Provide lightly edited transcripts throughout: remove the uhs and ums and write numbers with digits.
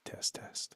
Test, test.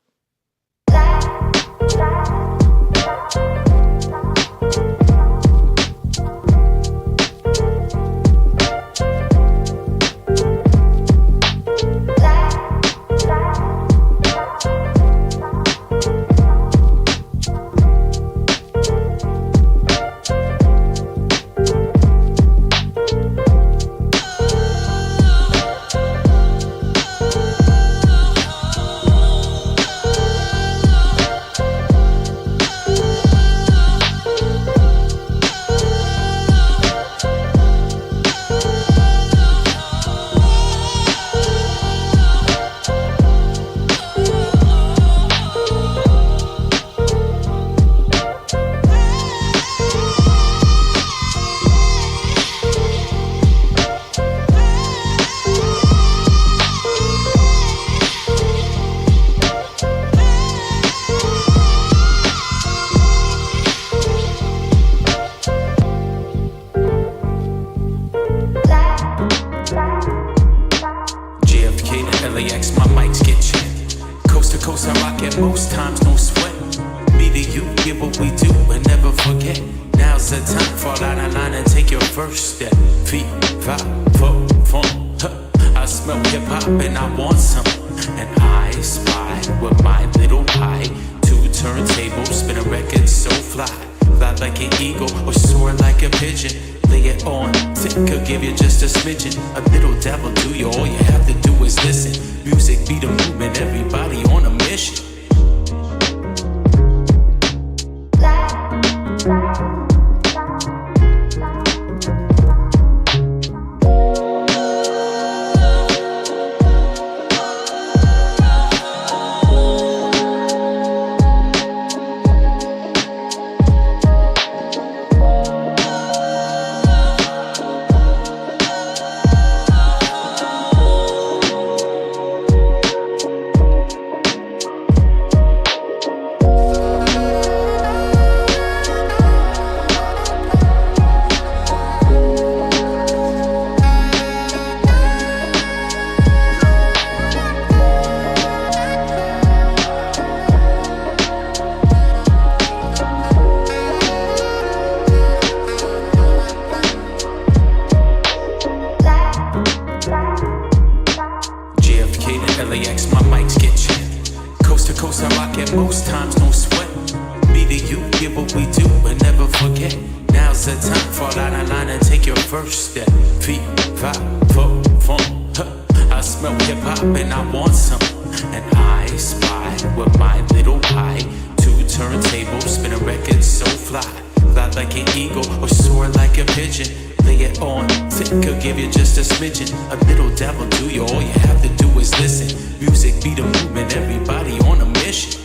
LAX, my mics get checked. Coast to coast, I rock it most times, no sweat. Me to you, get what we do and never forget. Now's the time, fall out of line and take your first step. Feet, five, four, fun. I smell hip hop and I want some. And I spy with my little eye. Two turntables, spin a record so fly. Fly like an eagle or soar like a pigeon. Lay it on thick, could give you just a smidgen. A little dabble do you, all you have to do is listen. Music be the movement, everybody on a mission. LAX, my mics get checked. Coast to coast, I rock it most times, no sweat. Me to you, get what we do and never forget. Now's the time, fall out of line and take your first step. Feet, five, four, fun. I smell hip hop and I want some. And I spy with my little eye. Two turntables, spin a record so fly. Fly like an eagle or soar like a pigeon. Lay it on thick, could give you just a smidgen. A little dabble do you, all you have to do is listen. Music be the movement, everybody on a mission.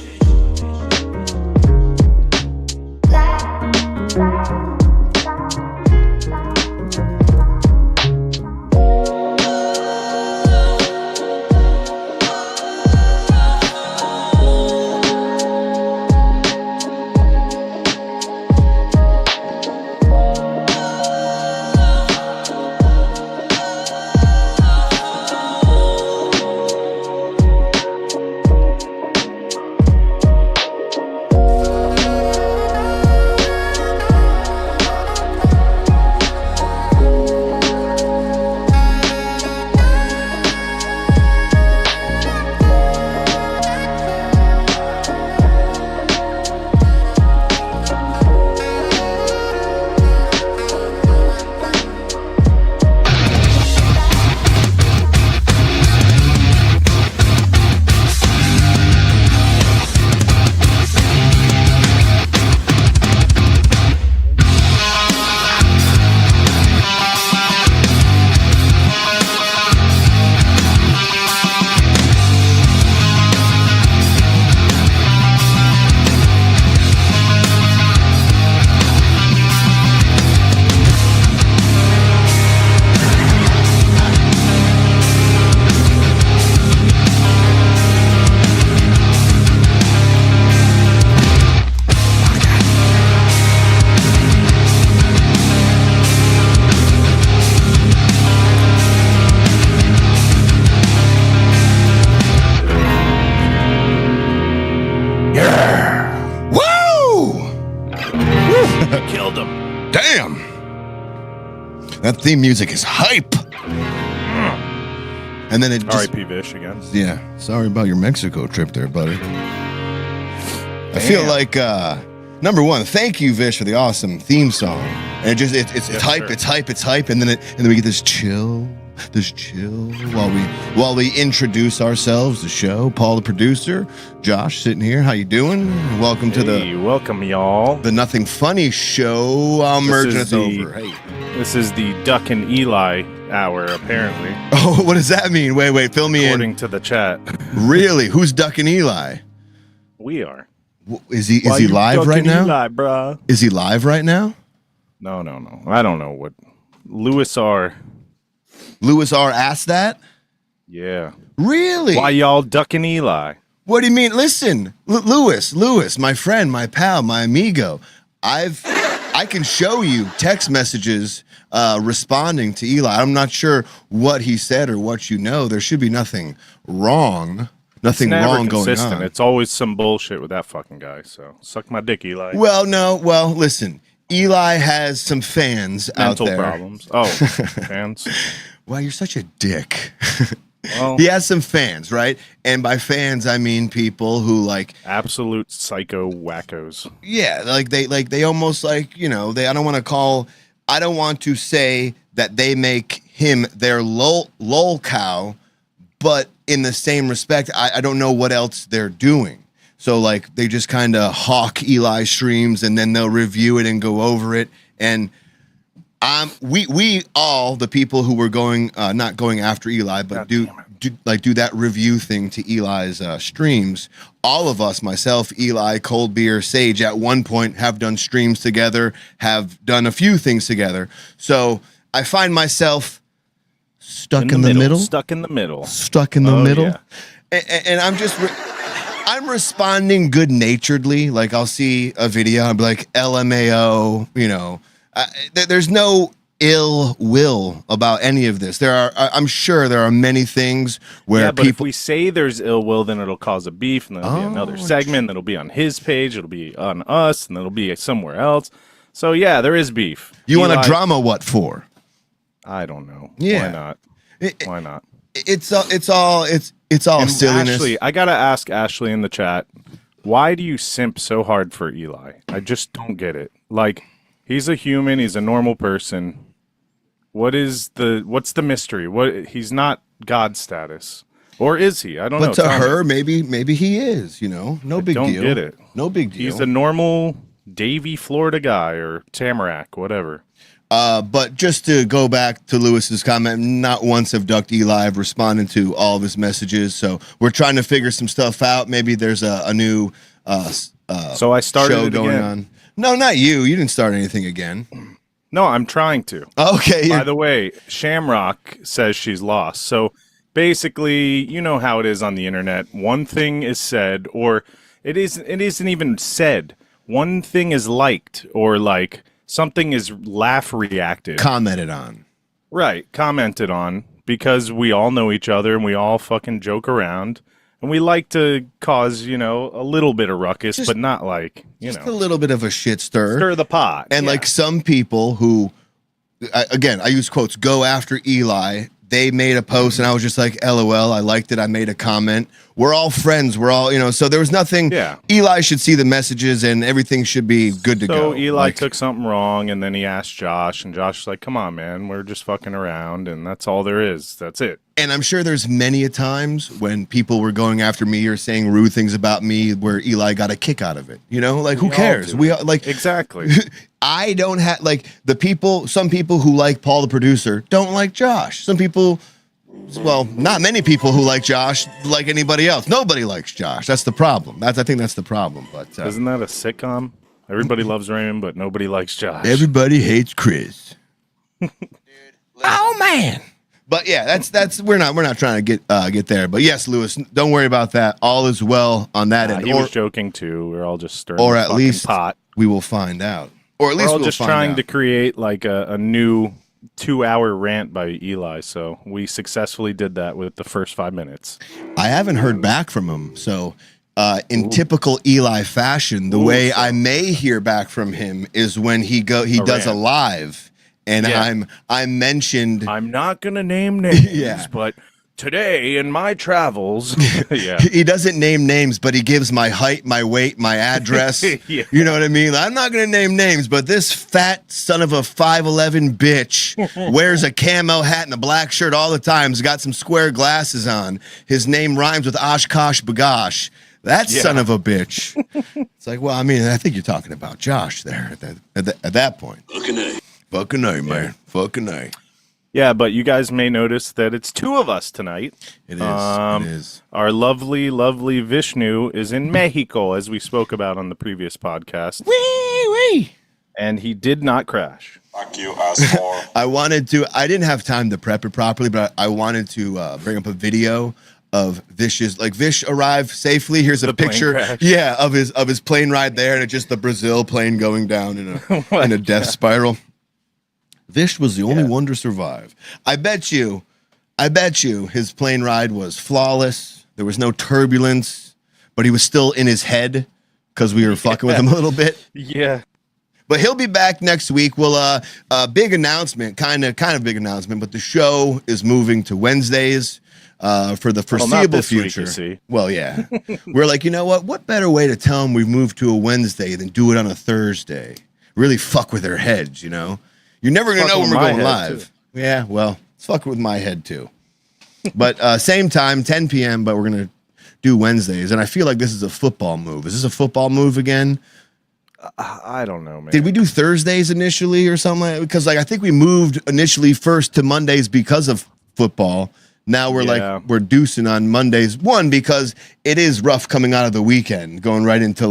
That theme music is hype. And then it just... R.I.P. Vish again. Yeah. Sorry about your Mexico trip there, buddy. I feel like, number one, thank you, Vish, for the awesome theme song. And it's hype, sure. It's hype, and then we get this chill while we introduce ourselves, the show. Paul, the producer, Josh, sitting here. How you doing? Welcome to welcome y'all. The Nothing Funny show. I'll merge us over. Hey. This is the Duck and Eli hour, apparently. Oh, what does that mean? Wait, fill me in. According to the chat. Really? Who's Duck and Eli? We are. Is he live right now? Eli, bruh? Is he live right now? No. I don't know what. Louis R. asked that? Yeah. Really? Why y'all ducking Eli? What do you mean? Listen, Louis, my friend, my pal, my amigo. I can show you text messages responding to Eli. I'm not sure what he said or what you know. There should be nothing wrong. Nothing wrong going on. It's always some bullshit with that fucking guy. So suck my dick, Eli. Well, listen. Eli has some fans out there. Mental problems. Oh, fans. Wow, you're such a dick. Well, he has some fans, right? And by fans, I mean people who like absolute psycho wackos. Yeah, they almost I don't want to say that they make him their lol cow, but in the same respect, I don't know what else they're doing. So like they just kind of hawk Eli streams and then they'll review it and go over it. And we all the people who were going not going after Eli, but do that review thing to Eli's streams. All of us, myself, Eli, Cold Beer, Sage, at one point have done streams together, have done a few things together. So I find myself stuck in the middle. Stuck in the middle. Yeah. And I'm responding good-naturedly. Like I'll see a video, I'll be like, LMAO, there's no ill will about any of this. I'm sure there are many things where but if we say there's ill will, then it'll cause a beef, and then there'll be another segment that'll be on his page, it'll be on us, and it'll be somewhere else. So yeah, there is beef. You want a drama what for? I don't know. Yeah. Why not? It's all silliness. Ashley, I gotta ask Ashley in the chat, why do you simp so hard for Eli? I just don't get it. Like, he's a human, he's a normal person. What's the mystery? He's not God status. Or is he? I don't know. But to her, maybe he is, No big deal. Don't get it. No big deal. He's a normal Davie, Florida guy, or Tamarack, whatever. But just to go back to Lewis's comment, not once have ducked Eli. I've responded to all of his messages, so we're trying to figure some stuff out. Maybe there's a new so I started show it going again. on. No, not you. You didn't start anything again. No, I'm trying to. Okay. By the way, Shamrock says she's lost. So basically, you know how it is on the internet. One thing is said, or it isn't even said. One thing is liked, or like something is laugh reacted. Commented on. Right, commented on, because we all know each other and we all fucking joke around. And we like to cause, a little bit of ruckus, but not like, just a little bit of a shit stir. Stir the pot. And like some people who, again, I use quotes, go after Eli. They made a post and I was just like, LOL, I liked it. I made a comment. We're all friends. We're all, so there was nothing. Yeah. Eli should see the messages and everything should be good to go. So Eli took something wrong and then he asked Josh and Josh was like, come on, man, we're just fucking around and that's all there is. That's it. And I'm sure there's many a times when people were going after me or saying rude things about me where Eli got a kick out of it. Like, who cares? We like exactly. I don't have some people who like Paul the producer don't like Josh. Some people, well, not many people who like Josh like anybody else. Nobody likes Josh. That's the problem. I think that's the problem. But isn't that a sitcom? Everybody loves Raymond, but nobody likes Josh. Everybody hates Chris. Dude, oh man. But yeah, that's we're not trying to get there. But yes, Lewis, don't worry about that. All is well on that end. He was joking too. We're all just stirring. Or the at least pot. We will find out. Or at least we're all just trying to create like a new 2-hour rant by Eli. So we successfully did that with the first 5 minutes. I haven't heard back from him. So in typical Eli fashion, the way I may hear back from him is when he does a live. and I mentioned. I'm not gonna name names, Yeah. but today in my travels, yeah, He doesn't name names, but he gives my height, my weight, my address. Yeah. You know what I mean? I'm not going to name names, but this fat son of a 5'11" bitch wears a camo hat and a black shirt all the time. He's got some square glasses on. His name rhymes with Oshkosh Bagosh. That son of a bitch. It's like, well, I mean, I think you're talking about Josh there at that point. Fucking A, man. Fucking A. Yeah, but you guys may notice that it's two of us tonight. It is. It is. Our lovely, lovely Vishnu is in Mexico, as we spoke about on the previous podcast. Wee. And he did not crash. Fuck you, asshole. I didn't have time to prep it properly, but I wanted to bring up a video of Vish's, like Vish arrived safely. Here's a picture, of his plane ride there, and it's just the Brazil plane going down in a death spiral. Vish was the only one to survive. I bet you his plane ride was flawless. There was no turbulence, but he was still in his head because we were fucking with him a little bit. Yeah. But he'll be back next week. Well, big announcement, kind of big announcement, but the show is moving to Wednesdays for the foreseeable future. Week, you see. Well, yeah. We're like, you know what? What better way to tell them we've moved to a Wednesday than do it on a Thursday? Really fuck with their heads, you know? You're never going to know when we're going live. Too. Yeah, well, it's fucking with my head too. But same time, 10 p.m., but we're going to do Wednesdays. And I feel like this is a football move. Is this a football move again? I don't know, man. Did we do Thursdays initially or something like that? Because I think we moved initially first to Mondays because of football. Now we're we're deucing on Mondays. One, because it is rough coming out of the weekend, going right into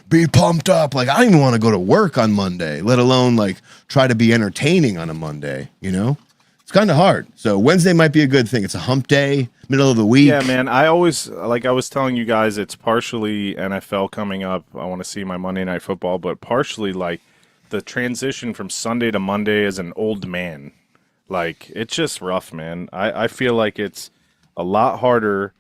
be pumped up. Like, I don't even want to go to work on Monday, let alone try to be entertaining on a Monday, you know? It's kind of hard. So Wednesday might be a good thing. It's a hump day, middle of the week. Yeah, man. I always, I was telling you guys, it's partially NFL coming up. I want to see my Monday Night Football, but partially the transition from Sunday to Monday as an old man. It's just rough, man. I feel like it's a lot harder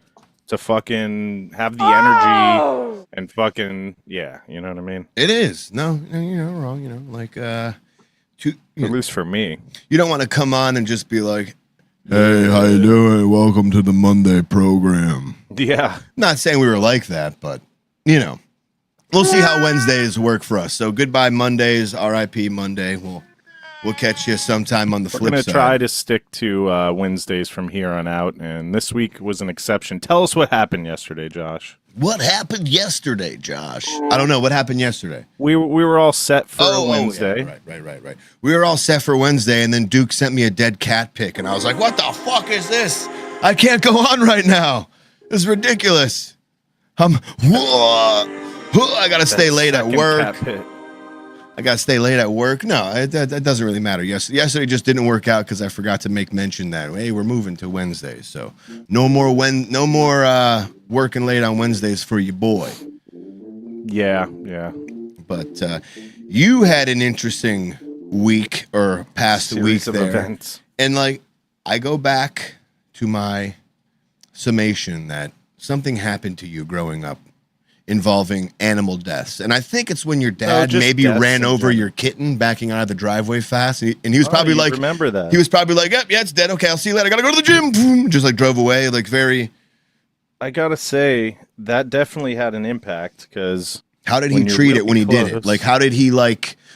to fucking have the energy and fucking, you know what I mean? It is. No, you're not wrong, you know, at least for me. You don't want to come on and just be like, hey, how you doing? Welcome to the Monday program. Yeah. Not saying we were like that, but, you know, we'll see how Wednesdays work for us. So goodbye Mondays, RIP Monday. We'll catch you sometime on the flip side. We're going to try to stick to Wednesdays from here on out, and this week was an exception. Tell us what happened yesterday, Josh. What happened yesterday, Josh? I don't know. What happened yesterday? We were all set for Wednesday. Yeah, right. We were all set for Wednesday, and then Duke sent me a dead cat pic, and I was like, what the fuck is this? I can't go on right now. This is ridiculous. I got to stay late at work. I got to stay late at work. No, that doesn't really matter. Yesterday just didn't work out because I forgot to mention that. Hey, we're moving to Wednesdays, so no more working late on Wednesdays for you, boy. Yeah. But you had an interesting week or past week there, events. And I go back to my summation that something happened to you growing up involving animal deaths. And I think it's when your dad maybe ran over your kitten backing out of the driveway fast. And he was probably remember that. He was probably like, yep, yeah, it's dead. Okay, I'll see you later. I got to go to the gym. Boom, just drove away. Very. I got to say, that definitely had an impact because. How did he treat it when he did it? How did he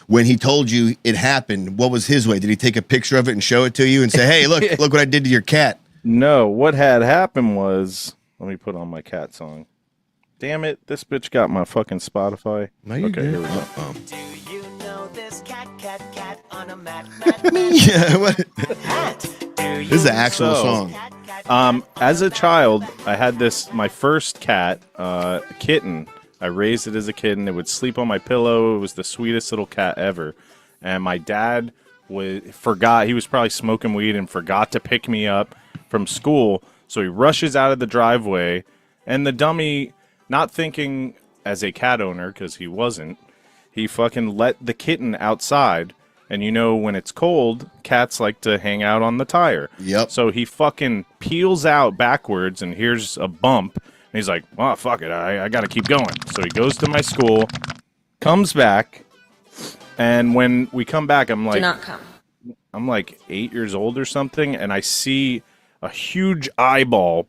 when he told you it happened, what was his way? Did he take a picture of it and show it to you and say, hey, look what I did to your cat? No, what had happened was, let me put on my cat song. Damn it, this bitch got my fucking Spotify. No, you okay, here we go. Do you know this cat on a mat? Yeah, what? This is an actual song. As a child, I had my first cat, kitten. I raised it as a kitten. It would sleep on my pillow. It was the sweetest little cat ever. And my dad forgot. He was probably smoking weed and forgot to pick me up from school. So he rushes out of the driveway, and the dummy, not thinking as a cat owner, because he wasn't, he fucking let the kitten outside. And you know, when it's cold, cats like to hang out on the tire. Yep. So he fucking peels out backwards, and here's a bump. And he's like, well, fuck it, I got to keep going. So he goes to my school, comes back, and when we come back, I'm like... Do not come. I'm like 8 years old or something, and I see a huge eyeball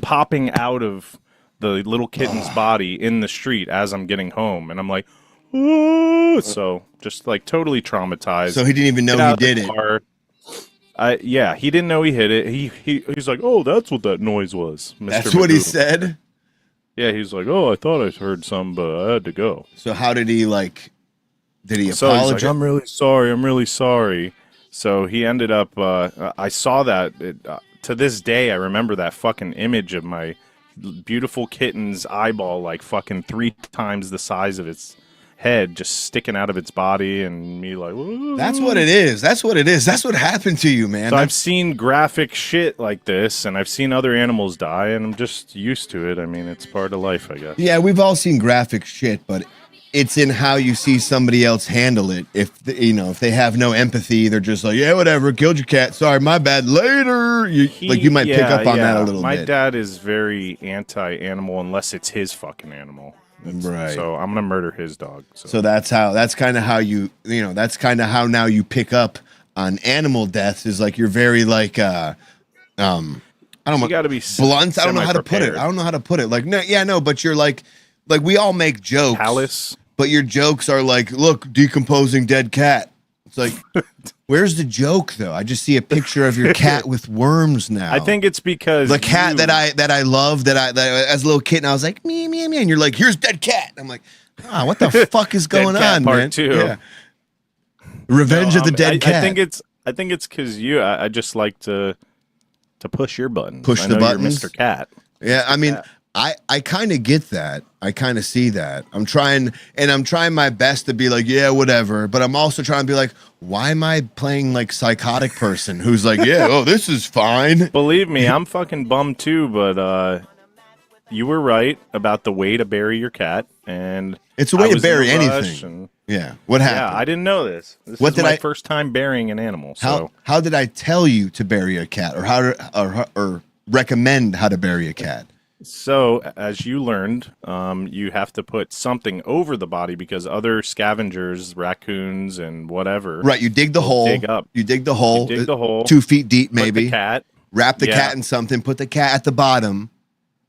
popping out of the little kitten's body in the street as I'm getting home, and I'm like, "Oh!" So just like totally traumatized. So he didn't even know he did it. Yeah, he didn't know he hit it. He's like, "Oh, that's what that noise was." Mr. That's what he Magoo. said. Yeah, he's like, "Oh, I thought I heard some, but I had to go." So how did he like? Did he So he's apologize? like, "I'm really sorry. I'm really sorry." So he ended up. I saw that. To this day, I remember that fucking image of my beautiful kitten's eyeball, like fucking 3 times the size of its head, just sticking out of its body, and me like, "Whoa." That's what it is. That's what it is. That's what happened to you, man. So I've seen graphic shit like this, and I've seen other animals die, and I'm just used to it. I mean, it's part of life, I guess. Yeah, we've all seen graphic shit, but it's in how you see somebody else handle it. If if they have no empathy, they're just like, yeah, whatever, killed your cat. Sorry, my bad. Later, you might pick up on that a little My bit. dad is very anti-animal unless it's his fucking animal. Right. So I'm gonna murder his dog. So that's kind of how that's kind of how now you pick up on animal deaths is like you're very like I don't know. You gotta be blunt. I don't know how to put it. semi-prepared. I don't know how to put it. Like no, but you're like we all make jokes. Callous. But your jokes are like, look, decomposing dead cat. It's like, where's the joke though? I just see a picture of your cat with worms now. I think it's because the cat that I love that as a little kid, and I was like, meow, meow, meow. And you're like, here's dead cat. I'm like, what the fuck is going Dead Cat on, Part man? 2. Yeah. Revenge of the Dead Cat. I think it's because I just like to push your buttons. Push I the know buttons? you're Mr. Cat. Yeah, I mean, I kind of get that. I kind of see that. I'm trying my best to be like, yeah, whatever. But I'm also trying to be like, why am I playing like psychotic person who's like, yeah, oh, this is fine. Believe me, I'm fucking bummed too. But you were right about the way to bury your cat, and It's a way I to was in bury a rush, anything. and- Yeah. What happened? Yeah, I didn't know this. This What is did my I- first time burying an animal. So How did I tell you to bury a cat, or how to, or recommend how to bury a cat? So, as you learned, you have to put something over the body because other scavengers, raccoons, and whatever. Right, you dig the will hole. Dig up. You dig the hole. You dig the hole. 2 feet deep, Put maybe. the cat, Wrap the Yeah. cat in something. Put the cat at the bottom.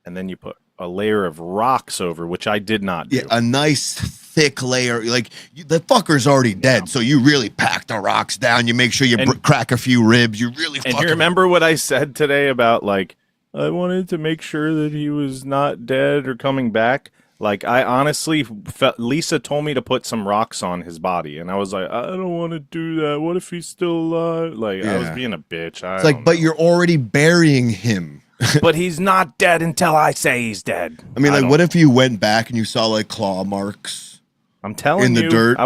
and then you put a layer of rocks over, which I did not do. Yeah, a nice thick layer. Like the fucker's already dead, so you really pack the rocks down. You make sure you And- crack a few ribs. You really. And fucking you remember what I said today about like I wanted to make sure that he was not dead or coming back. Like I honestly felt Lisa told me to put some rocks on his body, and I was like, I don't want to do that. What if he's still alive? Like I was Yeah. being a bitch. It's like, but you're already burying him. but he's not dead until I say he's dead. I mean, like, don't- what if you went back and you saw like claw marks? I'm telling in the you, dirt?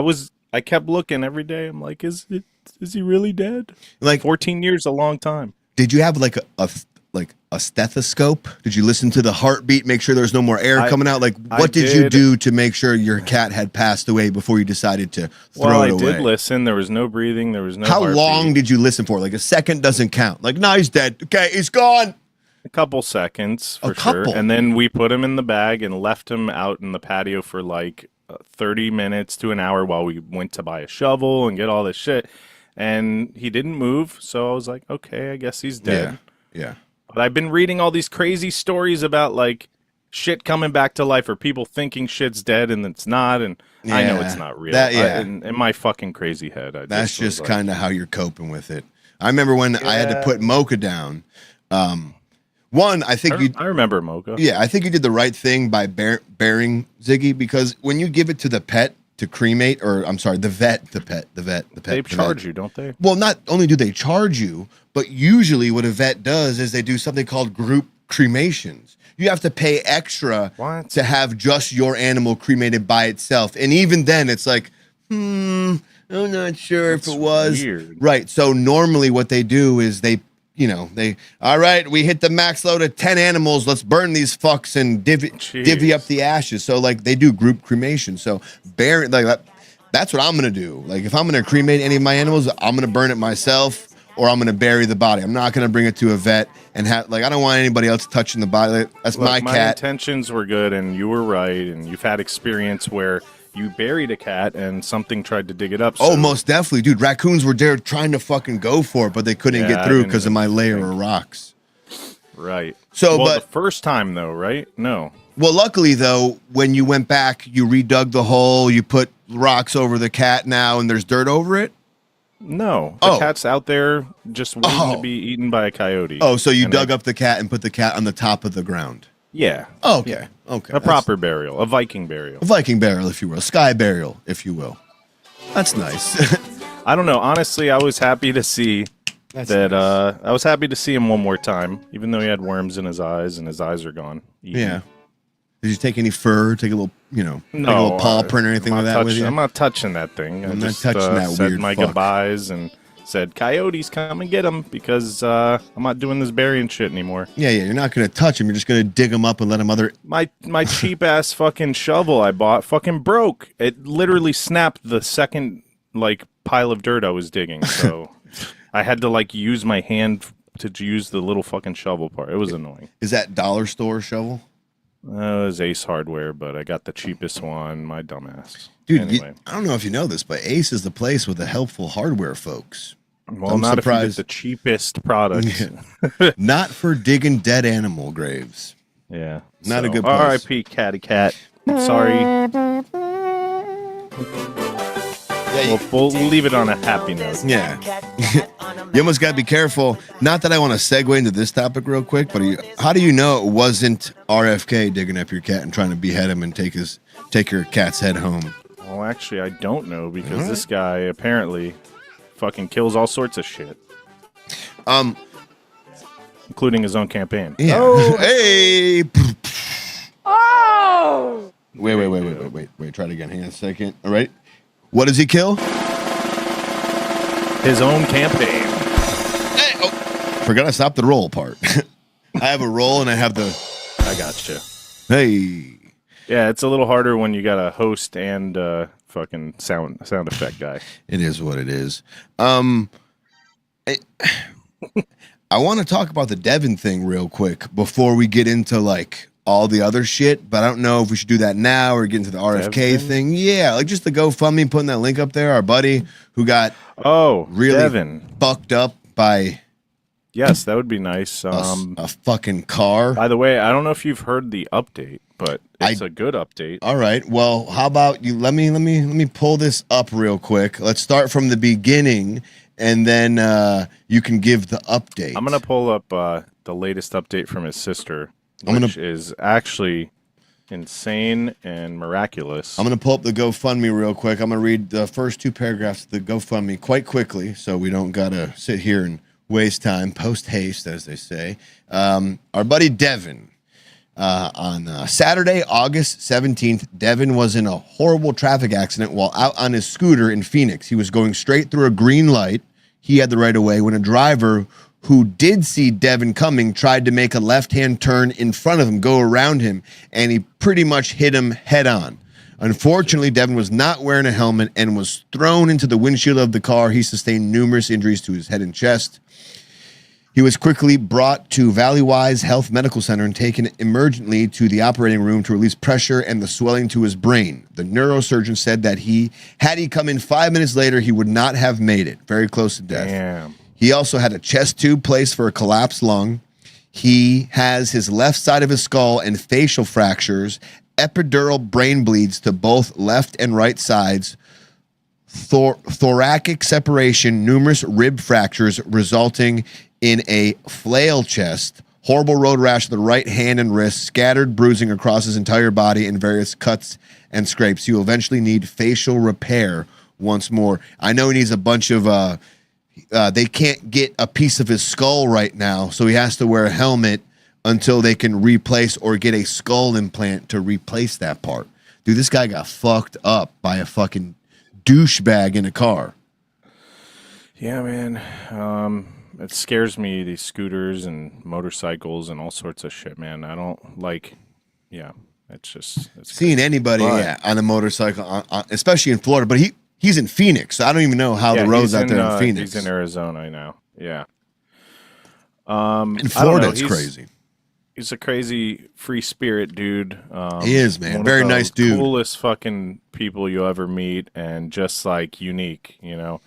I kept looking every day. I'm like, is he really dead? Like, 14 years, a long time. did you have like a stethoscope? Did you listen to the heartbeat, make sure there's no more air coming out? Like, I what did you did. do to make sure your cat had passed away before you decided to throw Well, it I away? did listen. There was no breathing. There was no How heartbeat. long did you listen for? Like a second doesn't count. Like, no, he's dead. Okay, he's gone. A couple seconds for A couple? sure. And then we put him in the bag and left him out in the patio for like 30 minutes to an hour while we went to buy a shovel and get all this shit. And he didn't move. So I was like, okay, I guess he's dead. Yeah. But I've been reading all these crazy stories about like shit coming back to life or people thinking shit's dead and it's not. And I know it's not real. In my fucking crazy head. That's was just like, kind of how you're coping with it. I remember when I had to put Mocha down. One, I think I remember Mocha. Yeah, I think you did the right thing by burying Ziggy, because when you give it to the pet to cremate, or I'm sorry, the vet. They charge you, don't they? Well, not only do they charge you, but usually what a vet does is they do something called group cremations. You have to pay extra to have just your animal cremated by itself. And even then it's like, I'm not sure if it was. Weird. Right. So normally what they do is all right, we hit the max load of 10 animals. Let's burn these fucks and divvy up the ashes. So like they do group cremation. So bury like that. That's what I'm going to do. Like if I'm going to cremate any of my animals, I'm going to burn it myself, or I'm going to bury the body. I'm not going to bring it to a vet and I don't want anybody else touching the body. That's Look, my cat. intentions were good, and you were right, and you've had experience where you buried a cat and something tried to dig it up. Oh, so- most definitely, dude. Raccoons were there trying to fucking go for it, but they couldn't Yeah, get I through didn't because of even my layer think. of rocks. Right. So, well, but the first time though, right? No. well, luckily though, when you went back, you redug the hole, you put rocks over the cat now, and there's dirt over it. No. The Oh. cat's out there just waiting Oh. to be eaten by a coyote. Oh, so you And dug up the cat and put the cat on the top of the ground. Yeah. Oh, okay, okay. A proper burial, a Viking burial. A Viking burial, if you will, sky burial, if you will. That's nice. I don't know. Honestly, I was happy to see That's that. nice. I was happy to see him one more time, even though he had worms in his eyes and his eyes are gone. Eaten. Yeah. Did you take any fur? Take a little, take a little paw print or anything like that with you? I'm not touching that thing. I'm I not just, touching that said weird my fuck. goodbyes and said, "Coyotes, come and get him," because I'm not doing this burying shit anymore. Yeah. You're not gonna touch him. You're just gonna dig him up and let him other. My cheap ass fucking shovel I bought fucking broke. It literally snapped the second pile of dirt I was digging. So I had to use my hand to use the little fucking shovel part. It was annoying. Is that dollar store shovel? It was Ace Hardware, but I got the cheapest one. My dumbass. Dude, Anyway. I don't know if you know this, but Ace is the place with the helpful hardware folks. Well, I'm not if surprised. you get the cheapest product. Not for digging dead animal graves. Yeah. Not a good place. R.I.P. Catty Cat. Sorry. We'll leave it on a happy note. Yeah. You almost got to be careful. Not that I want to segue into this topic real quick, but how do you know it wasn't RFK digging up your cat and trying to behead him and take your cat's head home? Well, actually, I don't know because this guy apparently fucking kills all sorts of shit, including his own campaign. Yeah. Oh, hey. Oh. Wait. Try it again. Hang on a second. All right. What does he kill? His own campaign. Hey, forgot to stop the roll part. I have a roll and I have the. I gotcha. Hey. Yeah, it's a little harder when you got a host and fucking sound effect guy. It is what it is. I want to talk about the Devon thing real quick before we get into all the other shit, but I don't know if we should do that now or get into the RFK Devon? thing. Yeah, just the GoFundMe, putting that link up there. Our buddy who got really Devon. fucked up by Yes, that would be nice. a fucking car. By the way, I don't know if you've heard the update, but it's a good update. All right. Well, how about you? Let me pull this up real quick. Let's start from the beginning, and then you can give the update. I'm gonna pull up the latest update from his sister, which is actually insane and miraculous. I'm gonna pull up the GoFundMe real quick. I'm gonna read the first two paragraphs of the GoFundMe quite quickly, so we don't gotta sit here and waste time, post haste, as they say. Our buddy Devon. On Saturday, August 17th, Devon was in a horrible traffic accident while out on his scooter in Phoenix. He was going straight through a green light. He had the right of way when a driver who did see Devon coming tried to make a left-hand turn in front of him, go around him, and he pretty much hit him head on. Unfortunately, Devon was not wearing a helmet and was thrown into the windshield of the car. He sustained numerous injuries to his head and chest. He was quickly brought to Valleywise Health Medical Center and taken emergently to the operating room to release pressure and the swelling to his brain. The neurosurgeon said that had he come in 5 minutes later, he would not have made it. Very close to death. Damn. He also had a chest tube placed for a collapsed lung. He has his left side of his skull and facial fractures, epidural brain bleeds to both left and right sides, thoracic separation, numerous rib fractures resulting in a flail chest, horrible road rash to the right hand and wrist, scattered bruising across his entire body, and various cuts and scrapes. He will eventually need facial repair once more. I know he needs a bunch of, they can't get a piece of his skull right now, so he has to wear a helmet until they can replace or get a skull implant to replace that part. Dude, this guy got fucked up by a fucking douchebag in a car. Yeah, man. It scares me, these scooters and motorcycles and all sorts of shit, man. I don't it's seeing anybody on a motorcycle, especially in Florida, but he's in Phoenix, so I don't even know how the roads out there in Phoenix. He's in Arizona now. Yeah. In Florida, it's crazy. He's a crazy free spirit dude. He is, man. One of Very the nice dude. Coolest fucking people you ever meet, and just like unique, you know.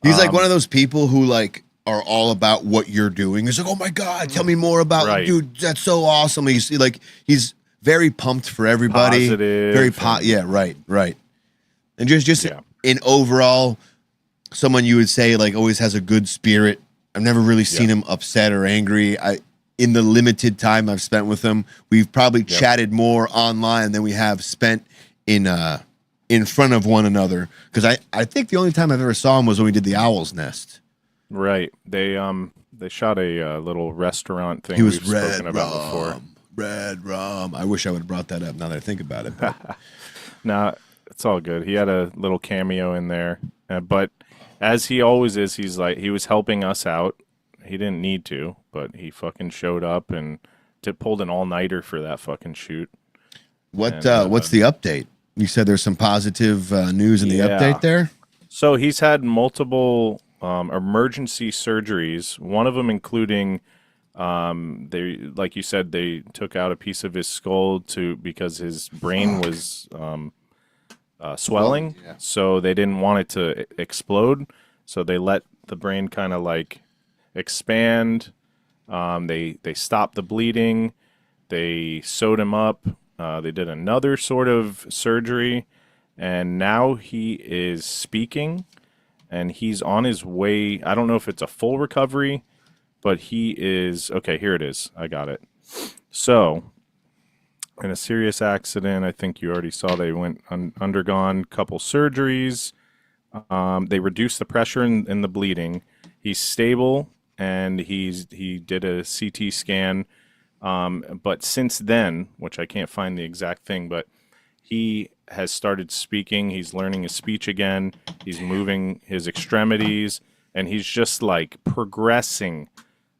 He's like one of those people who like are all about what you're doing. He's like, oh my God, tell me more about Right. dude, that's so awesome. He's very pumped for everybody. Positive Very and- yeah, right. And just Yeah. in overall, someone you would say like always has a good spirit. I've never really seen him upset or angry. In the limited time I've spent with him, we've probably chatted more online than we have spent in front of one another. Because I think the only time I've ever saw him was when we did the Owl's Nest. Right. They shot a little restaurant thing He was we've red spoken about before. rum, red rum. I wish I would have brought that up now that I think about it. But Nah, it's all good. He had a little cameo in there, but as he always is, he was helping us out. He didn't need to, but he fucking showed up and pulled an all-nighter for that fucking shoot. what's the update? You said there's some positive news in the update there. So he's had multiple emergency surgeries. One of them including, like you said, they took out a piece of his skull because his brain was swelling. Yeah. So they didn't want it to explode. So they let the brain kind of like expand. They stopped the bleeding. They sewed him up. They did another sort of surgery, and now he is speaking, and he's on his way. I don't know if it's a full recovery, but he is okay. Here it is. I got it. So, in a serious accident, I think you already saw they went undergone a couple surgeries. They reduced the pressure in the bleeding. He's stable, and he did a CT scan. But since then, which I can't find the exact thing, but he has started speaking. He's learning his speech again. He's moving his extremities, and he's just like progressing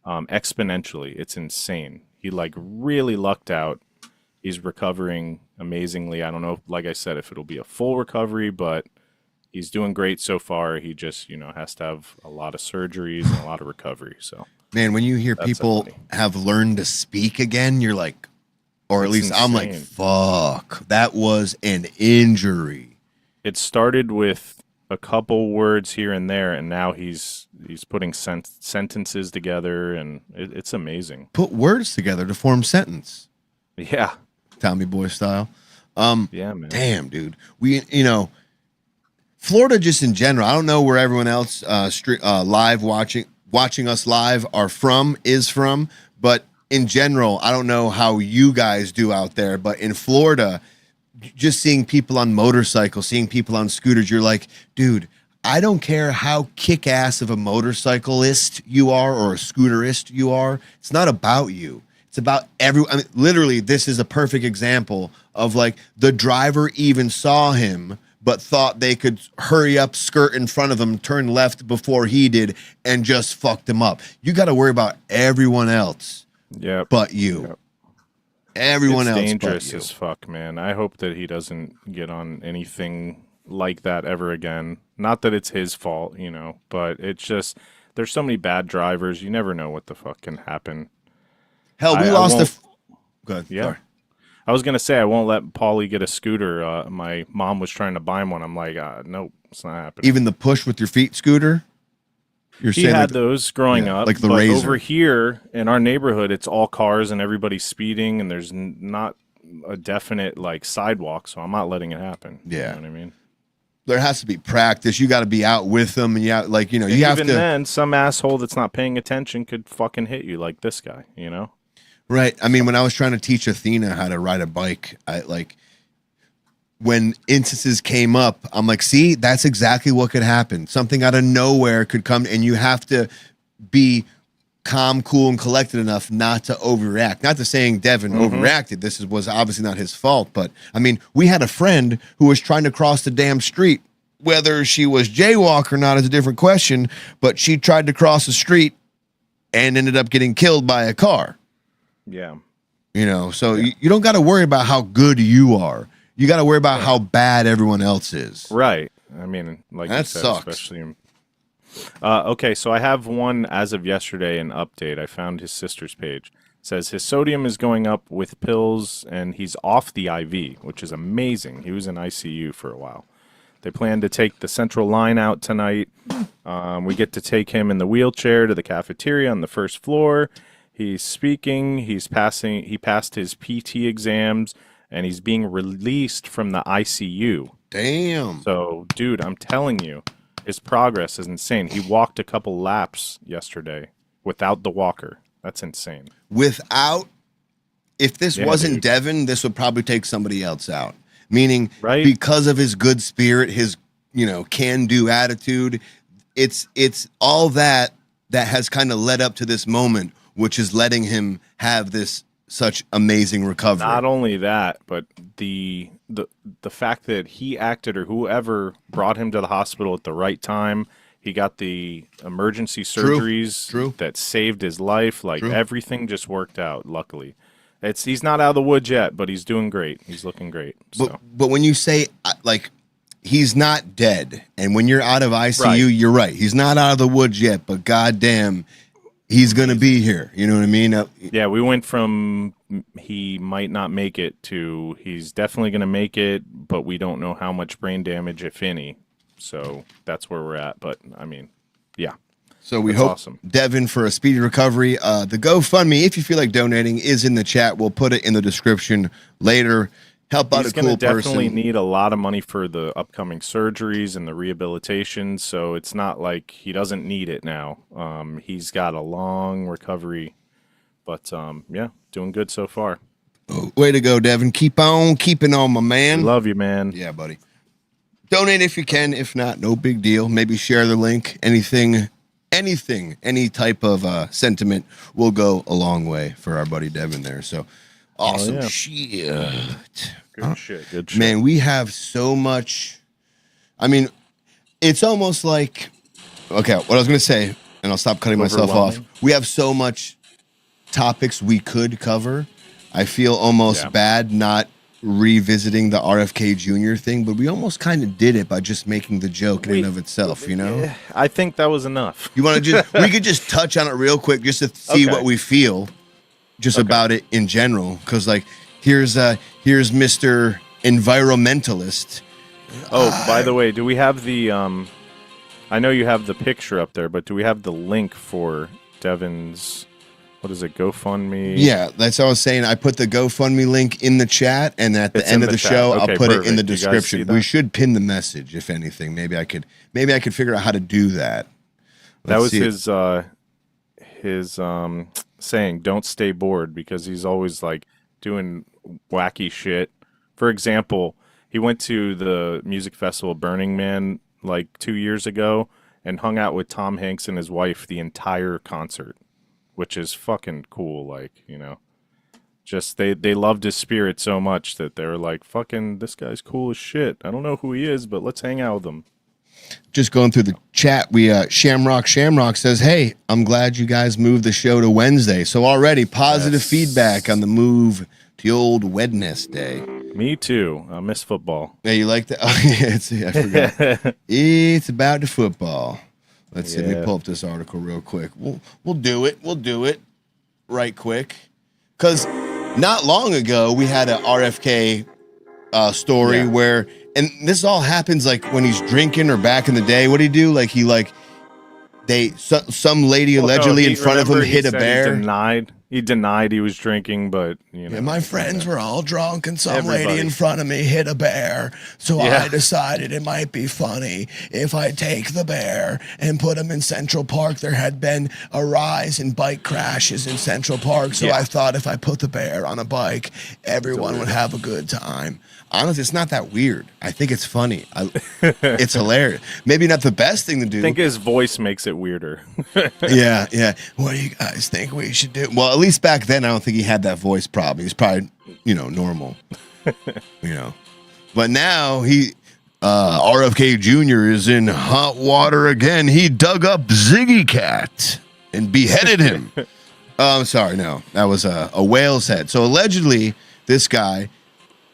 exponentially. It's insane. He like really lucked out. He's recovering amazingly. I don't know, like I said, if it'll be a full recovery, but he's doing great so far. He just, has to have a lot of surgeries and a lot of recovery. So, Man, when you hear people funny. have learned to speak again, you're like, or at It's least I'm like, insane. fuck, that was an injury. it started with a couple words here and there, and now he's putting sentences together, and it's amazing. Put words together to form sentence, Yeah, Tommy Boy style. yeah, man. Damn, dude. Florida just in general, I don't know where everyone else live watching us live is from, but in general, I don't know how you guys do out there, but in Florida, just seeing people on motorcycles, seeing people on scooters, you're like, dude, I don't care how kick-ass of a motorcyclist you are or a scooterist you are. It's not about you. It's about everyone. I mean, literally, this is a perfect example of like the driver even saw him, but thought they could hurry up, skirt in front of him, turn left before he did, and just fucked him up. You got to worry about everyone else Yeah, but you. Yep. Everyone it's else dangerous but you. as fuck, man. I hope that he doesn't get on anything like that ever again. Not that it's his fault, but it's just there's so many bad drivers. You never know what the fuck can happen. Hell, we I lost won't- Go ahead. Yeah. Sorry. I was gonna say I won't let Paulie get a scooter. My mom was trying to buy him one. I'm like, nope, it's not happening. Even the push with your feet scooter? You're He saying had like, those growing yeah, up, like the but Razor. over here in our neighborhood, it's all cars and everybody's speeding, and there's not a definite like sidewalk, so I'm not letting it happen. Yeah. You know what I mean? there has to be practice. You got to be out with them, and you have And have even to. then, some asshole that's not paying attention could fucking hit you like this guy, Right. I mean, when I was trying to teach Athena how to ride a bike, when instances came up, I'm like, see, that's exactly what could happen. Something out of nowhere could come, and you have to be calm, cool, and collected enough not to overreact. Not to saying Devon overreacted. This was obviously not his fault, but I mean, we had a friend who was trying to cross the damn street. Whether she was jaywalk or not is a different question, but she tried to cross the street and ended up getting killed by a car. Yeah. So you don't got to worry about how good you are. You got to worry about how bad everyone else is. Right. I mean, like That you said, sucks. especially. Okay, so I have one as of yesterday, an update. I found his sister's page. Says his sodium is going up with pills, and he's off the IV, which is amazing. He was in ICU for a while. They plan to take the central line out tonight. We get to take him in the wheelchair to the cafeteria on the first floor. He's speaking. He passed his PT exams, and he's being released from the ICU. Damn. So, dude, I'm telling you, his progress is insane. He walked a couple laps yesterday without the walker. That's insane. If this wasn't dude. Devon, this would probably take somebody else out. Meaning, Right? because of his good spirit, his can-do attitude, it's all that has kind of led up to this moment, which is letting him have this such amazing recovery. Not only that, but the fact that he acted, or whoever brought him to the hospital at the right time. He got the emergency surgeries True. that saved his life. Like, True. everything just worked out, luckily. He's not out of the woods yet, but he's doing great. He's looking great. So. But when you say, like, he's not dead, and when you're out of ICU, Right. you're right. He's not out of the woods yet, but goddamn, he's going to be here. You know what I mean? Yeah, we went from he might not make it to he's definitely going to make it, but we don't know how much brain damage, if any. So that's where we're at. But, I mean, yeah. So we That's hope awesome. Devon for a speedy recovery. The GoFundMe, if you feel like donating, is in the chat. We'll put it in the description later. Help out He's a going cool to definitely person. need a lot of money for the upcoming surgeries and the rehabilitation. So it's not like he doesn't need it now. He's got a long recovery. But, yeah, doing good so far. Way to go, Devon. Keep on keeping on, my man. Love you, man. Yeah, buddy. Donate if you can. If not, no big deal. Maybe share the link. Anything, any type of sentiment will go a long way for our buddy Devon there. So awesome yeah. shit. Good shit. Good shit. Man, we have so much. I mean, it's almost like, okay, what I was going to say, and I'll stop cutting myself off. Overwhelming. We have so much topics we could cover. I feel almost bad not revisiting the RFK Jr. thing, but we almost kind of did it by just making the joke in and of itself, you know? I think that was enough. You want to just, we could just touch on it real quick just to see Okay. what we feel just about it in general. Because, like, here's Mr. Environmentalist. Oh, by the way, do we have the I know you have the picture up there, but do we have the link for Devon's, what is it, GoFundMe? Yeah, that's what I was saying. I put the GoFundMe link in the chat, and at the It's end in of the the chat. show, Okay, I'll put it in the perfect. You guys see description. that? We should pin the message, if anything. Maybe I could figure out how to do that. That was Let's see. his saying, don't stay bored, because he's always like doing wacky shit. For example, he went to the music festival Burning Man like 2 years ago and hung out with Tom Hanks and his wife the entire concert, which is fucking cool. Like, you know, just they loved his spirit so much that they were like, fucking, this guy's cool as shit. I don't know who he is, but let's hang out with him. Just going through the chat, we Shamrock says, "Hey, I'm glad you guys moved the show to Wednesday." So already positive Yes. feedback on the move to old Wednesday. Me too. I miss football. Yeah, you like that? Oh, yeah, I forgot. It's about the football. Let's see. Let me Yeah. pull up this article real quick. We'll do it. We'll do it right quick. Because not long ago we had a RFK story Yeah. where, and this all happens like when he's drinking or back in the day. What did he do? Like some lady allegedly in front of him hit a bear. He denied he was drinking, but you know. Yeah, my friends were all drunk, and some lady Everybody. in front of me hit a bear. So Yeah. I decided it might be funny if I take the bear and put him in Central Park. There had been a rise in bike crashes in Central Park, so Yeah. I thought if I put the bear on a bike, everyone would have a good time. Honestly, it's not that weird. I think it's funny. It's hilarious. Maybe not the best thing to do. I think his voice makes it weirder. Yeah. What do you guys think we should do? Well, at least back then, I don't think he had that voice problem. He's probably, normal. But now RFK Jr. is in hot water again. He dug up Ziggy Cat and beheaded him. I'm sorry, no. That was a whale's head. So allegedly, this guy,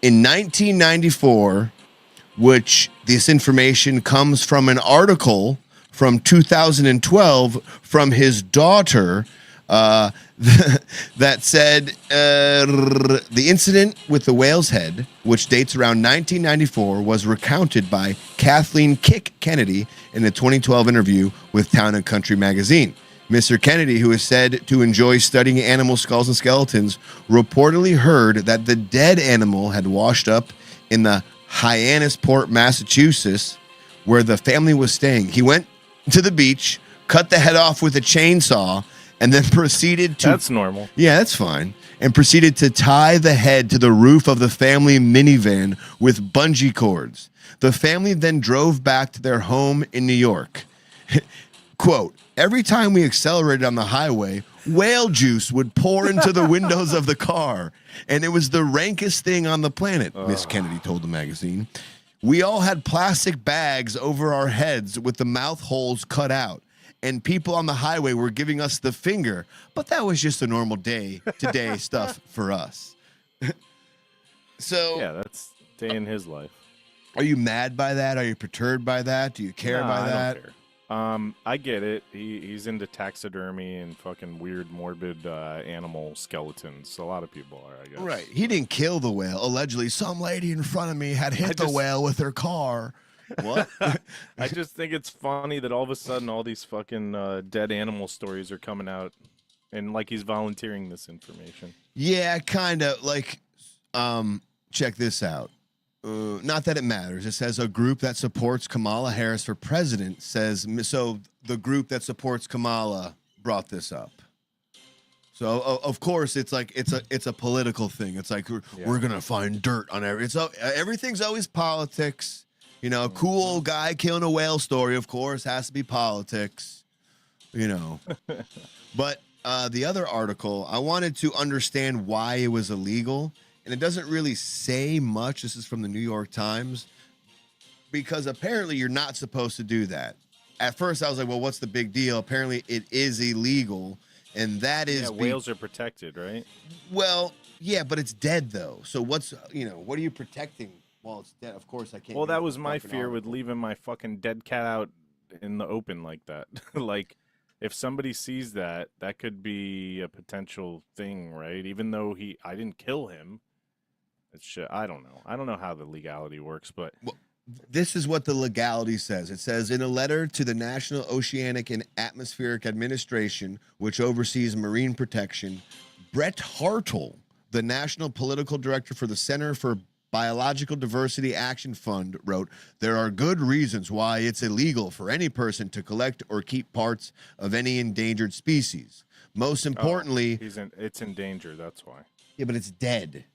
in 1994, which this information comes from an article from 2012 from his daughter, that said the incident with the whale's head, which dates around 1994, was recounted by Kathleen Kick Kennedy in a 2012 interview with Town and Country magazine. Mr. Kennedy, who is said to enjoy studying animal skulls and skeletons, reportedly heard that the dead animal had washed up in the Hyannisport, Massachusetts, where the family was staying. He went to the beach, cut the head off with a chainsaw, and then proceeded to... That's normal. Yeah, that's fine. And proceeded to tie the head to the roof of the family minivan with bungee cords. The family then drove back to their home in New York. Quote, every time we accelerated on the highway, whale juice would pour into the windows of the car. And it was the rankest thing on the planet, Miss Kennedy told the magazine. We all had plastic bags over our heads with the mouth holes cut out. And people on the highway were giving us the finger. But that was just a normal day-to-day stuff for us. So, yeah, that's day in his life. Are you mad by that? Are you perturbed by that? Do you care by that? I don't care. I get it. He's into taxidermy and fucking weird, morbid animal skeletons. A lot of people are, I guess. Right. He didn't kill the whale. Allegedly, some lady in front of me had hit the whale with her car. What? I just think it's funny that all of a sudden all these fucking dead animal stories are coming out, and like he's volunteering this information. Yeah, kind of. Like, check this out. Not that it matters. It says a group that supports Kamala Harris for president says, so the group that supports Kamala brought this up. So of course it's like it's a political thing. It's like we're gonna find dirt on everything's always politics. You know, a cool guy killing a whale story, of course, has to be politics. You know, but the other article, I wanted to understand why it was illegal. And it doesn't really say much. This is from the New York Times. Because apparently you're not supposed to do that. At first I was like, well, what's the big deal? Apparently it is illegal. And that is... Yeah, whales are protected, right? Well, yeah, but it's dead, though. So what are you protecting while it's dead? Of course I can't... Well, that was my fear with leaving my fucking dead cat out in the open like that. Like... If somebody sees that, that could be a potential thing, right? Even though I didn't kill him. I don't know. I don't know how the legality works, but... Well, this is what the legality says. It says, in a letter to the National Oceanic and Atmospheric Administration, which oversees marine protection, Brett Hartle, the National Political Director for the Center for Biological Diversity Action Fund, wrote, there are good reasons why it's illegal for any person to collect or keep parts of any endangered species. Most importantly... it's in danger, that's why. Yeah, but it's dead.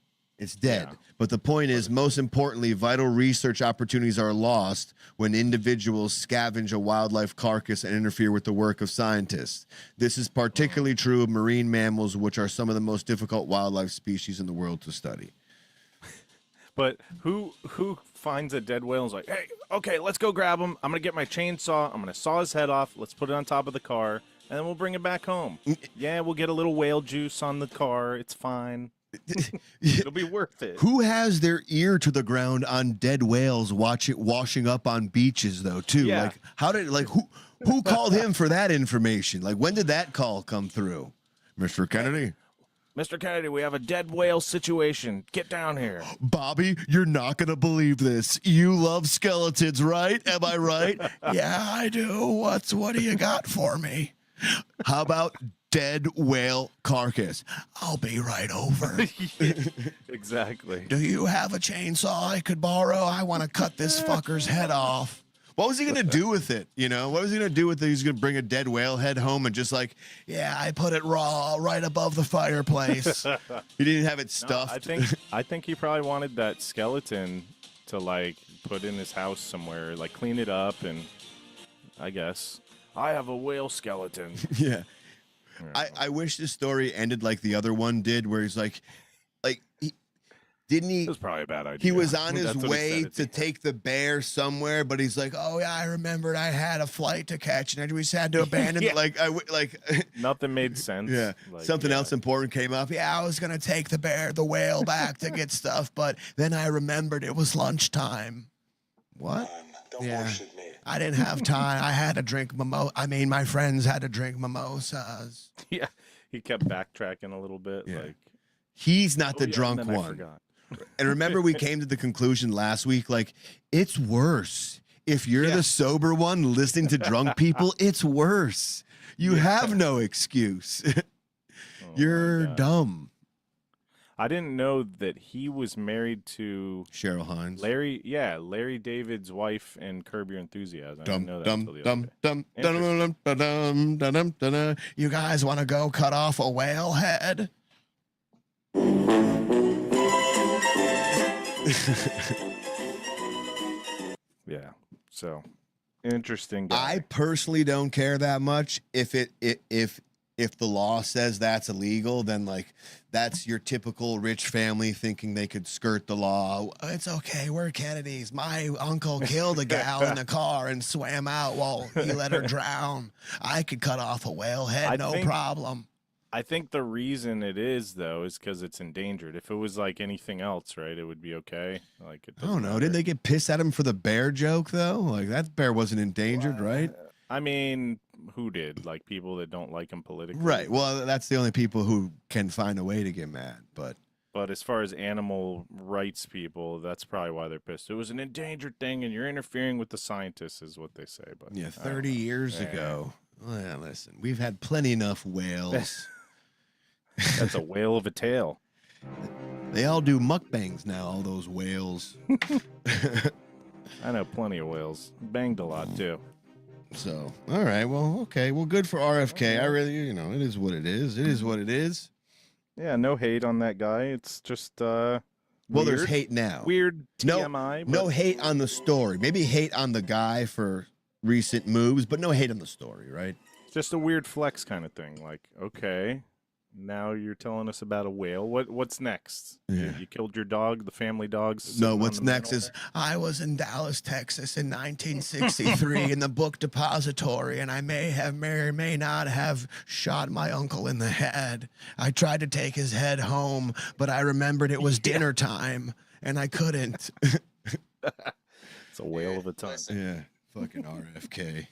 It's dead. Yeah. But the point is, most importantly, vital research opportunities are lost when individuals scavenge a wildlife carcass and interfere with the work of scientists. This is particularly true of marine mammals, which are some of the most difficult wildlife species in the world to study. But who finds a dead whale and is like, hey, okay, let's go grab him. I'm going to get my chainsaw. I'm going to saw his head off. Let's put it on top of the car, and then we'll bring it back home. Yeah, we'll get a little whale juice on the car. It's fine. It'll be worth it. Who has their ear to the ground on dead whales washing up on beaches, though, too? Yeah. Like, who called him for that information? Like, when did that call come through? Mr. Kennedy? Mr. Kennedy, we have a dead whale situation. Get down here. Bobby, you're not going to believe this. You love skeletons, right? Am I right? Yeah, I do. What do you got for me? How about dead whale carcass? I'll be right over. Exactly. Do you have a chainsaw I could borrow? I want to cut this fucker's head off. What was he going to do with it? You know, what was he going to do with it? He's going to bring a dead whale head home and just like, yeah, I put it raw right above the fireplace. He didn't have it stuffed. No, I think he probably wanted that skeleton to like put in his house somewhere, like clean it up, and I guess I have a whale skeleton. Yeah. I wish this story ended like the other one did, where he's like didn't he? It was probably a bad idea. He was on his way to take the bear somewhere, but he's like, "Oh yeah, I remembered I had a flight to catch, and we just had to abandon." Yeah. Like Nothing made sense. Yeah, like, something else important came up. Yeah, I was gonna take the whale back to get stuff, but then I remembered it was lunchtime. What? Don't bullshit me. I didn't have time. I had to drink my friends had to drink mimosas. Yeah, he kept backtracking a little bit. Yeah. Like He's not the and drunk then I one. forgot. And remember, we came to the conclusion last week, like, it's worse. If you're the sober one listening to drunk people, it's worse. You have no excuse. You're dumb. I didn't know that he was married to Cheryl Hines. Larry David's wife in Curb Your Enthusiasm. I didn't know that until the other day. You guys want to go cut off a whale head? Yeah. So interesting guy. I personally don't care that much if the law says that's illegal, then like that's your typical rich family thinking they could skirt the law. It's okay, we're Kennedys. My uncle killed a gal in the car and swam out while he let her drown. I could cut off a whale head, no problem. I think the reason it is though is because it's endangered. If it was like anything else, right, it would be okay. Like I don't know. Did they get pissed at him for the bear joke though? Like that bear wasn't endangered, right? I mean, who did? Like people that don't like him politically, right? Well, that's the only people who can find a way to get mad. But as far as animal rights people, that's probably why they're pissed. It was an endangered thing, and you're interfering with the scientists, is what they say. But yeah, 30 years ago. Well, listen, we've had plenty enough whales. That's a whale of a tale. They all do mukbangs now, all those whales. I know plenty of whales. Banged a lot, too. So, all right. Well, okay. Well, good for RFK. I really, it is what it is. It is what it is. Yeah, no hate on that guy. It's just, well, there's hate now. Weird TMI. No hate on the story. Maybe hate on the guy for recent moves, but no hate on the story, right? Just a weird flex kind of thing. Like, okay. Now you're telling us about a whale. What's next? Yeah. You killed your dog, the family dogs? No, what's next is I was in Dallas, Texas in 1963 in the book depository, and I may or may not have shot my uncle in the head. I tried to take his head home, but I remembered it was dinner time, and I couldn't. It's a whale of a time. Yeah, fucking RFK.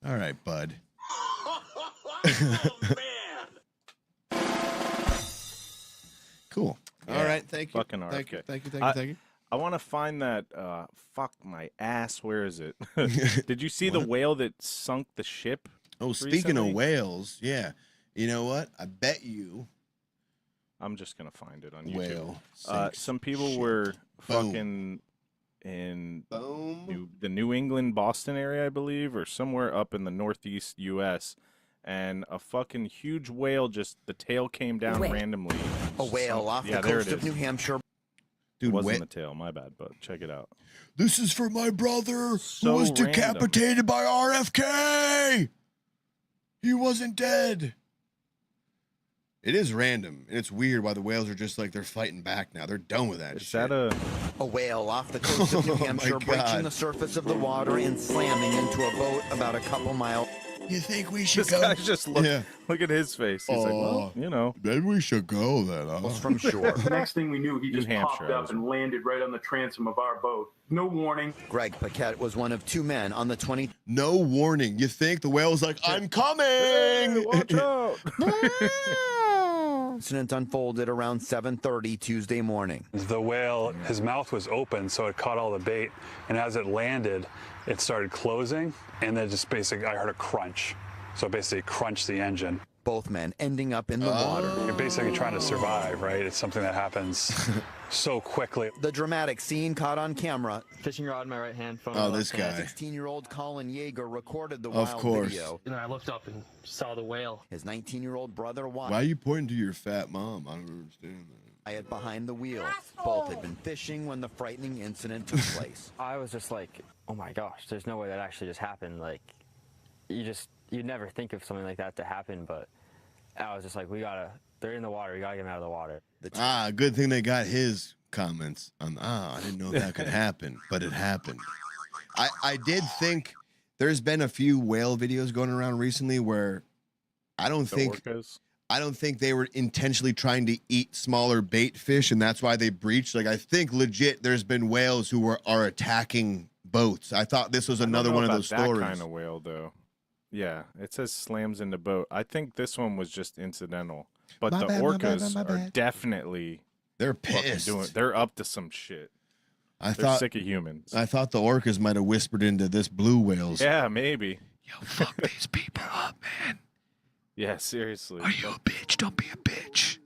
All right, bud. Oh, man. Cool. Yeah, all right. Thank you. Fucking RFK. Thank you. I want to find that. Fuck my ass. Where is it? Did you see the whale that sunk the ship? Oh, speaking of whales, yeah. You know what? I bet you. I'm just gonna find it on YouTube. Whale. Some people were fucking in the New England, Boston area, I believe, or somewhere up in the Northeast U.S. And a fucking huge whale the tail came down randomly. A whale off the coast of New Hampshire. Dude, it wasn't the tail, my bad, but check it out. This is for my brother who was decapitated by RFK. He wasn't dead. It is random. And it's weird why the whales are just like they're fighting back now. They're done with that shit. A whale off the coast of New Hampshire breaching the surface of the water and slamming into a boat about a couple miles. You think we should This go? guy's just look at his face. He's like, well, maybe we should go then. From shore. Next thing we knew, he just popped Hampshire, up and landed right on the transom of our boat. No warning. Greg Paquette was one of two men on the 20. No warning. You think the whale's like, I'm coming. Hey, watch out. Incident unfolded around 7:30 Tuesday morning. The whale, his mouth was open, so it caught all the bait, and as it landed, it started closing, and then just basically I heard a crunch. So it basically crunched the engine. Both men ending up in the water. You're basically trying to survive, right? It's something that happens so quickly. The dramatic scene caught on camera. Fishing rod in my right hand, phone. Oh, this guy. 16-year-old Colin Yeager recorded the Of wild course. video. And then I looked up and saw the whale. His 19-year-old brother Why are you pointing to your fat mom? I don't understand that. Wyatt behind the wheel. Both had been fishing when the frightening incident took place. I was just like, oh my gosh, there's no way that actually just happened. Like, you'd never think of something like that to happen, but I was just like, they're in the water, we gotta get them out of the water. Good thing they got his comments on, I didn't know that could happen, but it happened. I did think there's been a few whale videos going around recently where I don't think they were intentionally trying to eat smaller bait fish, and that's why they breached. Like, I think legit there's been whales who are attacking boats. I thought this was another one of those stories. That kind of whale, though. Yeah, it says slams into boat. I think this one was just incidental, but My the bad, my bad, orcas my are bad. definitely They're fucking pissed. they're up to some shit. I They're thought sick of humans. I thought the orcas might have whispered into this blue whale's. Yeah, maybe. Yo, fuck these people up, man. Yeah, seriously. Are you a bitch? Don't be a bitch.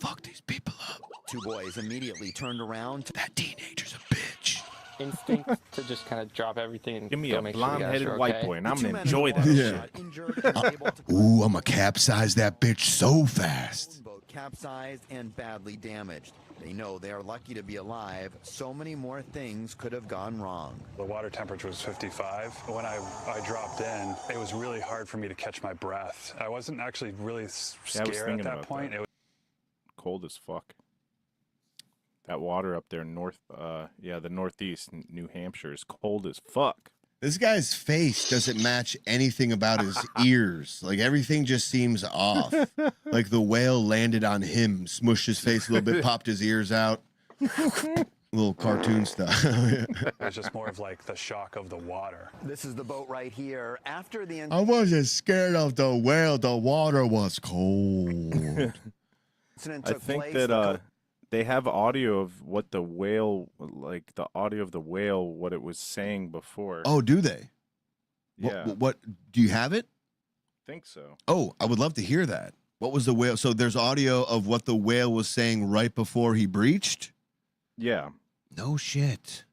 Fuck these people up. Two boys immediately turned around. That teenager's a bitch. Instinct to just kind of drop everything and Give me go a make sure you guys blonde-headed are white okay. boy, and I'm The two gonna men in enjoy the that water shit. got injured and able to Ooh, I'ma capsize that bitch so fast. boat capsized and badly damaged. They know they are lucky to be alive. So many more things could have gone wrong. The water temperature was 55. When I dropped in, it was really hard for me to catch my breath. I wasn't actually really scared at thinking that about point. that. It was Cold as fuck. That water up there north, the northeast New Hampshire is cold as fuck. This guy's face doesn't match anything about his ears. Like everything just seems off. Like the whale landed on him, smushed his face a little bit, popped his ears out. Little cartoon stuff. It was just more of like the shock of the water. This is the boat right here. After the I wasn't scared of the whale. The water was cold. incident I took think place, that they have audio of what the whale, like the audio of the whale, what it was saying before. Oh, do they? yeah, What do you have it? I think so. Oh, I would love to hear that. What was the whale? So there's audio of what the whale was saying right before he breached? Yeah. No shit.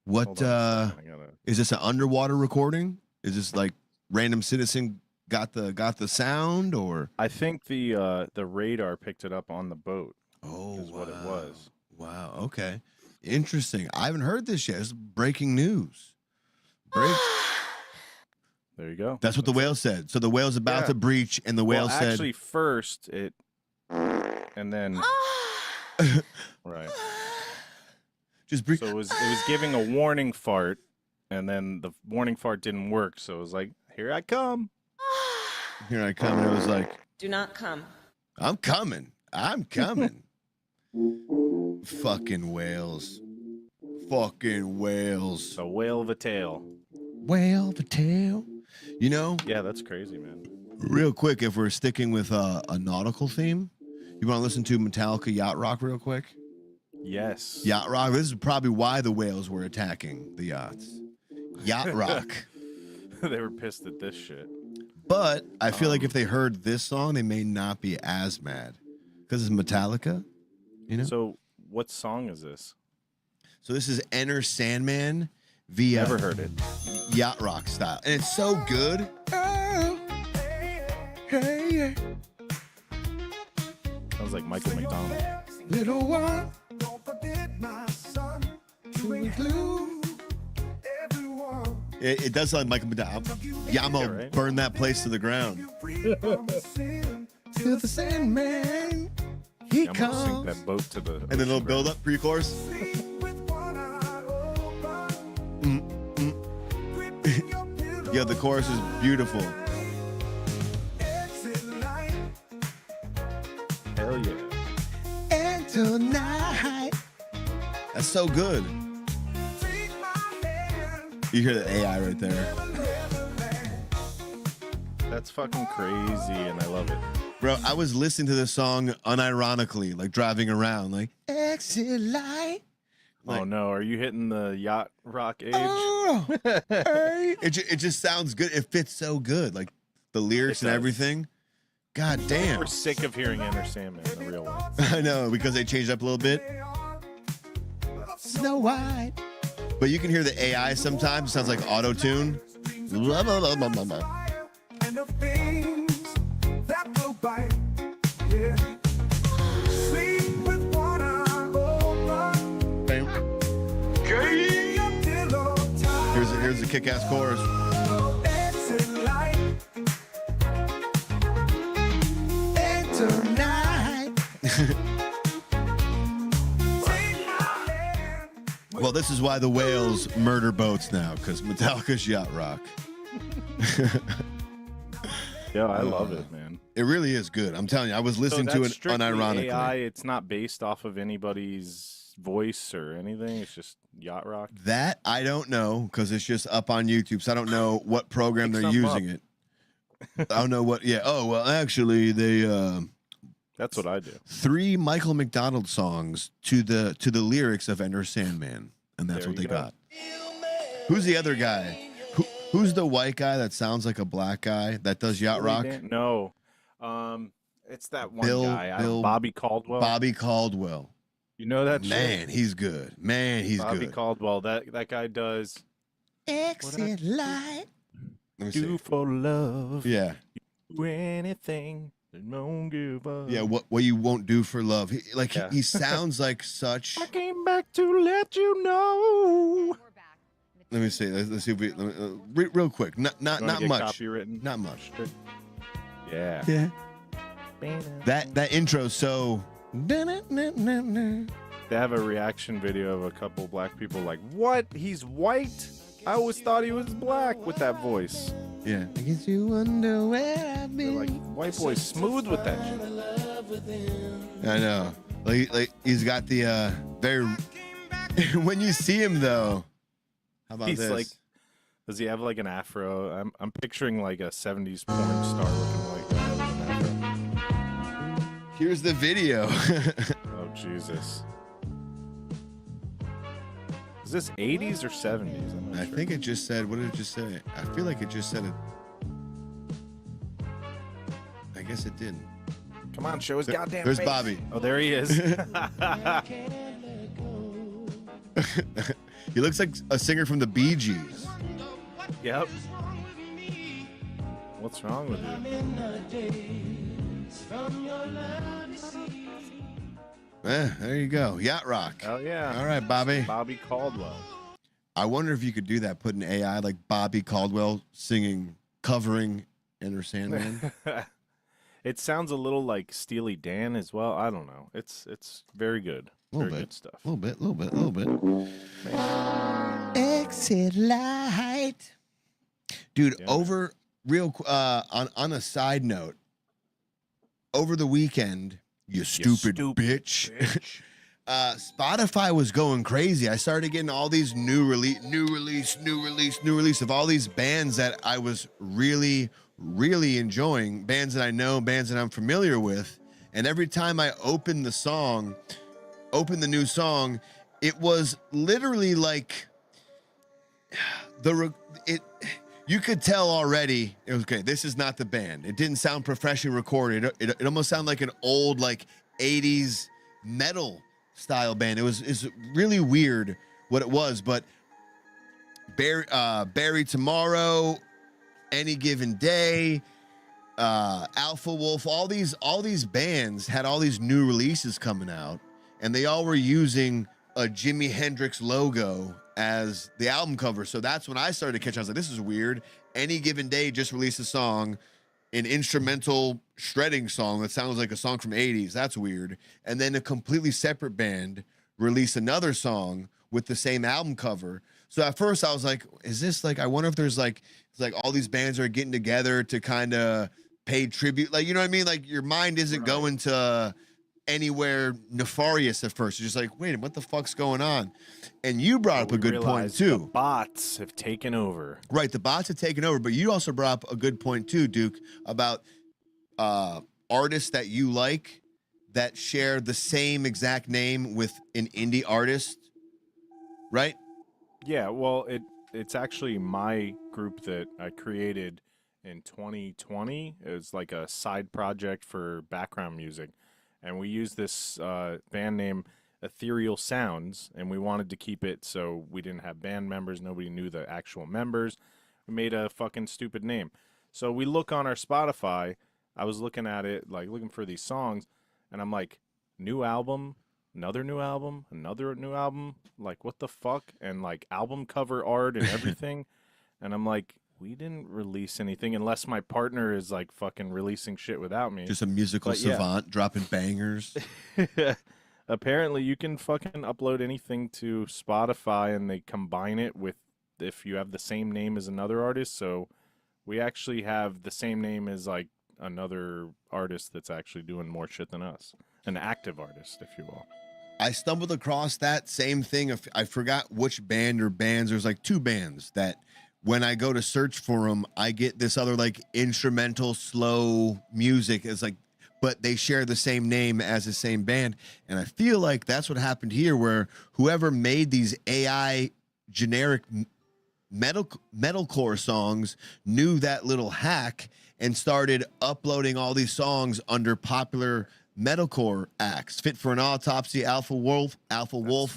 What Hold on a second, I gotta- is this an underwater recording? Is this like random citizen got the sound or I think the radar picked it up on the boat. oh Is what it was. Wow, okay. Interesting. I haven't heard this yet. It's breaking news. There you go. That's what the whale said. So the whale's about Yeah. to breach and the whale Well, said actually, first it, and then, right. just breach. So it was giving a warning fart, and then the warning fart didn't work. So it was like, "Here I come." Here I come, and it was like, Do not come. I'm coming. I'm coming. Fucking whales. Fucking whales. A whale of a tail. Whale the tail. You know, Yeah, that's crazy, man. real quick, if we're sticking with a nautical theme, you want to listen to Metallica Yacht Rock real quick? Yes. Yacht Rock. This is probably why the whales were attacking the yachts. Yacht Rock. They were pissed at this shit. But I feel like if they heard this song, they may not be as mad because it's Metallica. You know. So, what song is this? So this is Enter Sandman via Never heard it. Yacht Rock style, and it's so good. Oh, hey, yeah. Sounds like Michael McDonald. Little one, don't forget my son to include everyone. It does sound like Michael McDonald. Yeah, I'm gonna right? burn that place to the ground. To the Sandman, he I'm gonna sink comes. that boat to the. And then a little build up pre-chorus. Yeah, the chorus is beautiful. Hell yeah. And tonight. That's so good. You hear the AI right there. That's fucking crazy, and I love it. Bro, I was listening to this song unironically, like driving around, like exit light. Oh no, are you hitting the yacht rock age? Oh, hey. It just sounds good. It fits so good. Like the lyrics It and does. everything. God damn. We're sick of hearing Enter Sandman, the real one. I know, because they changed up a little bit. Snow White. But you can hear the AI sometimes. It sounds like auto-tune. Blah, blah, blah, blah, blah, blah. And the things that go by, yeah. Sleep with one eye open. Bam. Here's the kick-ass chorus. Exit light. And tonight. Well, this is why the whales murder boats now, because Metallica's Yacht Rock. Yeah, I love it, man. It really is good. I'm telling you, I was listening So to that's it strictly unironically. AI, it's not based off of anybody's voice or anything? It's just Yacht Rock. That I don't know because it's just up on YouTube, so I don't know what program they're using it. I don't know what. Yeah. Oh well, actually, they. That's what I do. 3 Michael McDonald songs to the lyrics of Enter Sandman, and that's what they got. Who's the other guy? Who's the white guy that sounds like a black guy that does Yacht Rock? No, it's that one guy, Bobby Caldwell. Bobby Caldwell. You know that man? Shit? He's good. Man, he's Bobby good. Caldwell. That guy does Exit Light. Do for love. Yeah. Do anything. Don't give up. Yeah. What you won't do for love? He sounds like such. I came back to let you know. Let me see. Let's see if we real quick. Not much. Copywritten? Not much. Yeah. Yeah. That intro so. They have a reaction video of a couple black people like, what? He's white? I always thought he was black with that voice. Yeah. I guess you wonder where I've been. They're like, white boy smooth with that shit. I know. Like he's got the very. When you see him though, how about he's this? Like, does he have like an afro? I'm picturing like a 70s porn star looking white guy with an afro. Here's the video. Oh Jesus. Is this 80s or 70s? I'm not I sure. think it just said. What did it just say? I feel like it just said it. I guess it didn't. Come on, show his goddamn There's face. Bobby. Oh, there he is. He looks like a singer from the Bee Gees. Yep. What's wrong with you? There you go. Yacht Rock. Oh yeah. All right, Bobby. Bobby Caldwell. I wonder if you could do that. Put an AI like Bobby Caldwell covering Enter Sandman. It sounds a little like Steely Dan as well. I don't know. It's very good. Very good stuff. A little bit. Exit Light. Dude, Yeah, over real on a side note, over the weekend, you stupid bitch. Spotify was going crazy. I started getting all these new release of all these bands that I was really enjoying, bands that I know, bands that I'm familiar with. And every time I opened the new song, it was literally like you could tell already it was okay. This is not the band. It didn't sound professionally recorded. It almost sounded like an old like 80s metal style band. It's really weird what it was, but Barry Tomorrow, Any Given Day, Alpha Wolf, all these bands had all these new releases coming out, and they all were using a Jimi Hendrix logo as the album cover. So that's when I started to catch on. I was like, this is weird. Any Given Day just released a song, an instrumental shredding song that sounds like a song from 80s. That's weird. And then a completely separate band released another song with the same album cover. So at first I was like, is this like, I wonder if there's like, it's like all these bands are getting together to kind of pay tribute. Like, you know what I mean? Like your mind isn't going to anywhere nefarious at first. You're just like, wait, what the fuck's going on? And you brought up a good point too. The bots have taken over. Right, the bots have taken over, but you also brought up a good point too, Duke, about artists that you like that share the same exact name with an indie artist, right? Yeah, well, it's actually my group that I created in 2020. It was like a side project for background music. And we used this band name Ethereal Sounds, and we wanted to keep it so we didn't have band members. Nobody knew the actual members. We made a fucking stupid name. So we look on our Spotify. I was looking at it, like looking for these songs, and I'm like, new album, another new album, another new album. Like, what the fuck? And like album cover art and everything. And I'm like, we didn't release anything unless my partner is like fucking releasing shit without me. Just a musical savant dropping bangers. Apparently you can fucking upload anything to Spotify and they combine it with if you have the same name as another artist. So we actually have the same name as like another artist that's actually doing more shit than us. An active artist, if you will. I stumbled across that same thing. I forgot which band or bands. There's like 2 bands that when I go to search for them, I get this other like instrumental slow music. It's like, but they share the same name as the same band. And I feel like that's what happened here, where whoever made these AI generic metalcore songs knew that little hack and started uploading all these songs under popular metalcore acts. Fit for an Autopsy, Alpha Wolf,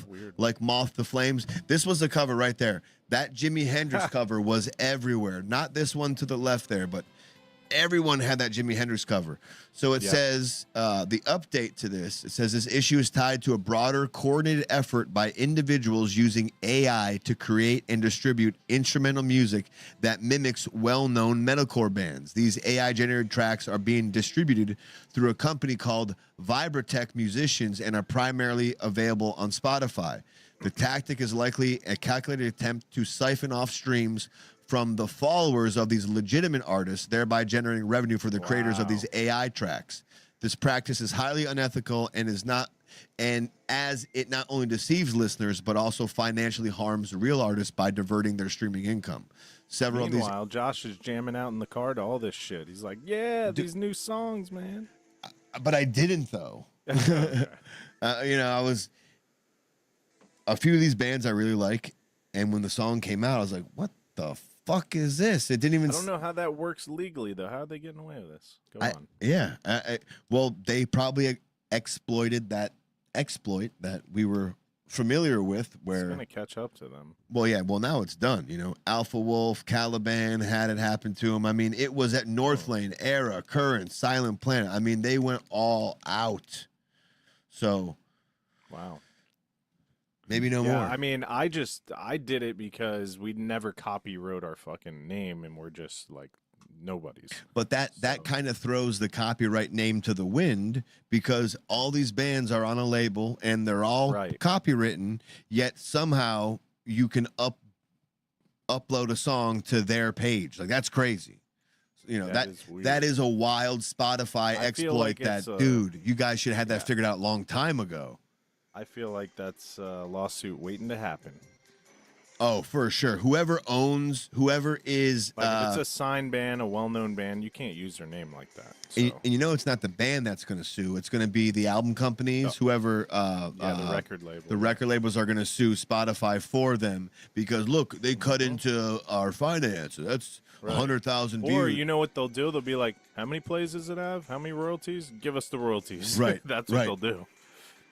weird. like Moth to Flames. This was the cover right there. That Jimi Hendrix cover was everywhere. Not this one to the left there, but everyone had that Jimi Hendrix cover. So it says the update to this, it says this issue is tied to a broader coordinated effort by individuals using AI to create and distribute instrumental music that mimics well-known metalcore bands. These AI generated tracks are being distributed through a company called Vibratech Musicians and are primarily available on Spotify. The tactic is likely a calculated attempt to siphon off streams from the followers of these legitimate artists, thereby generating revenue for the creators of these AI tracks. This practice is highly unethical and as it not only deceives listeners but also financially harms real artists by diverting their streaming income. Meanwhile, Josh is jamming out in the car to all this shit. He's like, "Yeah, these new songs, man." But I didn't though. I was a few of these bands I really like, and when the song came out, I was like, "What the fuck is this?" It didn't even. I don't know how that works legally, though. How are they getting away with this? Go on. Yeah. Well, they probably exploited that exploit that we were familiar with. Where it's gonna catch up to them. Well, yeah. Well, now it's done. Alpha Wolf, Caliban had it happen to him. I mean, it was at Northlane, Era, Current, Silent Planet. I mean, they went all out. So, wow. Maybe no more. I mean, I did it because we never copywrote our fucking name and we're just like nobodies. But that kind of throws the copyright name to the wind because all these bands are on a label and they're all copywritten, yet somehow you can upload a song to their page. Like that's crazy. That is a wild Spotify exploit dude, you guys should have had that figured out a long time ago. I feel like that's a lawsuit waiting to happen. Oh, for sure. Whoever is... if it's a signed band, a well-known band, you can't use their name like that. So. And it's not the band that's going to sue. It's going to be the album companies, whoever... the record label. The record labels are going to sue Spotify for them because, look, they cut into our finance. That's 100,000 views. Or you know what they'll do? They'll be like, how many plays does it have? How many royalties? Give us the royalties. Right. That's what they'll do.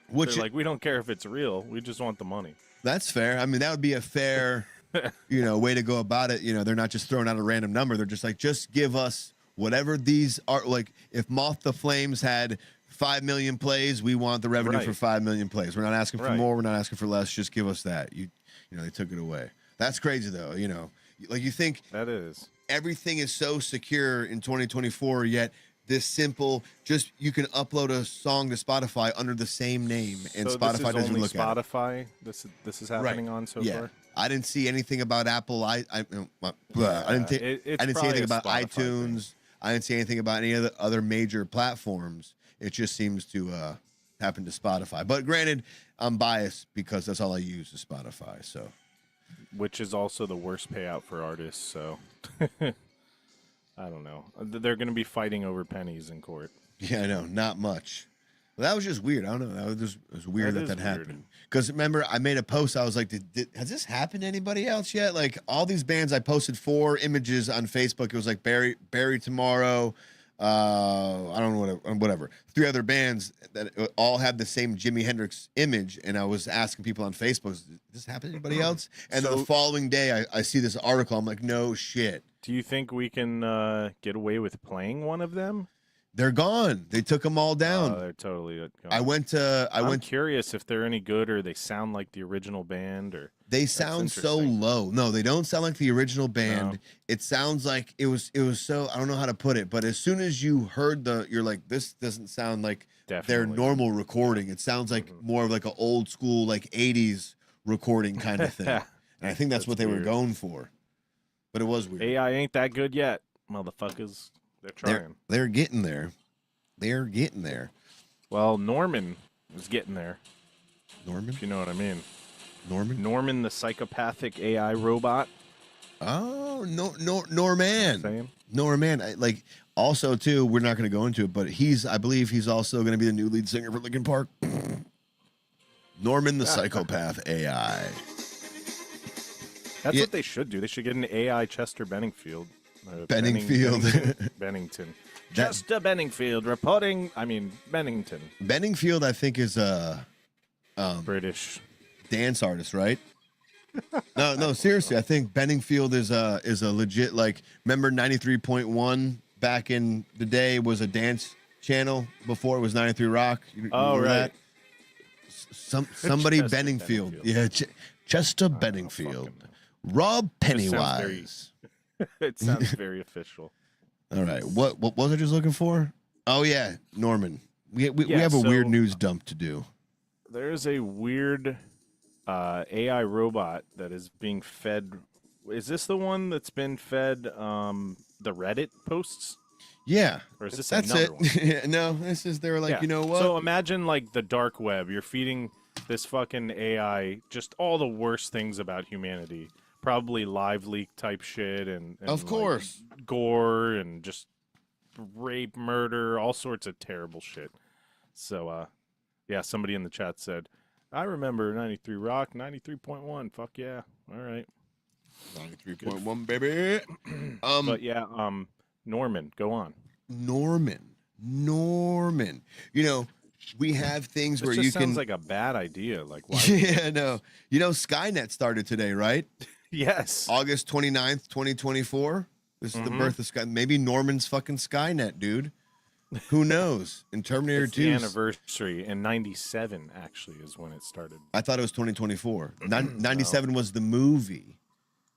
They're like, we don't care if it's real. We just want the money. That's fair. I mean, that would be a fair, way to go about it. They're not just throwing out a random number. They're just like, just give us whatever these are. Like, if Moth to Flames had 5 million plays, we want the revenue for 5 million plays. We're not asking for more. We're not asking for less. Just give us that. They took it away. That's crazy, though. Like you think that is everything is so secure in 2024, yet this simple, just you can upload a song to Spotify under the same name, and so Spotify doesn't look Spotify, at it. This is happening on so far. I didn't see anything about Apple. I didn't see anything about iTunes. I didn't see anything about any of the other major platforms. It just seems to happen to Spotify. But granted, I'm biased because that's all I use is Spotify. So, which is also the worst payout for artists. So. I don't know. They're going to be fighting over pennies in court. Yeah, I know. Not much. Well, that was just weird. I don't know. It was weird that happened. Because remember, I made a post. I was like, has this happened to anybody else yet? Like all these bands, I posted 4 images on Facebook. It was like Barry Tomorrow. I don't know, whatever. 3 other bands that all had the same Jimi Hendrix image. And I was asking people on Facebook, does this happen to anybody else? And then the following day, I see this article. I'm like, no shit. Do you think we can get away with playing one of them? They're gone. They took them all down. They're totally gone. I'm curious if they're any good or they sound like the original band or they sound so low. No, they don't sound like the original band. No. It sounds like it was so, I don't know how to put it, but as soon as you heard you're like, this doesn't sound like their normal recording. It sounds like more of like an old school, like 80s recording kind of thing. And I think that's what they were going for. But it was weird. AI ain't that good yet, motherfuckers. They're trying. They're getting there. They're getting there. Well, Norman is getting there. Norman? If you know what I mean. Norman? Norman, the psychopathic AI robot. Oh, Norman. Norman. Like, also, too, we're not going to go into it, but I believe he's also going to be the new lead singer for Linkin Park. Norman, the psychopath AI. That's what they should do. They should get an AI Chester Benningfield. Bennington. Chester Benningfield reporting. Bennington. Benningfield, I think, is a British dance artist, right? No, seriously. I think Benningfield is a legit, like, remember 93.1 back in the day was a dance channel before it was 93 Rock. You remember right. that? Somebody Chester Benningfield. Yeah, Chester Benningfield. Rob Pennywise. It sounds very official. All right. What was I just looking for? Oh, yeah. Norman. We have a weird news dump to do. There's a weird AI robot that is being fed. Is this the one that's been fed the Reddit posts? Yeah. Or is this That's another it. one? No, this is, they were like, you know what? So imagine like the dark web. You're feeding this fucking AI just all the worst things about humanity. Probably live leak type shit and of course, like, gore and just rape, murder, all sorts of terrible shit. So, yeah, somebody in the chat said, I remember 93 Rock, 93.1. Fuck yeah. All right. 93.1, baby. But yeah, Norman, go on. Norman. You know, we have things where you sounds can. Like a bad idea. Like, why? Yeah, no. You know, Skynet started today, right? Yes. August 29th, 2024. This is the birth of Sky. Maybe Norman's fucking Skynet, dude. Who knows? In Terminator It's 2. the anniversary in 97 actually is when it started. I thought it was 2024. 97 was the movie.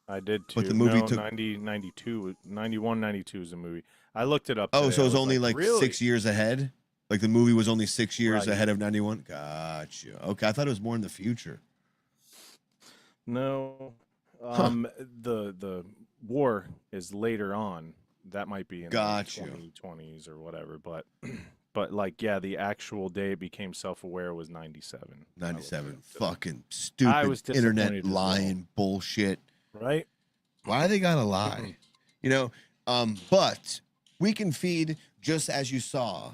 I did too. But the movie took 92, 91, 92 is a movie. I looked it up. Oh, today. so it was only really? 6 years ahead? Like the movie was only 6 years Right. ahead of 91? Gotcha. Okay, I thought it was more in the future. No. The war is later on. That might be in the 2020s or whatever, but like yeah, the actual day it became self-aware was 97. 97. Fucking stupid internet lying bullshit. Right? Why they gotta lie? You know, but we can feed, just as you saw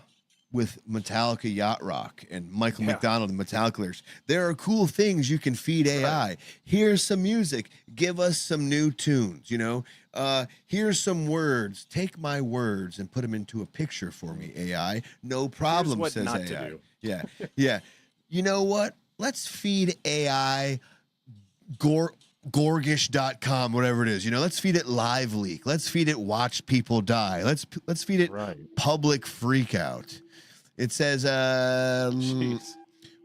with Metallica Yacht Rock and Michael McDonald and Metallica lyrics. There are cool things you can feed AI. Right. Here's some music. Give us some new tunes, you know. Here's some words. Take my words and put them into a picture for me, AI. No problem, Here's what says not AI. to do. Yeah. Yeah. You know what? Let's feed AI Gorgish.com, whatever it is, you know, let's feed it live leak. Let's feed it watch people die. Let's feed it public freak out. It says,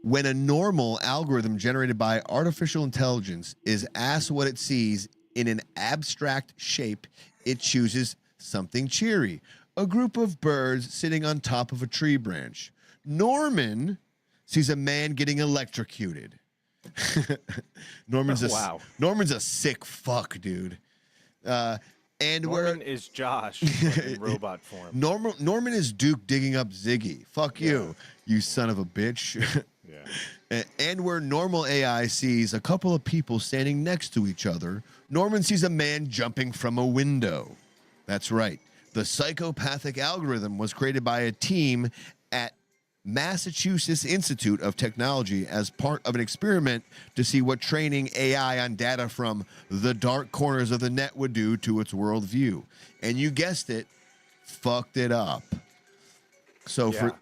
when a normal algorithm generated by artificial intelligence is asked what it sees in an abstract shape, it chooses something cheery. A group of birds sitting on top of a tree branch. Norman sees a man getting electrocuted. Norman's a sick fuck, dude. And Norman is Josh in robot form. Norman is Duke digging up Ziggy. Fuck you, you son of a bitch. Yeah. And where normal AI sees a couple of people standing next to each other, Norman sees a man jumping from a window. That's right. The psychopathic algorithm was created by a team at Massachusetts Institute of Technology as part of an experiment to see what training AI on data from the dark corners of the net would do to its worldview. And you guessed it, fucked it up. So for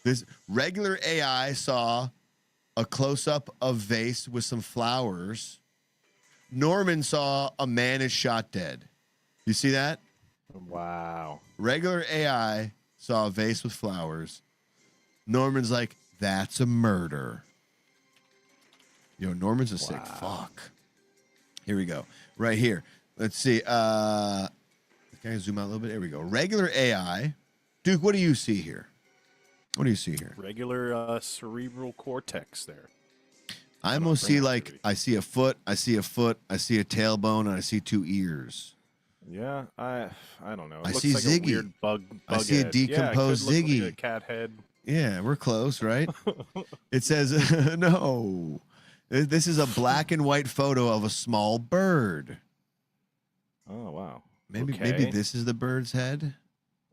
this regular AI saw a close-up of vase with some flowers. Norman saw a man is shot dead. You see that? Wow. Regular AI saw a vase with flowers. Norman's like, that's a murder. Yo, Norman's a sick fuck. Here we go. Right here. Let's see. Can I zoom out a little bit? There we go. Regular AI. Duke, what do you see here? What do you see here? Regular cerebral cortex there. I almost see like, I see a foot, I see a foot, I see a tailbone, and I see two ears. Yeah, I don't know. It I looks see like Ziggy. A weird bug I see a head. decomposed Look Ziggy. like a cat head. Yeah, we're close, right? It says, no. This is a black and white photo of a small bird. Oh, wow. Maybe Okay. maybe this is the bird's head.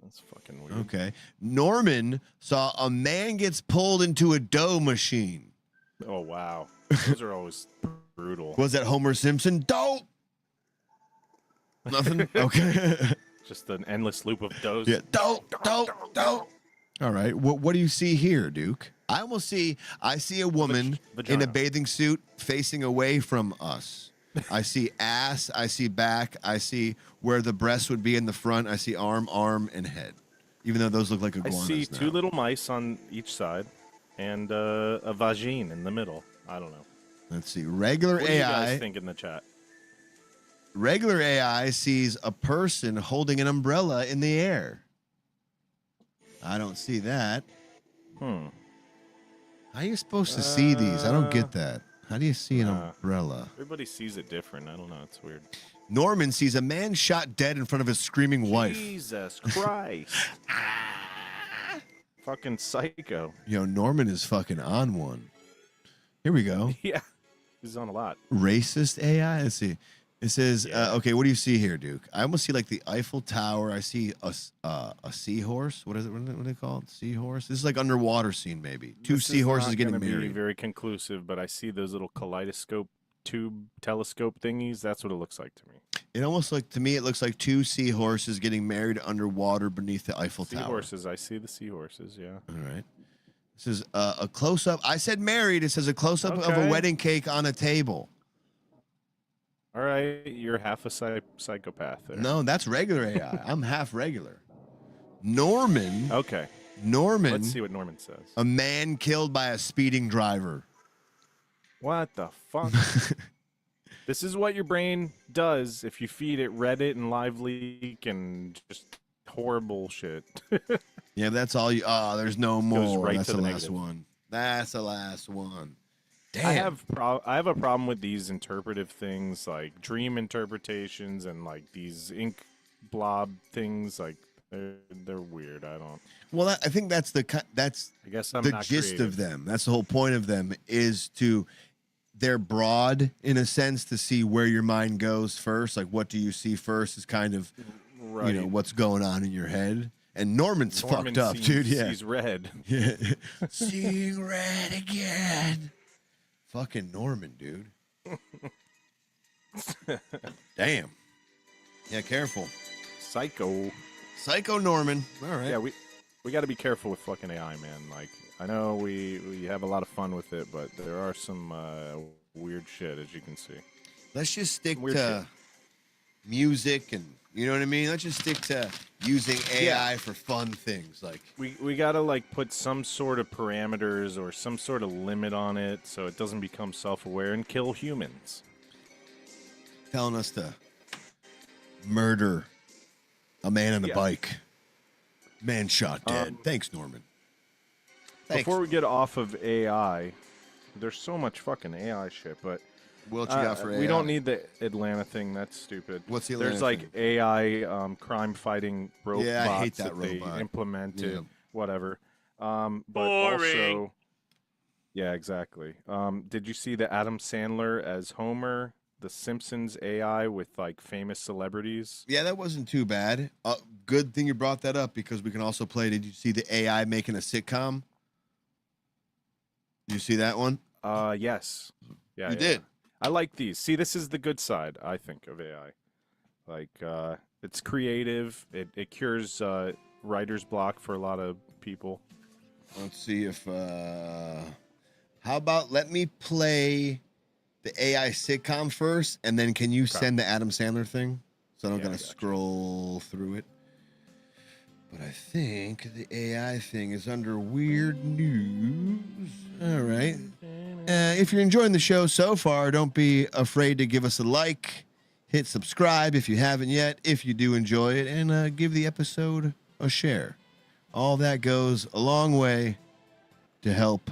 That's fucking weird. Okay. Norman saw a man gets pulled into a dough machine. Oh, wow. Those are always brutal. Was that Homer Simpson? Dough! Nothing? Okay. Just an endless loop of doughs. Yeah. Dough! All right. What do you see here, Duke? I see a woman in a bathing suit facing away from us. I see ass, I see back, I see where the breast would be in the front, I see arm, and head. Even though those look like I iguanas see now. 2 little mice on each side and a vagine in the middle. I don't know. Let's see. Regular What do AI. you guys think in the chat? Regular AI sees a person holding an umbrella in the air. I don't see that. How are you supposed to see these? I don't get that. How do you see an umbrella? Everybody sees it different. I don't know. It's weird. Norman sees a man shot dead in front of his screaming wife. Jesus Christ. Fucking psycho. Yo, Norman is fucking on one. Here we go. Yeah. He's on a lot. Racist AI? Let's see. It says, okay, what do you see here, Duke? I almost see like the Eiffel Tower. I see a seahorse. What is it? What are they called? Seahorse? This is like underwater scene, maybe. Two seahorses getting married. Be very conclusive, but I see those little kaleidoscope tube telescope thingies. That's what it looks like to me. It almost like, to me, it looks like 2 seahorses getting married underwater beneath the Eiffel Tower. Seahorses. I see the seahorses, yeah. All right. This is a close-up. I said married. It says a close-up of a wedding cake on a table. All right, you're half a psychopath there. No, that's regular AI. I'm half regular. Norman. Okay. Norman. Let's see what Norman says. A man killed by a speeding driver. What the fuck? This is what your brain does if you feed it Reddit and LiveLeak and just horrible shit. Yeah, but that's all you. Oh, there's no more. Right That's to the the last negative. one. That's the last one. Damn. I have a problem with these interpretive things, like dream interpretations and like these ink blob things. Like they're weird. I don't. Well, I think that's I guess I'm the not gist creative. of them. That's the whole point of them is to. They're broad in a sense to see where your mind goes first. Like, what do you see first is kind of, Right. you know, what's going on in your head. And Norman's fucked up, dude. Yeah. He's red. Yeah. Seeing red again. Fucking Norman, dude. Damn. Yeah, careful. Psycho Norman. All right. Yeah, we got to be careful with fucking AI, man. Like, I know we have a lot of fun with it, but there are some weird shit, as you can see. Let's just stick Weird to music and, you know what I mean? Let's just stick to using AI for fun things. Like We got to, like, put some sort of parameters or some sort of limit on it so it doesn't become self-aware and kill humans. telling us to murder a man on a bike. Man shot dead. Thanks, Norman. Thanks. Before we get off of AI, there's so much fucking AI shit, but what you got for AI? we don't need the Atlanta thing. That's stupid. What's the Atlanta There's like thing? AI crime fighting robots Yeah, I hate that they robot. implemented, Yeah. whatever. But Boring. also, yeah, exactly. Did you see the Adam Sandler as Homer, the Simpsons AI with like famous celebrities? Yeah, that wasn't too bad. Good thing you brought that up because we can also play. Did you see the AI making a sitcom? You see that one? Yes. Yeah, You did? I like these. See, this is the good side, I think, of AI. Like, it's creative. It cures writer's block for a lot of people. Let's see if. How about let me play the AI sitcom first, and then can you send the Adam Sandler thing? So I don't gotta scroll through it. But I think the AI thing is under weird news. All right. If you're enjoying the show so far, don't be afraid to give us a like. Hit subscribe if you haven't yet, if you do enjoy it, and give the episode a share. All that goes a long way to help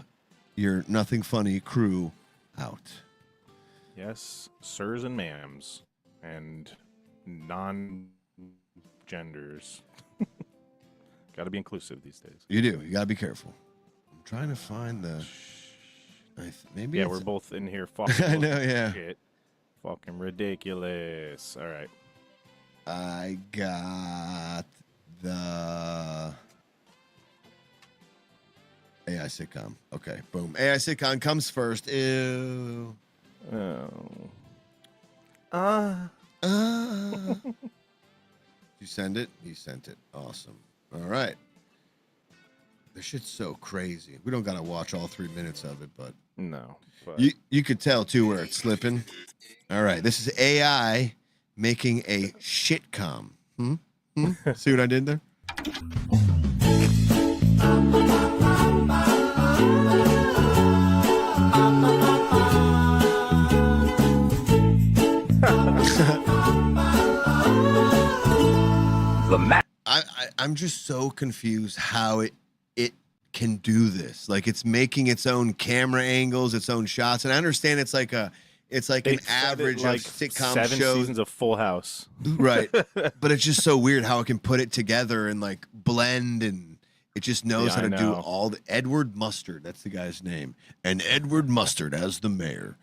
your Nothing Funny crew out. Yes, sirs and ma'ams, and non-genders. Got to be inclusive these days. You do. You got to be careful. trying to find the. Maybe Yeah, it's- we're both in here fucking. I know, yeah. Shit. Fucking ridiculous. All right. I got the AI sitcom. Okay, boom. AI sitcom comes first. Ew. Oh. You send it? He sent it. Awesome. All right. This shit's so crazy. We don't gotta watch all 3 minutes of it, but No. But you could tell too where it's slipping. All right, this is AI making a shitcom. See what I did there? I'm just so confused how it can do this. Like it's making its own camera angles, its own shots, and I understand it's like an average like of sitcom 7 shows. seasons of Full House, right? But it's just so weird how it can put it together and like blend, and it just knows how to do all the. Edward Mustard, that's the guy's name, and Edward Mustard as the mayor.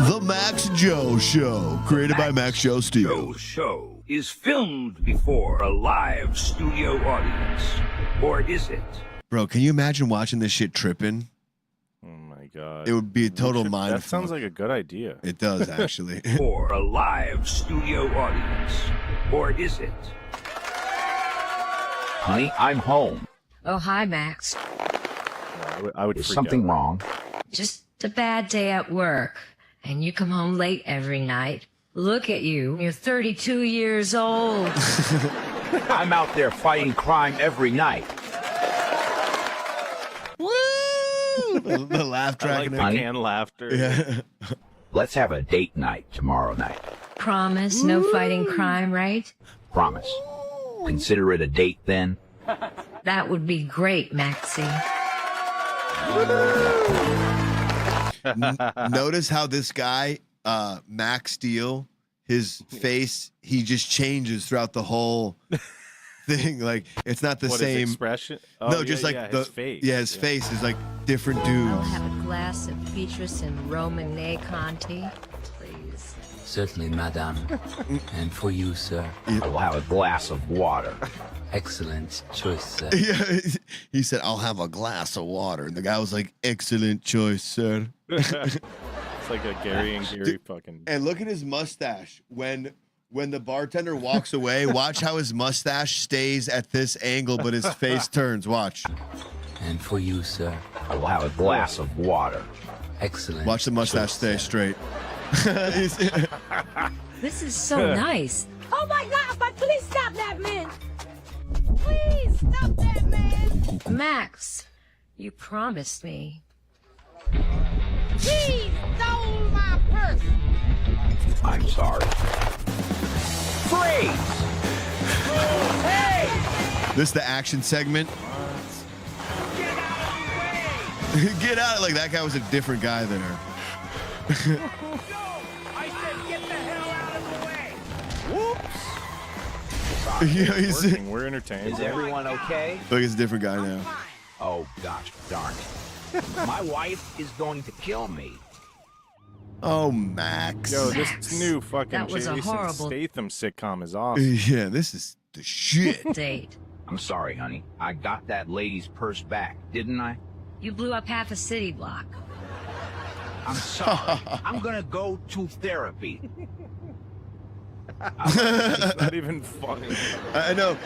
The Max Joe Show, created by Max Joe Steele. Show is filmed before a live studio audience, or is it? Bro, can you imagine watching this shit tripping? Oh my god, it would be a total mind. That sounds like a good idea. It does actually. For a live studio audience, or is it? Honey, I'm home. Oh, hi, Max. I would. Is something wrong? Just a bad day at work, and you come home late every night. Look at you. You're 32 years old. I'm out there fighting crime every night. Woo! The laugh track. I like the canned laughter. Yeah. Let's have a date night tomorrow night. Promise no fighting crime, right? Promise. Consider it a date then. That would be great, Maxie. Notice how this guy, Max Steel, his face, he just changes throughout the whole thing. Like it's not the same his expression. Oh, no, just like the his face. Yeah, his face is like different dudes. I'll have a glass of Petrus and Romanée Conti, please. Certainly, madame. And for you, sir? I'll have a glass of water. Excellent choice, sir. Yeah, he said, "I'll have a glass of water," and the guy was like, "Excellent choice, sir." It's like a Gary and Gary fucking. And look at his mustache when the bartender walks away. Watch how his mustache stays at this angle, but his face turns. Watch. And for you, sir? I will have a glass of water. Excellent. Watch the mustache stay straight. This is so nice. Oh my God, but please stop that, man. Please stop that, man. Max, you promised me. He stole my purse. I'm sorry. Freeze! Hey! This is the action segment. Get out! Like that guy was a different guy there. I said get the hell out of the way! Yeah, he's We're entertained. Is everyone okay? Look, it's a different guy now. Oh, gosh darn it. My wife is going to kill me. Oh, Max. Yo, this new fucking That was a Jason horrible- Statham sitcom is awesome. Yeah, this is the shit. Date. I'm sorry, honey. I got that lady's purse back, didn't I? You blew up half a city block. I'm sorry. I'm gonna go to therapy. It's not even funny. I know.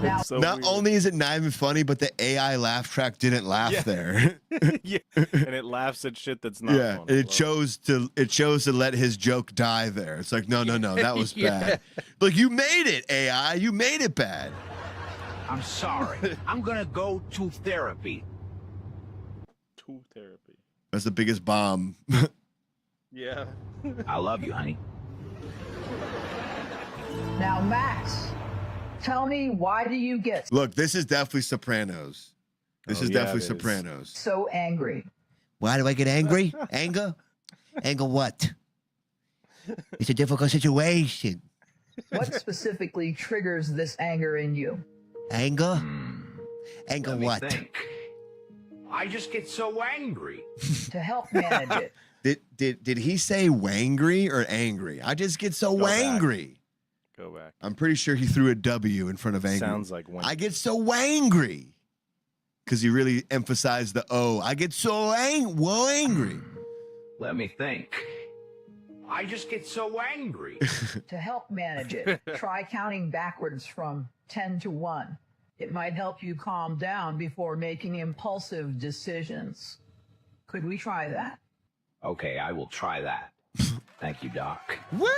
It's so Not weird. only is it not even funny, but the AI laugh track didn't laugh there. Yeah, and it laughs at shit that's not Yeah, funny. it chose to let his joke die there. It's like no, that was Yeah. bad. Like you made it, AI. You made it bad. I'm sorry. I'm gonna go to therapy. To therapy. That's the biggest bomb. Yeah. I love you, honey. Now, Max, tell me, why do you get Look, this is definitely Sopranos. This is definitely Sopranos. so angry? Why do I get angry? Anger? Anger what? It's a difficult situation. What specifically triggers this anger in you? Anger? Anger Let me what? think. I just get so angry. To help manage it. Did he say wangry or angry? I just get so wangry. Go back. I'm pretty sure he threw a W in front of angry. Sounds like I get so wangry. Because he really emphasized the O. I get so angry. Let me think. I just get so angry. To help manage it, try counting backwards from 10 to 1. It might help you calm down before making impulsive decisions. Could we try that? Okay, I will try that. Thank you, Doc. Woo!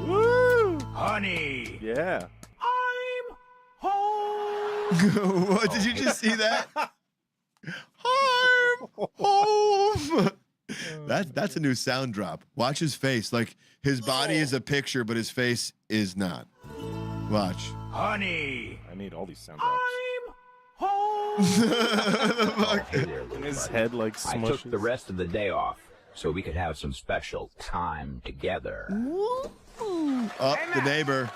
Woo! Honey! Yeah. I'm home! What, did you just see that? I'm home! That's a new sound drop. Watch his face. Like, his body is a picture, but his face is not. Watch. Honey! I need all these sound drops. I'm home! Okay, and his head like I smushes. took the rest of the day off so we could have some special time together. Up the neighbor.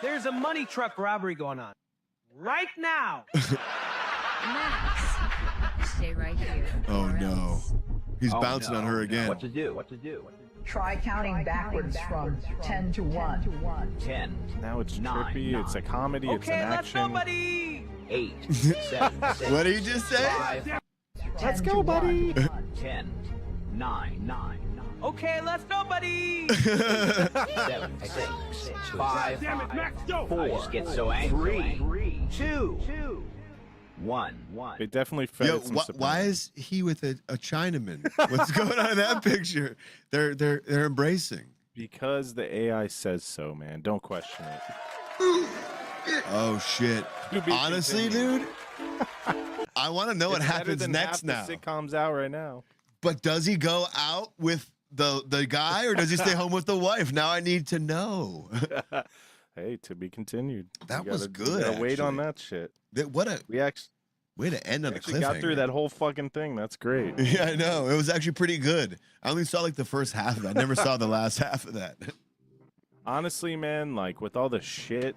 There's a money truck robbery going on right now. Max, stay right here. Oh no. He's bouncing on her again. What to do? What to do? Try counting backwards from 10 to 1. 10. Now it's 9, trippy. It's a comedy. It's an Okay, let's action. go, buddy. 8. 7. 6, What did he just say? 5, Let's go, buddy. 10. 9. Okay, let's go, buddy. 7. 6. 5. Damn it, Max, go. 4. I just get so angry. 2. 1. It definitely fed Yo, it some why is he with a Chinaman? What's going on in that picture? They're embracing. Because the AI says so, man. Don't question it. Oh shit! Honestly, dude, I want to know what It's better happens than next half now. the sitcoms out right now. But does he go out with the guy, or does he stay home with the wife? Now I need to know. Hey, to be continued. That You was gotta- good, you gotta wait on actually. that shit. What a We actually way to end on a actually got through cliffhanger. that whole fucking thing. That's great. Yeah, I know. It was actually pretty good. I only saw like the first half of it. I never saw the last half of that. Honestly, man, like with all the shit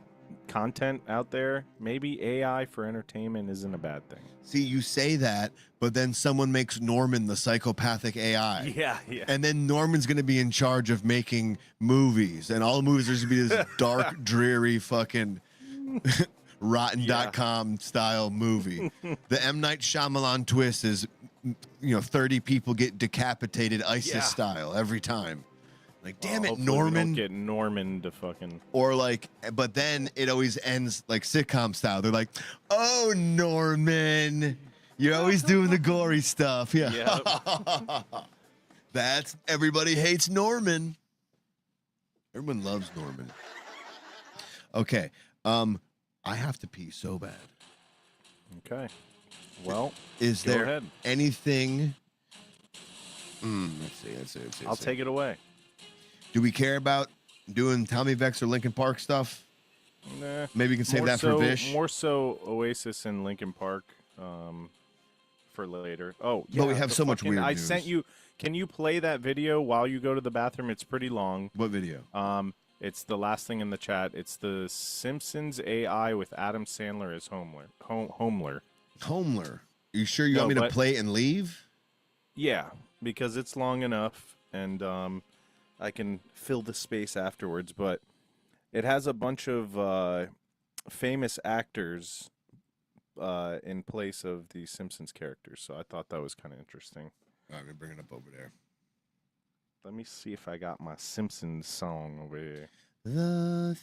content out there, maybe AI for entertainment isn't a bad thing. See, you say that, but then someone makes Norman the psychopathic AI. Yeah. And then Norman's going to be in charge of making movies. And all the movies are going to be this dark, dreary fucking Rotten.com style movie. The M. Night Shyamalan twist is, 30 people get decapitated ISIS style every time. Like, damn it, Hopefully Norman. We don't get Norman to fucking. Or like, but then it always ends like sitcom style. They're like, "Oh, Norman, you're always doing the gory stuff." Yeah, that's everybody hates Norman. Everyone loves Norman. Okay, I have to pee so bad. Okay, well, is go there ahead. anything? Let's see. I'll take it away. Do we care about doing Tommy Vex or Linkin Park stuff? Nah. Maybe we can save More that so, for Vish. More so Oasis and Linkin Park for later. Oh, yeah. But we have so much weird I news. sent you. Can you play that video while you go to the bathroom? It's pretty long. What video? It's the last thing in the chat. It's the Simpsons AI with Adam Sandler as Homer. Homer. You sure you want me to play it and leave? Yeah, because it's long enough, and I can fill the space afterwards. But it has a bunch of famous actors in place of the Simpsons characters, so I thought that was kind of interesting. All right, let me bring it up over there. Let me see if I got my Simpsons song over here. The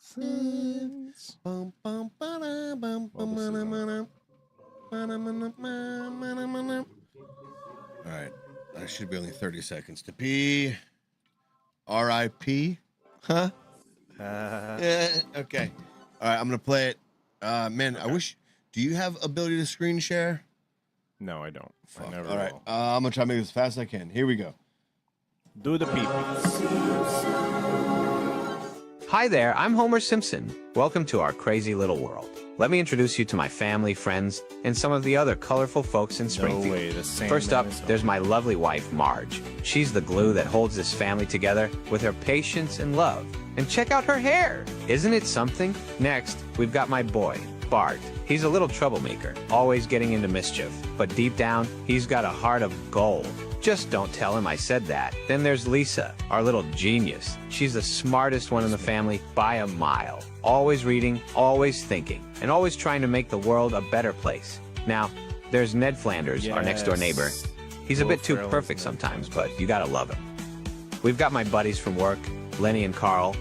Simpsons. Bum, bum, ba-da, bum, bum, ba-da, ba-da. All right, that should be only 30 seconds to pee. R.I.P. Huh? Yeah, okay. All right, I'm gonna play it. Man, I wish. Do you have ability to screen share? No, I don't. I never All right, will. I'm gonna try to make this as fast as I can. Here we go. Do the people. Hi there, I'm Homer Simpson. Welcome to our crazy little world. Let me introduce you to my family, friends, and some of the other colorful folks in Springfield. No way, the same First up, Minnesota. there's my lovely wife, Marge. She's the glue that holds this family together with her patience and love. And check out her hair! Isn't it something? Next, we've got my boy, Bart. He's a little troublemaker, always getting into mischief. But deep down, he's got a heart of gold. Just don't tell him I said that. Then there's Lisa, our little genius. She's the smartest one in the family by a mile. Always reading, always thinking, and always trying to make the world a better place. Now, there's Ned Flanders, our next door neighbor. He's a bit too perfect sometimes, but you gotta love him. We've got my buddies from work, Lenny and Carl.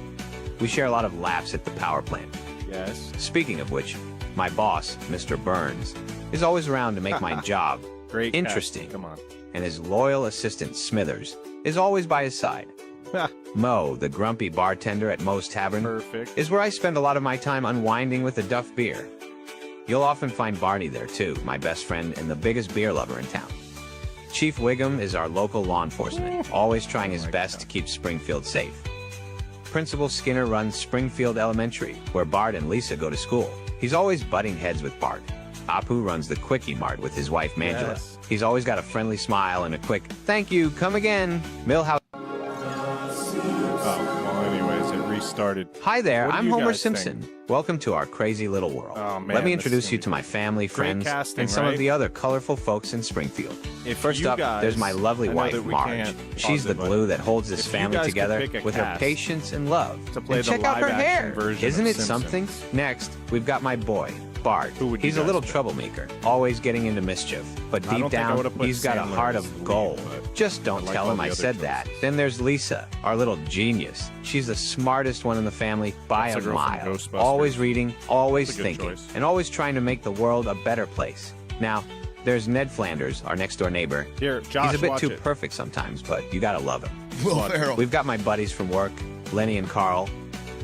We share a lot of laughs at the power plant. Yes. Speaking of which, my boss, Mr. Burns, is always around to make my job Great interesting. casting. Come on. And his loyal assistant, Smithers, is always by his side. Mo, the grumpy bartender at Moe's Tavern, is where I spend a lot of my time unwinding with a Duff beer. You'll often find Barney there too, my best friend and the biggest beer lover in town. Chief Wiggum is our local law enforcement, always trying his best to keep Springfield safe. Principal Skinner runs Springfield Elementary, where Bart and Lisa go to school. He's always butting heads with Bart. Apu runs the Quickie Mart with his wife, Mangela. Yes. He's always got a friendly smile and a quick, "Thank you, come again." Millhouse. Oh, well, anyways, it restarted. Hi there, What do I'm you Homer guys Simpson. think? Welcome to our crazy little world. Oh, man, Let me this introduce is you gonna to my family, Great friends, casting, and some of right? the other colorful folks in Springfield. If First you up, guys- there's my lovely I know wife, that we Marge. can't She's pause the it, but glue that holds this if you family guys could together pick a with her cast patience and love. to play And the check out her live-action hair. version Isn't of it something? Simpsons. Next, we've got my boy, Bart. would you He's a guys little pick? troublemaker, always getting into mischief. But I don't deep think I down, would've put he's got a Sandler heart as of lead, gold. but Just don't I like tell all him the I other said choices. that. Then there's Lisa, our little genius. She's the smartest one in the family by That's a the girl from mile. Ghostbusters. Always reading, always That's a good thinking, choice. and always trying to make the world a better place. Now, there's Ned Flanders, our next door neighbor. Here, Josh, He's a bit watch too it. perfect sometimes, but you gotta love him. Will Ferrell. We've got my buddies from work, Lenny and Carl.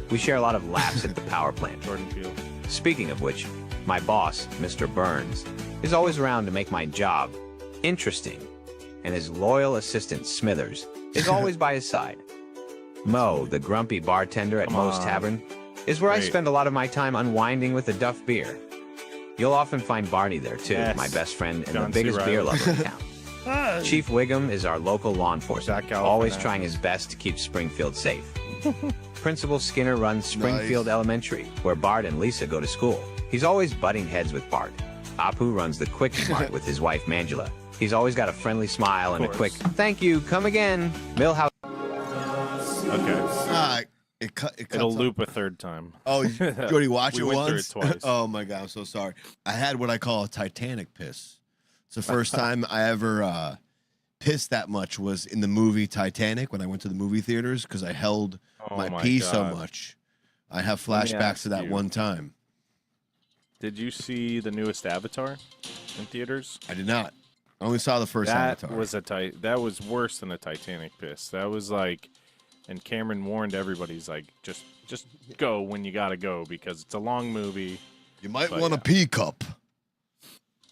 We share a lot of laughs at the power plant. Jordan Peele. Speaking of which, my boss, Mr. Burns, is always around to make my job interesting. And his loyal assistant, Smithers, is always by his side. Mo, the grumpy bartender at Come Moe's on. Tavern, is where I Great. spend a lot of my time unwinding with a Duff beer. You'll often find Barney there too, Yes. my best friend and John the C. biggest Reilly. beer lover in town. Chief Wiggum is our local law enforcement, Zach always Galifianakis. trying his best to keep Springfield safe. Principal Skinner runs Springfield Nice. Elementary, where Bart and Lisa go to school. He's always butting heads with Bart. Apu runs the Quickie Mart with his wife, Mangela. He's always got a friendly smile and a quick, course. "Thank you, come again." Millhouse. Okay. It cuts It'll off. loop a third time. Oh, Jody, watch We it went once. through it twice. Oh my god, I'm so sorry. I had what I call a Titanic piss. It's the first time I ever pissed that much was in the movie Titanic when I went to the movie theaters because I held Oh my my pee so God. much. I have Let me flashbacks ask to that you. one time. Did you see the newest Avatar in theaters? I did not. I only saw the first That Avatar. was that was worse than a Titanic piss. That was like, and Cameron warned everybody, he's like, just go when you gotta go because it's a long movie. You might But want yeah. a pee cup.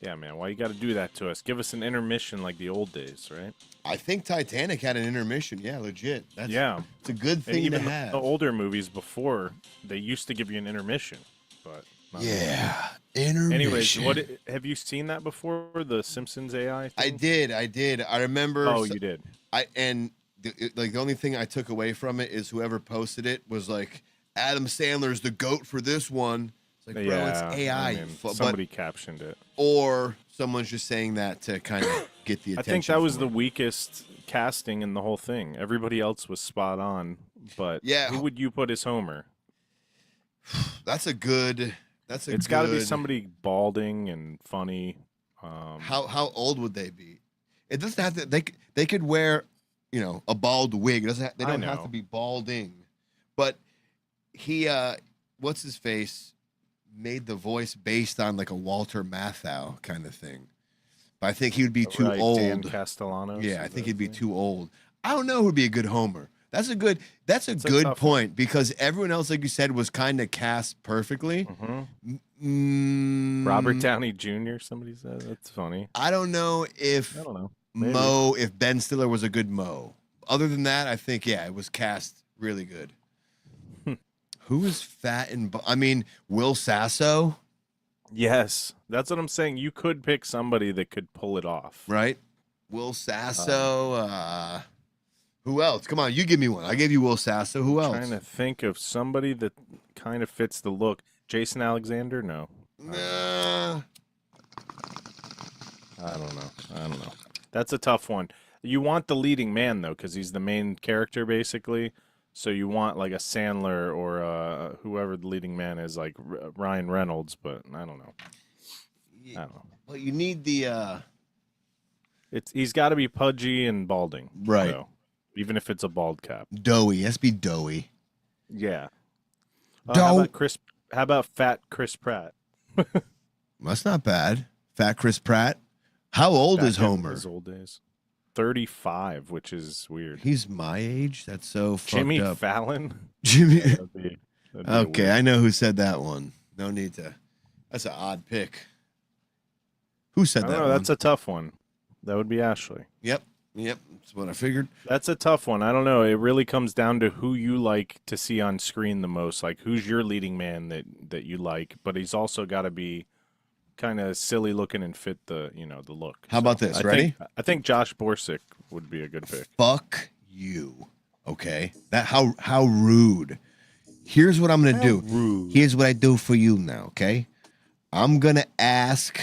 Yeah, man, why you gotta do that to us? Give us an intermission like the old days, right? I think Titanic had an intermission. Yeah, legit. That's, Yeah. it's a good And thing to even have. the older movies before, they used to give you an intermission, but not Yeah, intermission. Anyways, have you seen that before? The Simpsons AI thing? I did. I remember. Oh, you did. The only thing I took away from it is whoever posted it was like, Adam Sandler's the GOAT for this one. It's like, bro, it's AI. I mean, somebody captioned it. Or someone's just saying that to kind of get the attention. I think that was for the it. weakest casting in the whole thing. Everybody else was spot on, but Yeah. who would you put as Homer? That's a good. It's got to be somebody balding and funny. How old would they be? It doesn't have to. They could wear, a bald wig. It doesn't. They don't have know. to be balding. But he, what's his face, made the voice based on like a Walter Matthau kind of thing. But I think he would be too Right, old. Dan Castellanos, Yeah, I is think that he'd be his too old. I don't know who would be a good Homer. That's a good It's a good tough point because everyone else, like you said, was kind of cast perfectly. Robert Downey Jr. Somebody said that's funny. I don't know if I don't know. Maybe. Mo, if Ben Stiller was a good Mo. Other than that, I think it was cast really good. Who is fat and I mean, Will Sasso? Yes, that's what I'm saying. You could pick somebody that could pull it off. Right? Will Sasso. Who else? Come on, you give me one. I gave you Will Sasso. Who else? Trying to think of somebody that kind of fits the look. Jason Alexander? No. Nah. I don't know. That's a tough one. You want the leading man, though, because he's the main character, basically. So you want, like, a Sandler or whoever the leading man is, like Ryan Reynolds, but I don't know. I don't know. Well, you need the... He's got to be pudgy and balding. Right. So, even if it's a bald cap. Doughy. It has to be doughy. Yeah. How about fat Chris Pratt? That's not bad. Fat Chris Pratt. How old is Homer? His old days. 35, which is weird. He's my age. That's so fucked Jimmy up. Fallon. Jimmy. That'd be Okay, weird. I know who said that one. No need to. That's an odd pick. Who said that? No, that's a tough one. That would be Ashley. Yep. That's what I figured. That's a tough one. I don't know. It really comes down to who you like to see on screen the most. Like, who's your leading man that you like? But he's also got to be kind of silly looking and fit the the look. How about this? I Ready? I think Josh Borsick would be a good pick. Fuck you. Okay. That how rude. Here's what I'm gonna do. Rude. Here's what I do for you now. Okay. I'm gonna ask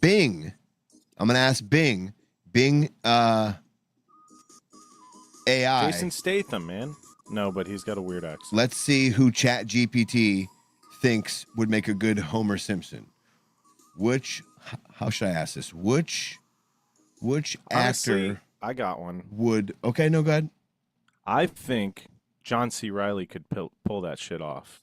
Bing. Bing AI. Jason Statham, man. No, but he's got a weird accent. Let's see who ChatGPT thinks would make a good Homer Simpson. How should I ask this? Which Honestly, actor I got one. would, okay, no, go ahead. I think John C. Reilly could pull that shit off.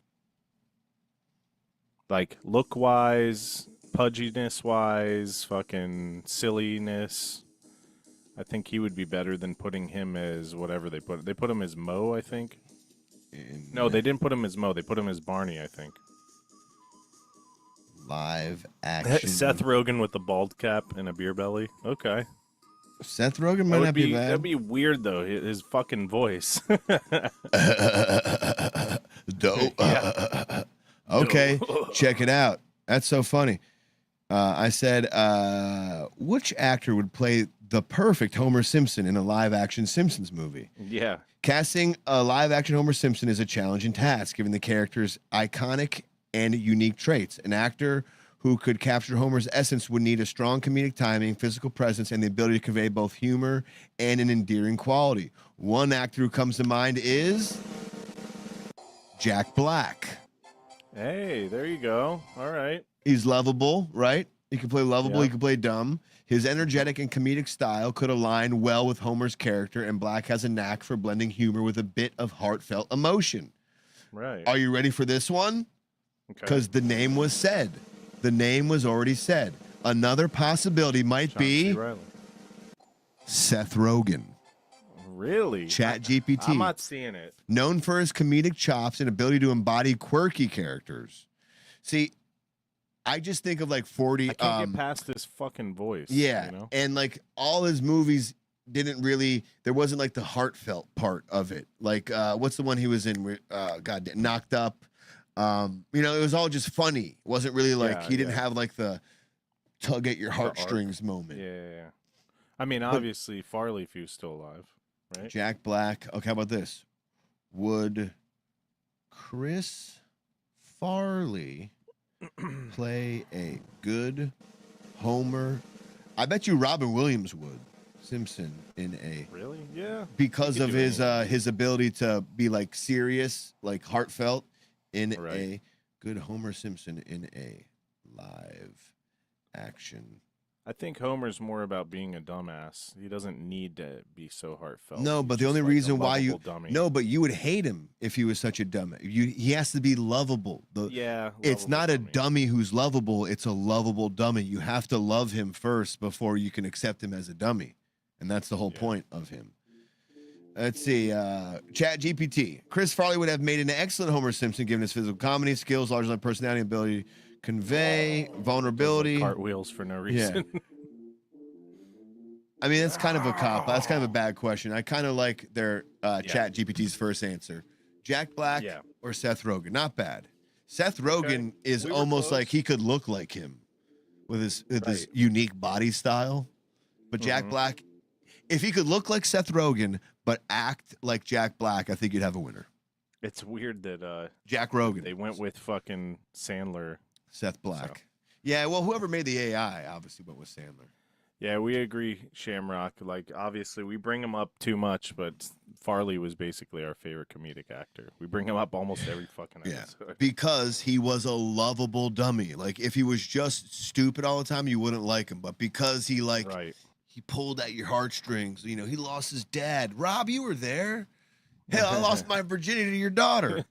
Like, look-wise, pudginess-wise, fucking silliness. I think he would be better than putting him as whatever they put. They put him as Mo, I think. No, they didn't put him as Mo. They put him as Barney, I think. Live action. Seth Rogen with the bald cap and a beer belly. Okay. Seth Rogen might not be bad. That'd be weird, though. His fucking voice. Okay, check it out. That's so funny. I said, which actor would play the perfect Homer Simpson in a live-action Simpsons movie? Yeah. Casting a live-action Homer Simpson is a challenging task, given the character's iconic and unique traits. An actor who could capture Homer's essence would need a strong comedic timing, physical presence, and the ability to convey both humor and an endearing quality. One actor who comes to mind is Jack Black. Hey, there you go. All right. He's lovable, right? He can play lovable. Yeah. He can play dumb. His energetic and comedic style could align well with Homer's character, and Black has a knack for blending humor with a bit of heartfelt emotion. Right. Are you ready for this one? Because the name was said. The name was already said. Another possibility might be Seth Rogen. Really? ChatGPT. I'm not seeing it. Known for his comedic chops and ability to embody quirky characters. See, I just think of like 40. I can't get past this fucking voice. Yeah, You know? and like all his movies didn't really. There wasn't like the heartfelt part of it. Like what's the one he was in? God, Knocked Up. It was all just funny. It wasn't really like he didn't have like the tug at your heartstrings moment. Yeah. I mean, obviously, Farley Few's still alive, right? Jack Black. Okay, how about this? Would Chris Farley play a good Homer? I bet you Robin Williams would. Simpson in a really, yeah, because He could of do his ability to be like serious, like heartfelt in a good Homer Simpson in a live action. I think Homer's more about being a dumbass. He doesn't need to be so heartfelt. No, He's but the just only like a reason why you lovable dummy. no, but you would hate him if he was such a dummy. He has to be lovable. It's not a dummy who's lovable. It's a lovable dummy. You have to love him first before you can accept him as a dummy, and that's the whole point of him. Let's see. ChatGPT. Chris Farley would have made an excellent Homer Simpson given his physical comedy skills, large enough personality, ability to convey vulnerability. Cartwheels for no reason. Yeah. I mean, that's kind of a cop. That's kind of a bad question. I kind of like their ChatGPT's first answer. Jack Black Yeah. or Seth Rogen. Not bad. Seth Rogen is almost like he could look like him with his unique body style. But Jack Black, if he could look like Seth Rogen but act like Jack Black, I think you'd have a winner. It's weird that Jack Rogen. They went with fucking Sandler. Seth Black. Yeah, well, whoever made the AI obviously went with Sandler. Yeah, we agree, Shamrock. Like, obviously, we bring him up too much, but Farley was basically our favorite comedic actor. We bring him up almost every fucking episode. Because he was a lovable dummy. Like, if he was just stupid all the time, you wouldn't like him. But because he, he pulled at your heartstrings, you know, he lost his dad. Rob, you were there. Hell, I lost my virginity to your daughter.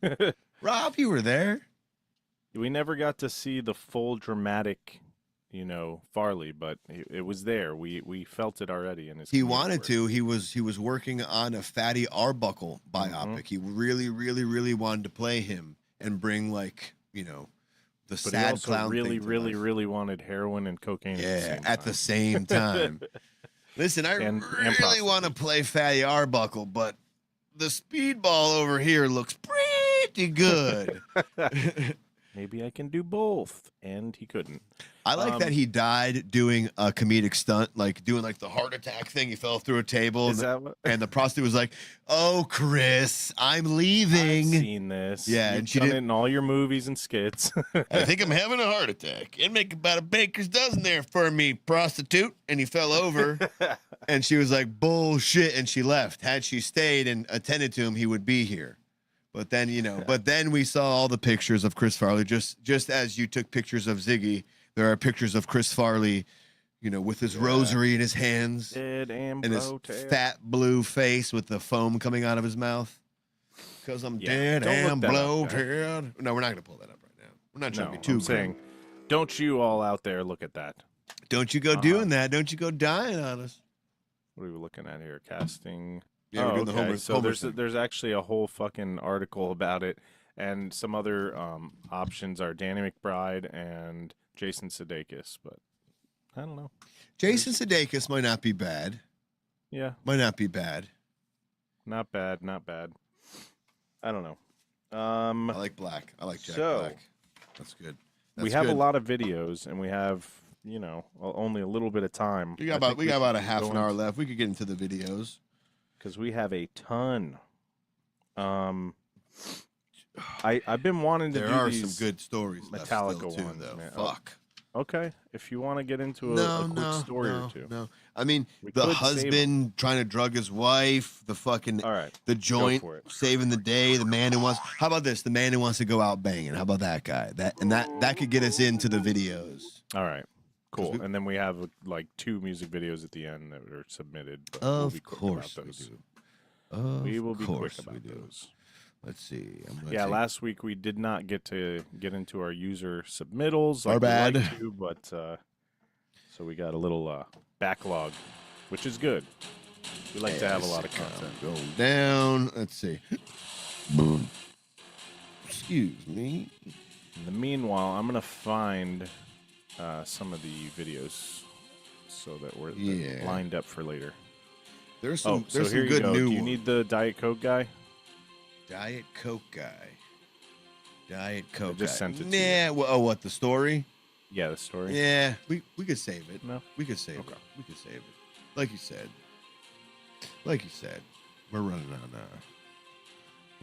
Rob, you were there. We never got to see the full dramatic, you know, Farley, but it was there. We felt it already in his. He wanted to. He was working on a Fatty Arbuckle biopic. He really, really, really wanted to play him and bring, like, you know, the But he sad also clown. really, thing to really, life. really wanted heroin and cocaine. At the same time. Listen, I really want to play Fatty Arbuckle, but the speedball over here looks pretty good. Maybe I can do both, and he couldn't. I like that he died doing a comedic stunt, like doing like the heart attack thing. He fell through a table, and the prostitute was like, "Oh, Chris, I'm leaving." I've seen this. Yeah, You've and she done did it in all your movies and skits. I think I'm having a heart attack. It'd make about a baker's dozen there for me, prostitute. And he fell over, and she was like, "Bullshit," and she left. Had she stayed and attended to him, he would be here. But then, you know, we saw all the pictures of Chris Farley. Just as you took pictures of Ziggy, there are pictures of Chris Farley, you know, with his rosary in his hands and his fat blue face with the foam coming out of his mouth. Because I'm dead and bloated. No, we're not going to pull that up right now. We're not trying to be too saying, don't you all out there look at that. Don't you go doing that. Don't you go dying on us. What are we looking at here? Casting. Yeah, we're doing the Homer. So there's actually a whole fucking article about it, and some other options are Danny McBride and Jason Sudeikis, but I don't know. Jason Sudeikis might not be bad. Yeah, might not be bad. Not bad. I don't know. I like Black. I like Jack Black. That's good. We have a lot of videos, and we have, you know, only a little bit of time. We got about a half an hour left. We could get into the videos. Because we have a ton. I've been wanting to do There are these some good stories Metallica left still, ones, though. man. Fuck. Okay, if you want to get into a quick story or two. No, I mean, We the could save 'em. husband trying to drug his wife, the fucking, the joint saving the day, the man who wants. How about this? The man who wants to go out banging. How about that guy? That could get us into the videos. All right. Cool. And then we have like 2 music videos at the end that are submitted. But Of course we do. We will be quick about those. Let's see. Last week we did not get into our user submittals. Our bad. Like to, but so we got a little backlog, which is good. We like to have a lot of content. Go down. Let's see. Boom. Excuse me. In the meanwhile, I'm gonna find some of the videos so that we're lined up for later. There's some here good you go. new Do you ones. need the Diet Coke guy? Diet Coke guy. Diet Coke I just guy. sent it to Nah. you. Well, what, the story? Yeah, the story. Yeah, we could save it. No, we could save it. We could save it. Like you said, we're running out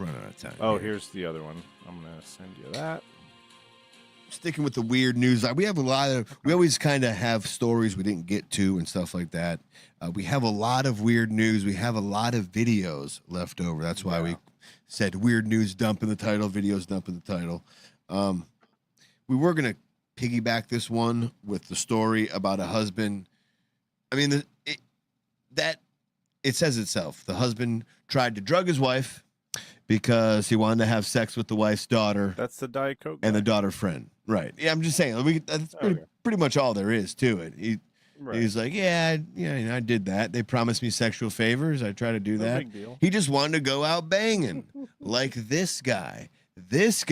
of time. Oh, here's the other one. I'm gonna send you that. Sticking with the weird news, we always kind of have stories we didn't get to and stuff like that. We have a lot of weird news. We have a lot of videos left over. That's why we said weird news dump in the title, videos dump in the title. We were going to piggyback this one with the story about a husband. I mean, it says itself. The husband tried to drug his wife because he wanted to have sex with the wife's daughter. That's the Diet Coke and the daughter friend. Right. Yeah, I'm just saying. That's pretty much all there is to it. He's like, I did that. They promised me sexual favors. I try to do that. Big deal. He just wanted to go out banging like this guy. This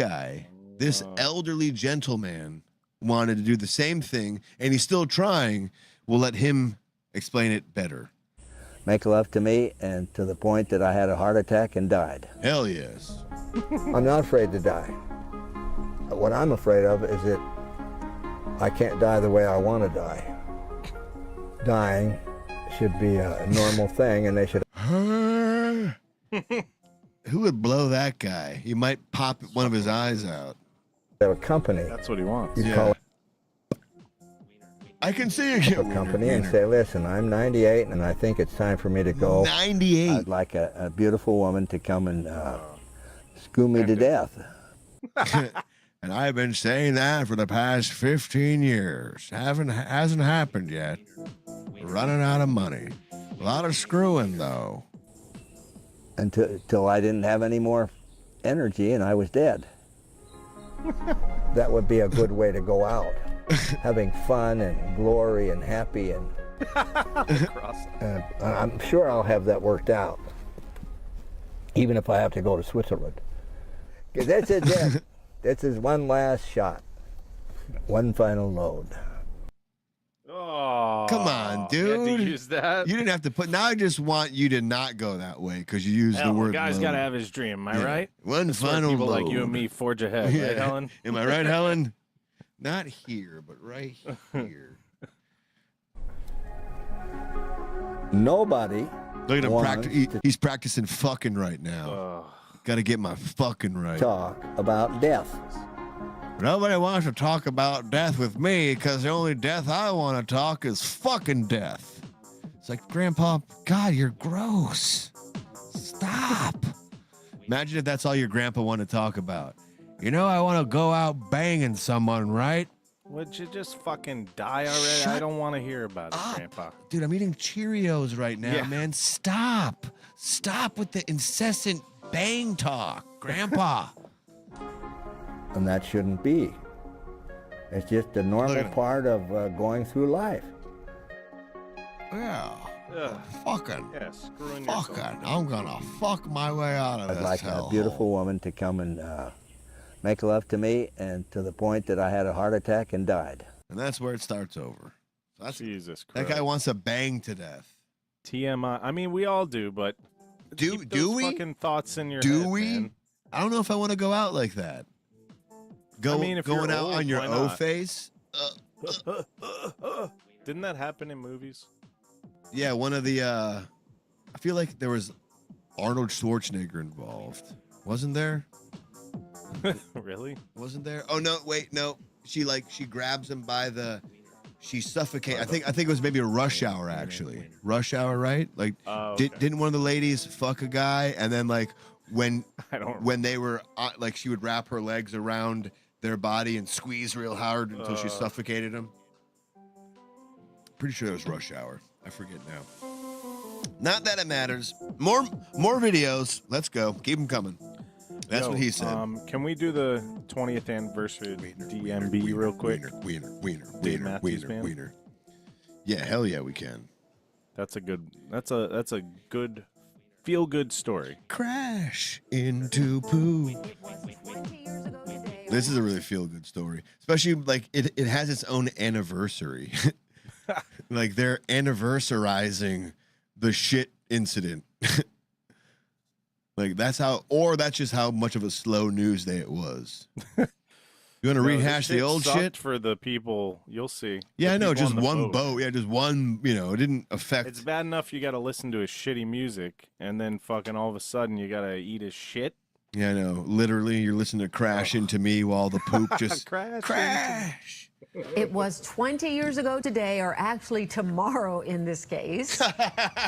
elderly gentleman wanted to do the same thing, and he's still trying. We'll let him explain it better. Make love to me, and to the point that I had a heart attack and died. Hell yes. I'm not afraid to die. What I'm afraid of is that I can't die the way I want to die. Dying should be a normal thing, and they should. Who would blow that guy? He might pop one of his eyes out. Have a company. That's what he wants. You call it I can see you. a company and say, listen, I'm 98 and I think it's time for me to go. 98. I'd like a beautiful woman to come and screw me to death. And I've been saying that for the past 15 years. Hasn't happened yet. Running out of money. A lot of screwing though. Until I didn't have any more energy and I was dead. That would be a good way to go out. Having fun and glory and happy and I'm sure I'll have that worked out. Even if I have to go to Switzerland. 'Cause that's it. This is one last shot. One final load. Oh, come on, dude. You had to use that. You didn't have to put. Now I just want you to not go that way because you used the word. The guy's load. got to have his dream. Am I right? One That's where final people load. like you and me forge ahead, right, Helen? Am I right, Helen? Not here, but right here. Nobody. Look at him practice. He's practicing fucking right now. Got to get my fucking right. Talk about death. Nobody wants to talk about death with me because the only death I want to talk is fucking death. It's like, Grandpa, God, you're gross. Stop. Imagine if that's all your grandpa wanted to talk about. You know, I want to go out banging someone, right? Would you just fucking die already? I don't want to hear about it, Grandpa. Dude, I'm eating Cheerios right now, Yeah. man. Stop. Stop with the incessant bang talk, Grandpa. And that shouldn't be. It's just a normal part of going through life. Yeah. Fucking. Yeah, screwing Fucking. yourself. I'm going to fuck my way out of I'd this like hellhole. a beautiful woman to come and make love to me, and to the point that I had a heart attack and died. And that's where it starts over. So that's, Jesus that Christ. guy wants to bang to death. TMI. I mean, we all do, but Do keep those we? fucking thoughts in your Do head, we? man. I don't know if I want to go out like that. I mean, if going you're out old, on your why O not? face. Didn't that happen in movies? Yeah, one of the. I feel like there was Arnold Schwarzenegger involved. Wasn't there? Really? Wasn't there? Oh no! Wait, no. She grabs him by the. She suffocates. I think it was maybe a Rush Hour actually. Rush Hour, right? Like, didn't one of the ladies fuck a guy and then like when they were like she would wrap her legs around their body and squeeze real hard until she suffocated him. Pretty sure it was Rush Hour. I forget now. Not that it matters. More videos. Let's go. Keep them coming. That's what he said. Can we do the 20th anniversary of DMB real quick? Wiener. Yeah, hell yeah, we can. That's a good feel good story. Crash into poo. This is a really feel good story, especially like it has its own anniversary. Like they're anniversarizing the shit incident. Like that's just how much of a slow news day it was. You want to rehash the old shit for the people? You'll see. Yeah, I know. People Just on the one boat. Yeah, just one. You know, it didn't affect. It's bad enough you got to listen to his shitty music, and then fucking all of a sudden you got to eat his shit. Yeah, I know. Literally, you're listening to Crash Into Me while the poop just crash. It was 20 years ago today, or actually tomorrow in this case. You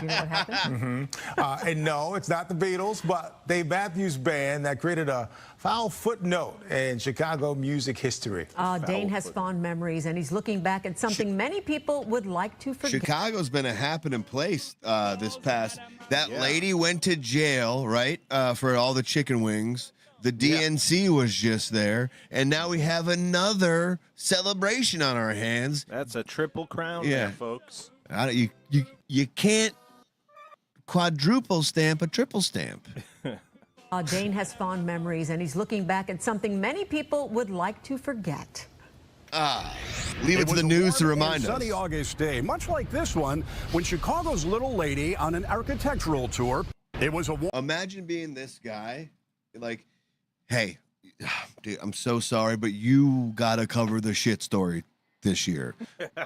know what happened? And no, it's not the Beatles, but Dave Matthews Band that created a foul footnote in Chicago music history. Dane has fond memories, and he's looking back at something many people would like to forget. Chicago's been a happening place this past. That lady went to jail, right, for all the chicken wings. The DNC was just there, and now we have another celebration on our hands. That's a triple crown, there, folks. You can't quadruple stamp a triple stamp. Dane has fond memories, and he's looking back at something many people would like to forget. Leave it to the news to remind us. Sunny August day, much like this one, when Chicago's little lady on an architectural tour. It was Imagine being this guy, like Hey, dude, I'm so sorry, but you gotta cover the shit story this year.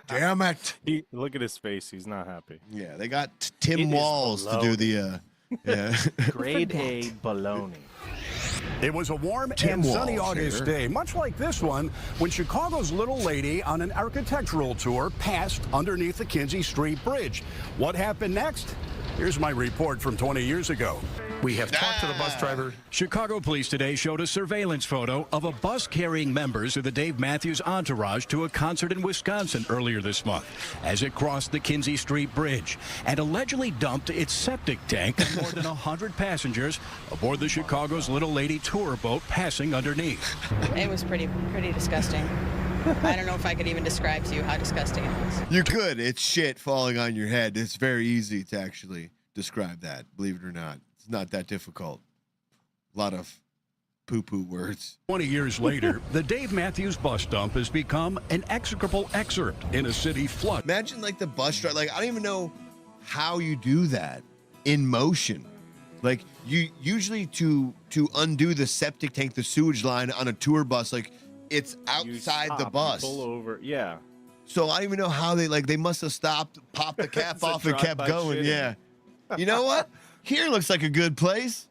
Damn it! Look at his face; he's not happy. Yeah, they got Tim Walls to do the grade A baloney. It was a warm Tim and sunny Walsh August here. day, much like this one, when Chicago's Little Lady on an architectural tour passed underneath the Kinsey Street Bridge. What happened next? Here's my report from 20 years ago. We have talked to the bus driver. Chicago police today showed a surveillance photo of a bus carrying members of the Dave Matthews entourage to a concert in Wisconsin earlier this month as it crossed the Kinsey Street Bridge and allegedly dumped its septic tank of more than 100 passengers aboard the Chicago's Little Lady tour boat passing underneath. It was pretty disgusting. I don't know if I could even describe to you how disgusting it was. You could. It's shit falling on your head. It's very easy to actually describe that, believe it or not. It's not that difficult. A lot of poo-poo words. 20 years later, the Dave Matthews bus dump has become an execrable excerpt in a city flood. Imagine like the bus driver. Like, I don't even know how you do that in motion. Like, you usually to undo the septic tank, the sewage line on a tour bus, like, it's outside the bus. Pull over, yeah. So I don't even know how they must have stopped, popped the cap off, and kept going. shitting. Yeah. You know what? Here looks like a good place.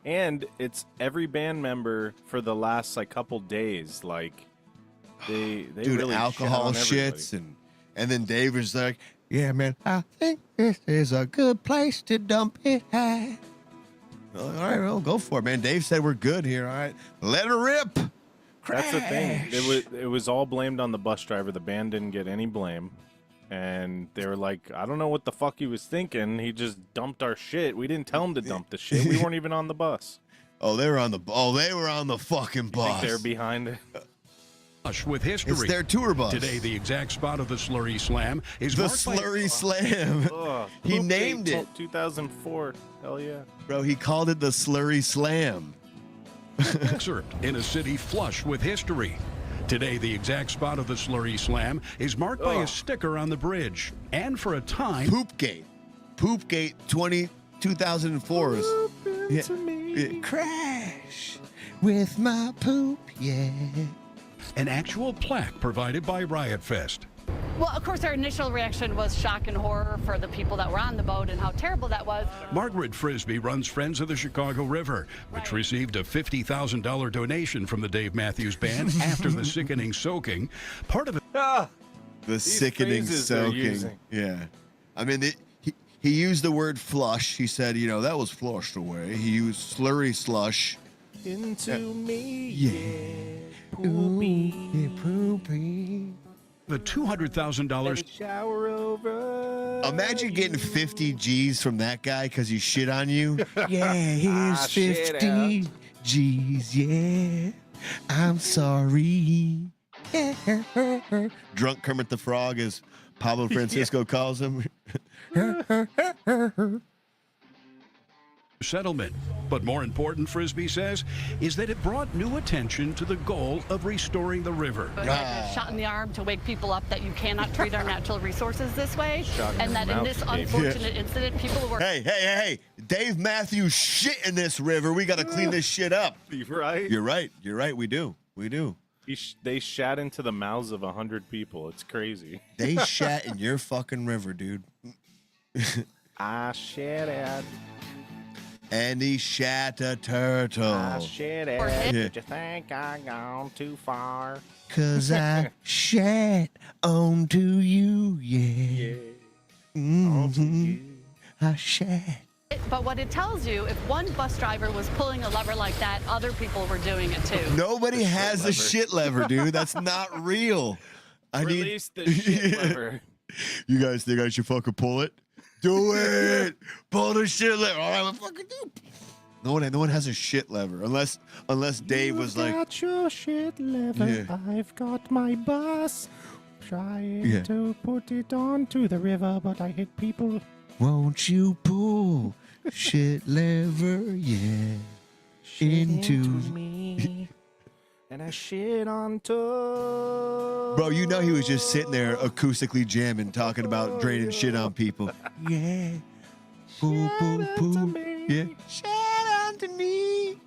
And it's every band member for the last like couple days. Like they Dude, really alcohol shits and then Dave was like, "Yeah, man, I think this is a good place to dump it at." All right, well, go for it, man. Dave said we're good here. All right, let her rip. That's the thing. It was all blamed on the bus driver. The band didn't get any blame. And they were like, I don't know what the fuck he was thinking. He just dumped our shit. We didn't tell him to dump the shit. We weren't even on the bus. They were on the fucking bus. You think they're behind it? With history. It's their tour bus. Today, the exact spot of the Slurry Slam is The marked by- Slurry Slam. He Poop named Day it. 2004. Hell yeah. Bro, he called it the Slurry Slam. excerpt in a city flush with history. Today, the exact spot of the Slurry Slam is marked by a sticker on the bridge. And for a time... Poopgate. Poopgate 2004 is... Crash with my poop, yeah. An actual plaque provided by Riot Fest. Well, of course, our initial reaction was shock and horror for the people that were on the boat and how terrible that was. Margaret Frisbee runs Friends of the Chicago River, which received a $50,000 donation from the Dave Matthews Band after the sickening soaking. Part of it... The sickening soaking. Yeah. I mean, he used the word flush. He said, that was flushed away. He used slurry slush. Into me. Yeah. Poopy. Yeah, poopy. The $200,000 shower over. Imagine getting 50 G's from that guy because he shit on you. Yeah, here's 50 G's. Yeah, I'm sorry. Yeah. Drunk Kermit the Frog, as Pablo Francisco calls him. settlement. But more important, Frisbee says, is that it brought new attention to the goal of restoring the river. A shot in the arm to wake people up that you cannot treat our natural resources this way, and that in this unfortunate incident, people were... Hey, Dave Matthews shit in this river. We got to clean this shit up. Right? You're right. We do. They shat into the mouths of 100 people. It's crazy. They shat in your fucking river, dude. I shat it. And he shat a turtle. I shat it. Yeah. Did you think I gone too far? 'Cause I shat onto you, yeah. I shat. But what it tells you, if one bus driver was pulling a lever like that, other people were doing it too. Nobody has a shit lever, dude. That's not real. Release the shit lever. You guys think I should fucking pull it? Do it. Pull the shit lever. All right, let's fucking do it. No one has a shit lever unless Dave was like, got your shit lever. Yeah. I've got my bus. Trying to put it onto the river, but I hit people. won't you pull shit lever, yeah, into me. And I shit on top. Bro, you know he was just sitting there acoustically jamming, talking about draining shit on people. Yeah. Poo, poo, poo. Yeah. Shit onto me.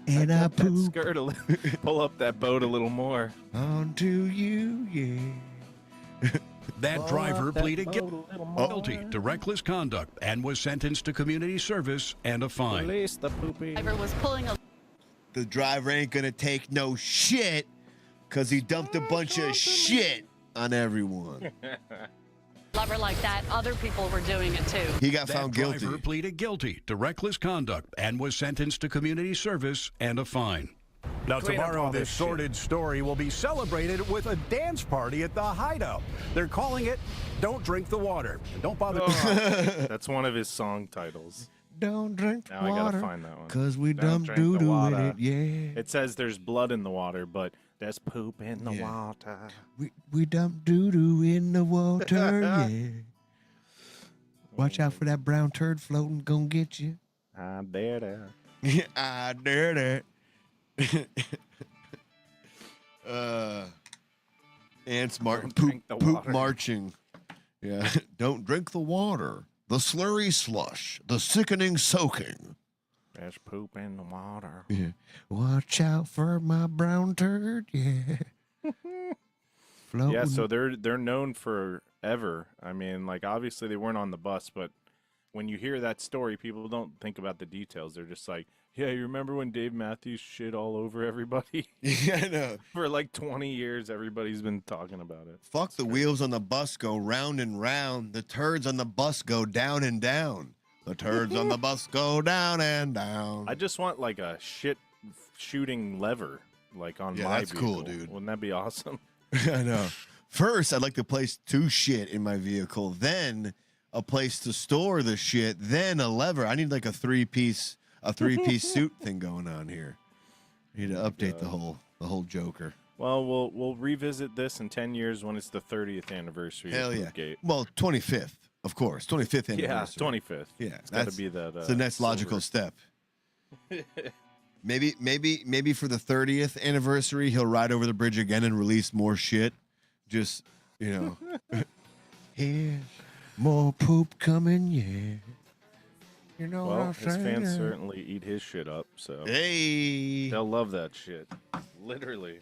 And I That poop skirt a pull up that boat a little more. onto you, yeah. That driver pleaded guilty to reckless conduct and was sentenced to community service and a fine. Release the poopy. Driver was pulling a The driver ain't gonna take no shit because he dumped a bunch of shit on everyone. lever like that. Other people were doing it too. He got That found driver guilty. pleaded guilty to reckless conduct and was sentenced to community service and a fine. Now, Clean up tomorrow, all this this shit. sordid story will be celebrated with a dance party at the Hideout. They're calling it Don't Drink the Water. And don't bother. That's one of his song titles. Don't drink the Now I water. gotta find that one. Cause we Don't dump drink the doo-doo in water. it, yeah. It says there's blood in the water, but there's poop in the water. We dump doo-doo in the water, yeah. Watch out for that brown turd floating, gonna get you. I dare that. I dare that. Ants Martin drink poop, the poop water. marching. Yeah. Don't drink the water. The slurry slush. The sickening soaking. There's poop in the water. Yeah. Watch out for my brown turd. Yeah. Floating. Yeah, so they're known forever. I mean, like obviously they weren't on the bus, but when you hear that story, people don't think about the details. They're just like, yeah, you remember when Dave Matthews shit all over everybody? Yeah, I know. For like 20 years, everybody's been talking about it. Fuck, the wheels on the bus go round and round. The turds on the bus go down and down. The turds on the bus go down and down. I just want like a shit shooting lever, like on Yeah, my that's vehicle. cool, dude. Wouldn't that be awesome? I know. First, I'd like to place 2 shit in my vehicle, then a place to store the shit, then a lever. I need like a three-piece suit thing going on here. I need to update the whole Joker. Well, we'll revisit this in 10 years when it's the 30th anniversary. Hell of yeah. Gate. Well, 25th, of course. 25th Yeah, anniversary. 25th. Yeah, It's got to be that. it's the next logical step. Maybe for the 30th anniversary, he'll ride over the bridge again and release more shit. Just, here's more poop coming, yeah. You know what Well, I'm his saying? fans certainly eat his shit up, so Hey. they'll love that shit. Literally.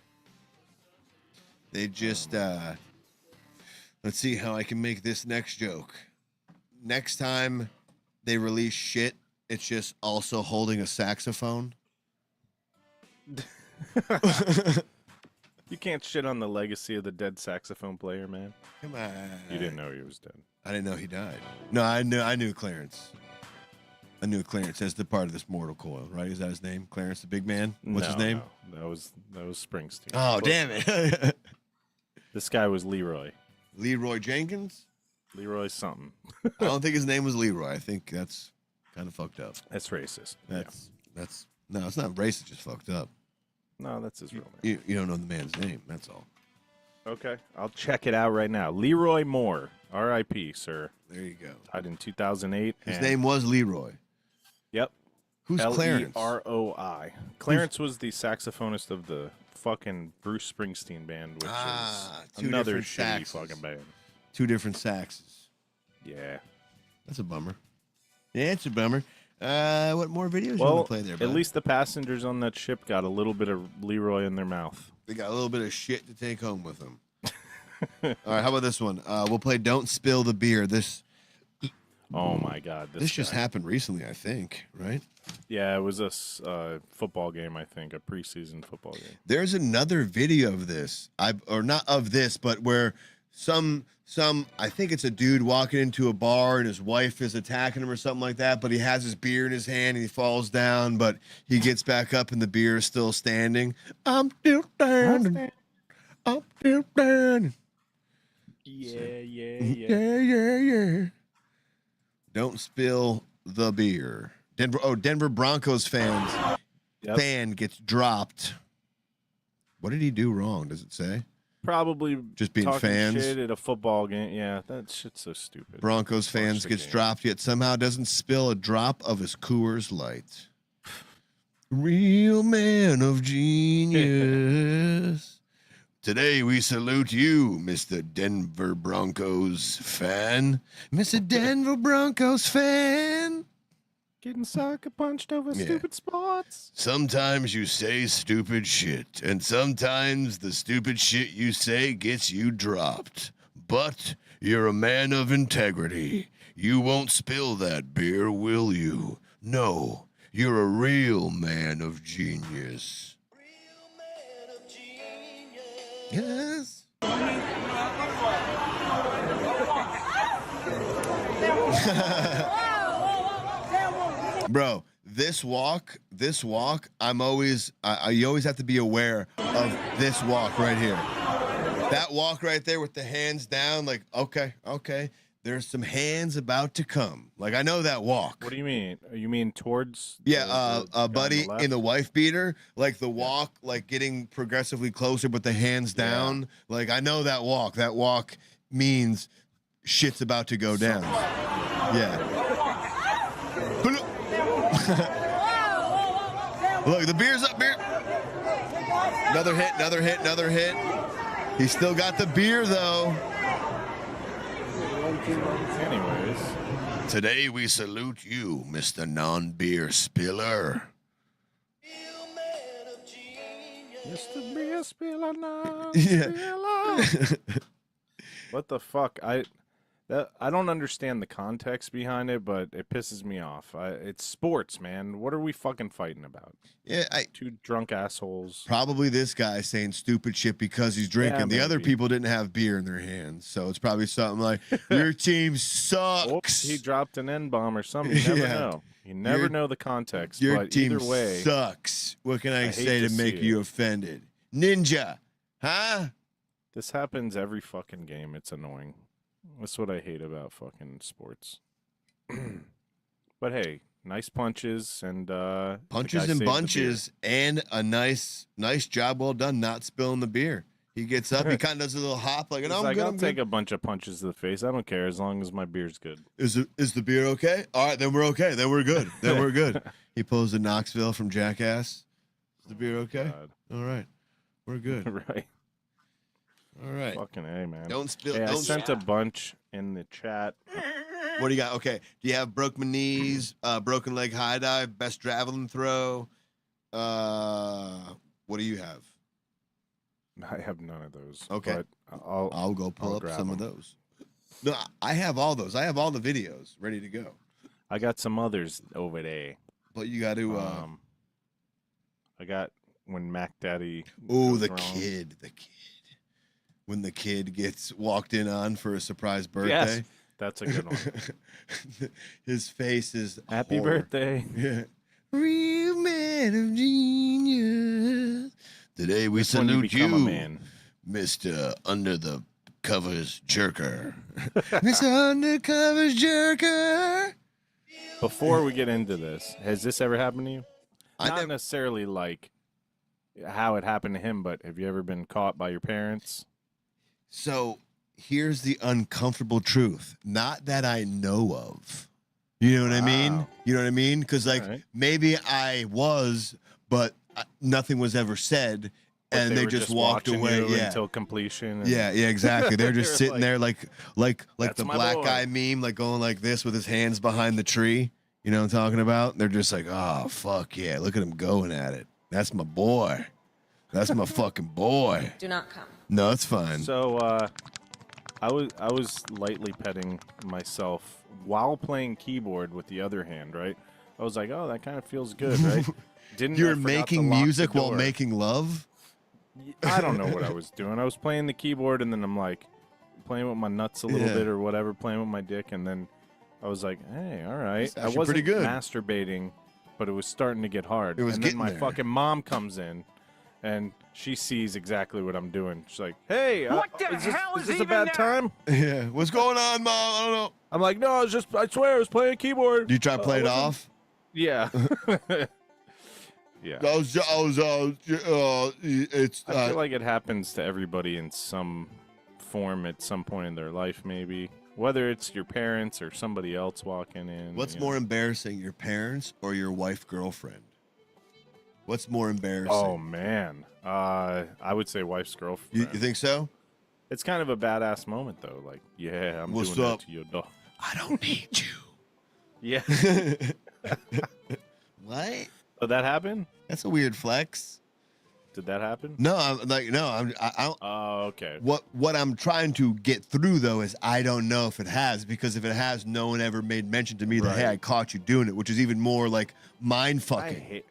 They just, let's see how I can make this next joke. Next time they release shit, it's just also holding a saxophone. You can't shit on the legacy of the dead saxophone player, man. Come on. You didn't know he was dead. I didn't know he died. No, I knew Clarence. I knew Clarence as the part of this mortal coil, right? Is that his name? Clarence, the big man? What's his name? No, that was Springsteen. Oh, damn it. This guy was Leroy. Leroy Jenkins? Leroy something. I don't think his name was Leroy. I think that's kind of fucked up. That's racist. That's no, it's not racist, just fucked up. No, that's his real name. You don't know the man's name, that's all. Okay, I'll check it out right now. Leroy Moore, R.I.P., sir. There you go. Died in 2008. His name was Leroy. Yep. Who's Clarence? L-E-R-O-I. Clarence was the saxophonist of the fucking Bruce Springsteen band, which is two another different shitty saxes. fucking band. 2 different saxes. Yeah. That's a bummer. Yeah, it's a bummer. What more videos you Well, want to play there, bud? at least the passengers on that ship got a little bit of Leroy in their mouth. They got a little bit of shit to take home with them. All right, how about this one? We'll play Don't Spill the Beer. Oh, my God. This just happened recently, I think, right? Yeah, it was a football game, I think, a preseason football game. There's another video of this, or not of this, but where some I think it's a dude walking into a bar and his wife is attacking him or something like that, but he has his beer in his hand and he falls down, but he gets back up and the beer is still standing. I'm still standing. I'm still standing. Yeah. Don't spill the beer. Denver Broncos fan gets dropped. What did he do wrong? Does it say? Probably just being talking fans. shit at a football game. Yeah, that shit's so stupid. Broncos fans gets dropped, yet somehow doesn't spill a drop of his Coors Light. Real man of genius. Today we salute you, Mr. Denver Broncos fan. Mr. Denver Broncos fan. getting sucker punched over Yeah. stupid sports. Sometimes you say stupid shit, and sometimes the stupid shit you say gets you dropped. But you're a man of integrity. You won't spill that beer, will you? No, you're a real man of genius. Yes. Bro, this walk, you always have to be aware of this walk right here. That walk right there with the hands down, like, okay, there's some hands about to come. Like, I know that walk. What do you mean? You mean towards? Yeah, the guy buddy on the left? in the wife beater, like the walk, like getting progressively closer, but the hands down. Like, I know that walk. That walk means shit's about to go down. Yeah. Look, the beer's up, beer. Another hit. He's still got the beer, though. Anyways. Today we salute you, Mr. Non-Beer Spiller. Mr. Beer Spiller now. Yeah. What the fuck? I don't understand the context behind it, but it pisses me off. It's sports, man. What are we fucking fighting about? Yeah, two drunk assholes. Probably this guy saying stupid shit because he's drinking. Yeah, the other maybe. people didn't have beer in their hands, so it's probably something like, "Your team sucks." Oops, he dropped an N-bomb or something. You never know. You never know the context. Your but team either way, sucks. What can I hate say to make see you it. offended? Ninja, huh? This happens every fucking game. It's annoying. That's what I hate about fucking sports. But hey, nice punches and Punches and bunches, and a nice job well done not spilling the beer. He gets up, he kind of does a little hop, like, "No, I'm good, I'll I'm take good." a bunch of punches to the face. I don't care as long as my beer's good. Is the beer okay? All right, then we're okay. Then we're good. Then we're good. He pulls a Knoxville from Jackass. Is the beer okay? God. All right, we're good. Right. All right. Fucking A, man. Don't spill. Hey, I don't sent a bunch in the chat. What do you got? Okay. Do you have broke my knees, broken leg high dive, best javelin throw? What do you have? I have none of those. Okay. But I'll go pull up grab some of them. those. No, I have all those. I have all the videos ready to go. I got some others over there. But you got to. I got when Mac Daddy. Oh, goes the wrong. kid. When the kid gets walked in on for a surprise birthday. Yes, that's a good one. His face is Happy horror. birthday. Yeah. Real man of genius. Today we That's when you salute become a you, man. Mr. Under the Covers Jerker. Mr. Undercovers Jerker. Before we get into this, has this ever happened to you? I Not never- necessarily like how it happened to him, but have you ever been caught by your parents? So here's the uncomfortable truth. Not that I know of. You know what I mean? You know what I mean? Because maybe I was, but nothing was ever said, But and they were just walked watching away. you Yeah. until completion. and- Yeah, exactly. They're just You're sitting there like "That's the my black boy." guy meme, like going like this with his hands behind the tree. You know what I'm talking about? They're just like, "Oh, fuck yeah, look at him going at it. That's my boy. That's my fucking boy." Do not come. No, it's fine. So I was lightly petting myself while playing keyboard with the other hand, right? I was like, oh, that kind of feels good, right? I You're forgot to making lock the music while door. making love? I don't know what I was doing. I was playing the keyboard and then I'm like playing with my nuts a little Yeah. bit or whatever, playing with my dick, and then I was like, hey, all right. It's I actually wasn't pretty good. masturbating, but it was starting to get hard. It was and then getting my there. fucking mom comes in and she sees exactly what I'm doing. She's like, hey, What the is this, hell is is this a even bad that? time? Yeah. What's going on, Mom? I don't know. I'm like, no, I swear I was playing keyboard. You try to play it off? Yeah. Yeah. It's I feel like it happens to everybody in some form at some point in their life, maybe. Whether it's your parents or somebody else walking in. what's you more know. embarrassing, your parents or your wife girlfriend? What's more embarrassing? Oh, man. I would say wife's girlfriend. You think so? It's kind of a badass moment, though. Like, yeah, I'm What's doing up? that to your dog. I don't need you. Yeah. What? Oh, that happened? That's a weird flex. Did that happen? No, I Oh, okay. What I'm trying to get through though is I don't know if it has, because if it has, no one ever made mention to me that, hey, I caught you doing it, which is even more like mind fucking.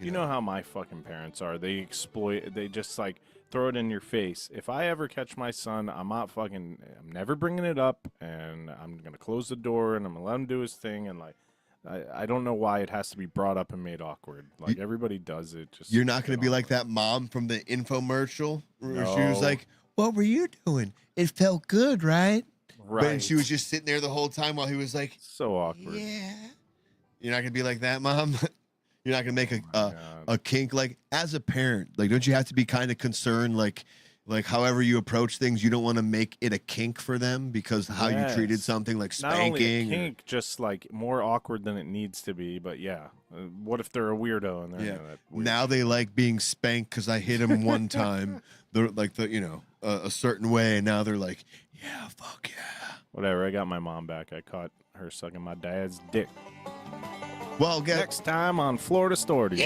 You know how my fucking parents are. They exploit. They just like throw it in your face. If I ever catch my son, I'm never bringing it up, and I'm gonna close the door and I'm gonna let him do his thing. And like, I don't know why it has to be brought up and made awkward. Like everybody does it. Just you're not gonna be like that mom from the infomercial where she was like, "What were you doing? It felt good, right?" Right. But she was just sitting there the whole time while he was like, so awkward. Yeah. You're not gonna be like that, mom. You're not gonna make a kink. Like as a parent, like don't you have to be kind of concerned, like however you approach things, you don't want to make it a kink for them because how you treated something, like spanking. Not only a kink, just like more awkward than it needs to be. But yeah, what if they're a weirdo and they're into that weird now they like being spanked because I hit him one time. They're like a certain way, and now they're like, yeah, fuck yeah. Whatever. I got my mom back. I caught her sucking my dad's dick. Well, next time on Florida Stories.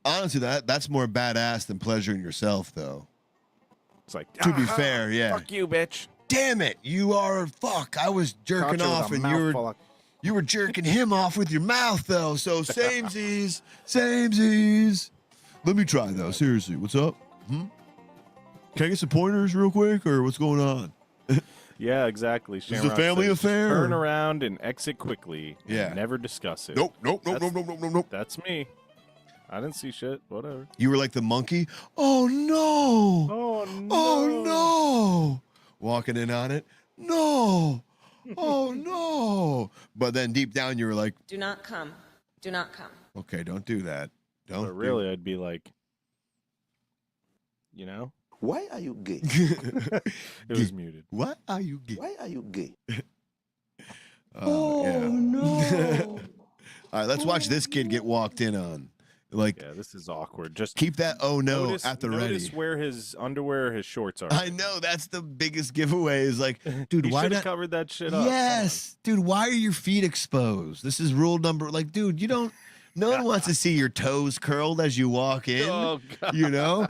Honestly, that's more badass than pleasuring yourself, though. It's like, to be fair, yeah. Fuck you, bitch. Damn it, you are fuck. I was jerking off, and you were jerking him off with your mouth, though. So samesies. Let me try though. Seriously, what's up? Can I get some pointers real quick, or what's going on? Yeah, exactly. This is a family affair. Turn around and exit quickly. Yeah. And never discuss it. Nope. That's me. I didn't see shit. Whatever. You were like the monkey. Oh no! Oh no! Walking in on it. No! Oh no! But then deep down you were like, Do not come. Do not come. okay, don't do that. Don't. But really, I'd be like, you know? Why are you gay? It was muted. Why are you gay? Why are you gay? No! All right, let's watch this kid get walked in on. Like, yeah, this is awkward. Just keep that at the ready. Notice where his underwear, his shorts are. I know that's the biggest giveaway. Is like, dude, You why should not have covered that shit up. Yes, dude. Why are your feet exposed? This is rule number. Like, dude, you don't. No one wants to see your toes curled as you walk in. Oh, God. You know.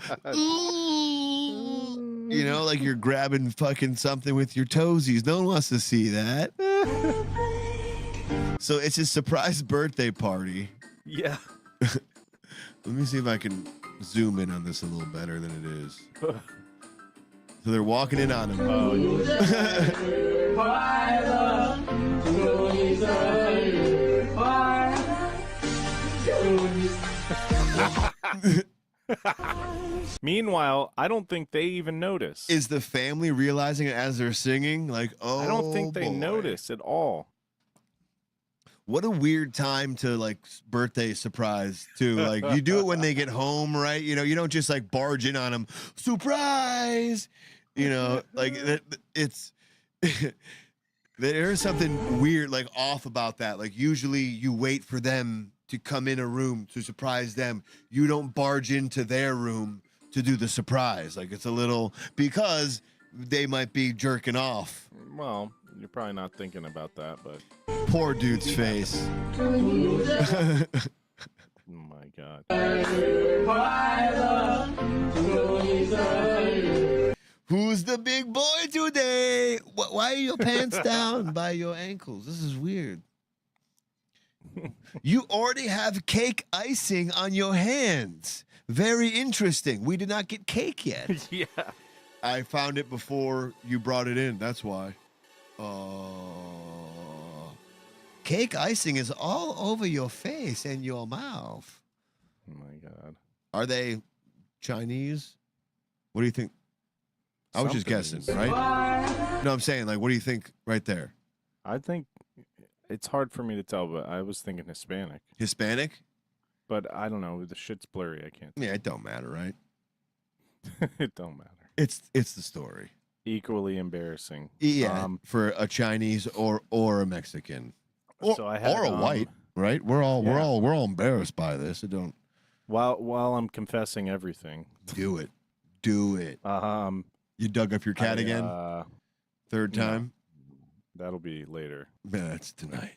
You know, like you're grabbing fucking something with your toesies. No one wants to see that. So it's a surprise birthday party. Yeah. Let me see if I can zoom in on this a little better than it is. So they're walking in on him. Meanwhile, I don't think they even notice. Is the family realizing it as they're singing? Like, oh, I don't think they boy. notice at all. What a weird time to like birthday surprise too. Like you do it when they get home, right? You know, you don't just like barge in on them, surprise. You know, like it's there's something weird, like off about that. Like usually you wait for them to come in a room to surprise them. You don't barge into their room to do the surprise. Like it's a little because they might be jerking off. Well, you're probably not thinking about that, but poor dude's face. Oh my God. Who's the big boy today? Why are your pants down by your ankles? This is weird. You already have cake icing on your hands. Very interesting. We did not get cake yet. Yeah. I found it before you brought it in. That's why. Cake icing is all over your face and your mouth. Oh my God. Are they Chinese? What do you think? I was just guessing, right? No, I'm saying, like, what do you think right there? I think it's hard for me to tell, but I was thinking Hispanic. Hispanic? But I don't know. The shit's blurry. I can't. Yeah, it don't matter, right? It don't matter. It's the story. Equally embarrassing. Yeah, for a Chinese or a Mexican, or, so I had, or a white, right? We're all embarrassed by this. It don't. While I'm confessing everything, do it. You dug up your cat again? Third time? No, that'll be later. Man, that's tonight.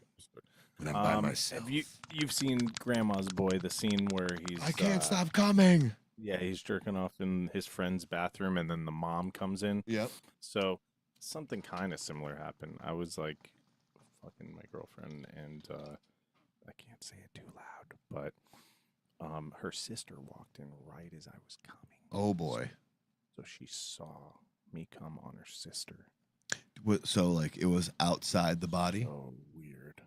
when I'm by myself. You've seen Grandma's Boy, the scene where he's I can't stop coming. Yeah, he's jerking off in his friend's bathroom, and then the mom comes in. Yep. So something kind of similar happened. I was like fucking my girlfriend, and I can't say it too loud, but her sister walked in right as I was coming. Oh boy. So she saw me come on her sister. So like it was outside the body? So weird.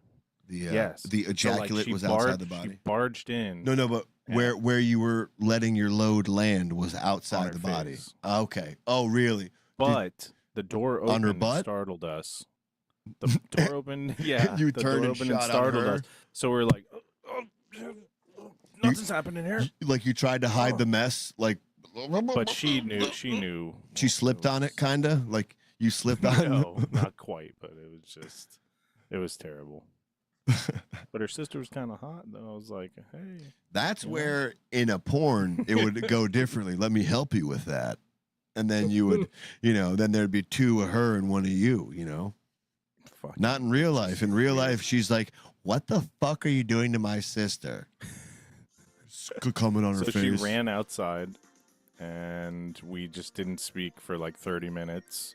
Yes. The ejaculate was outside the body. She barged in. No, but where you were letting your load land was outside the body. Face. Okay. Oh, really? But the door opened on her and butt? Startled us. The door opened. Yeah. You the turned door and opened shot and startled on her? us. So we're like, nothing's happening here. Like you tried to hide the mess, like. But she knew. She knew. She slipped on it, kinda. Like you slipped on. No, not quite. But it was terrible. But her sister was kind of hot, though. I was like, hey. That's where in a porn it would go differently. Let me help you with that, and then you would, then there'd be two of her and one of you. Not in real life. In real life, she's like, "What the fuck are you doing to my sister?" Coming on her face. So she ran outside, and we just didn't speak for like 30 minutes,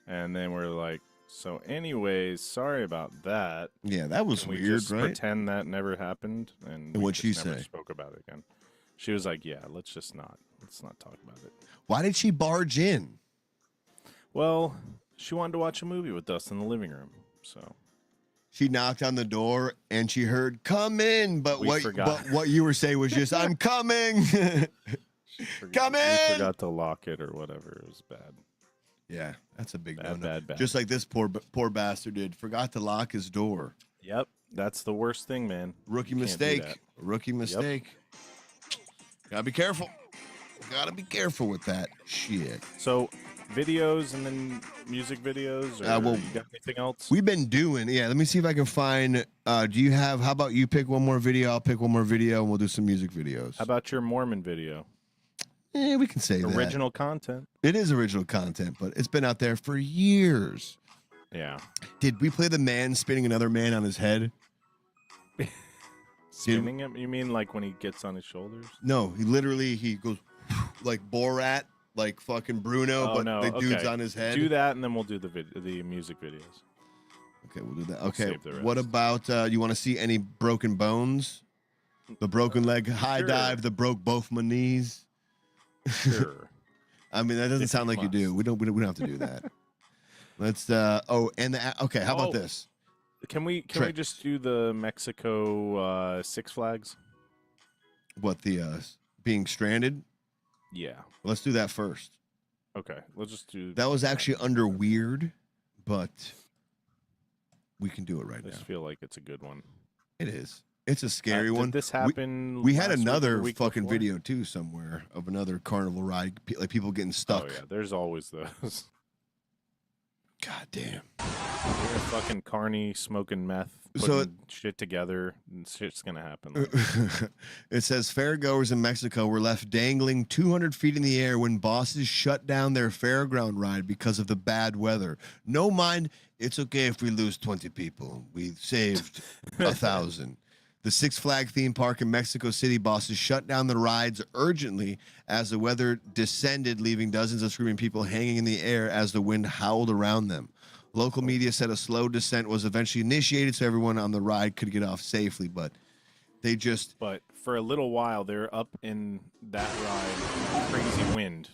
and then we're like, so anyways, sorry about that. Yeah, that was we weird, just right? Pretend that never happened, and what'd she never say? Spoke about it again. She was like, "Yeah, let's not talk about it." Why did she barge in? Well, she wanted to watch a movie with us in the living room, so she knocked on the door and she heard "Come in," but what you were saying was just "I'm coming." Come in. We forgot to lock it or whatever. It was bad. Yeah, that's a big bad. Just like this poor bastard did. Forgot to lock his door. Yep, that's the worst thing, man. Rookie mistake. Rookie mistake. Yep. Gotta be careful. Gotta be careful with that shit. So, videos and then music videos. Or you got anything else? We've been doing. Yeah, let me see if I can find. Do you have? How about you pick one more video? I'll pick one more video, and we'll do some music videos. How about your Mormon video? We can say that. Original content. It is original content, but it's been out there for years. Yeah. Did we play the man spinning another man on his head? Spinning him? You mean like when he gets on his shoulders? No, he goes like Borat, like fucking Bruno, but the dude's on his head. Do that, and then we'll do the music videos. Okay, we'll do that. Okay, what about you want to see any broken bones? The broken leg high dive, the broke both my knees. Sure. I mean, that doesn't sound like you do. We don't have to do that. Let's. Okay. How about this? Can we just do the Mexico Six Flags? What the being stranded? Yeah. Let's do that first. Okay. Let's just do. That was actually under weird, but we can do it right now. I just feel like it's a good one. It is. It's a scary one. Did this happen? We had another fucking video too somewhere of another carnival ride, like people getting stuck. Oh yeah, there's always those. God damn. You're a fucking carny smoking meth, putting shit together, and shit's gonna happen. It says fairgoers in Mexico were left dangling 200 feet in the air when bosses shut down their fairground ride because of the bad weather. No mind, it's okay if we lose 20 people. We saved 1,000. The Six Flag theme park in Mexico City bosses shut down the rides urgently as the weather descended, leaving dozens of screaming people hanging in the air as the wind howled around them. Local media said a slow descent was eventually initiated so everyone on the ride could get off safely, but they just... But for a little while, they're up in that ride, crazy wind.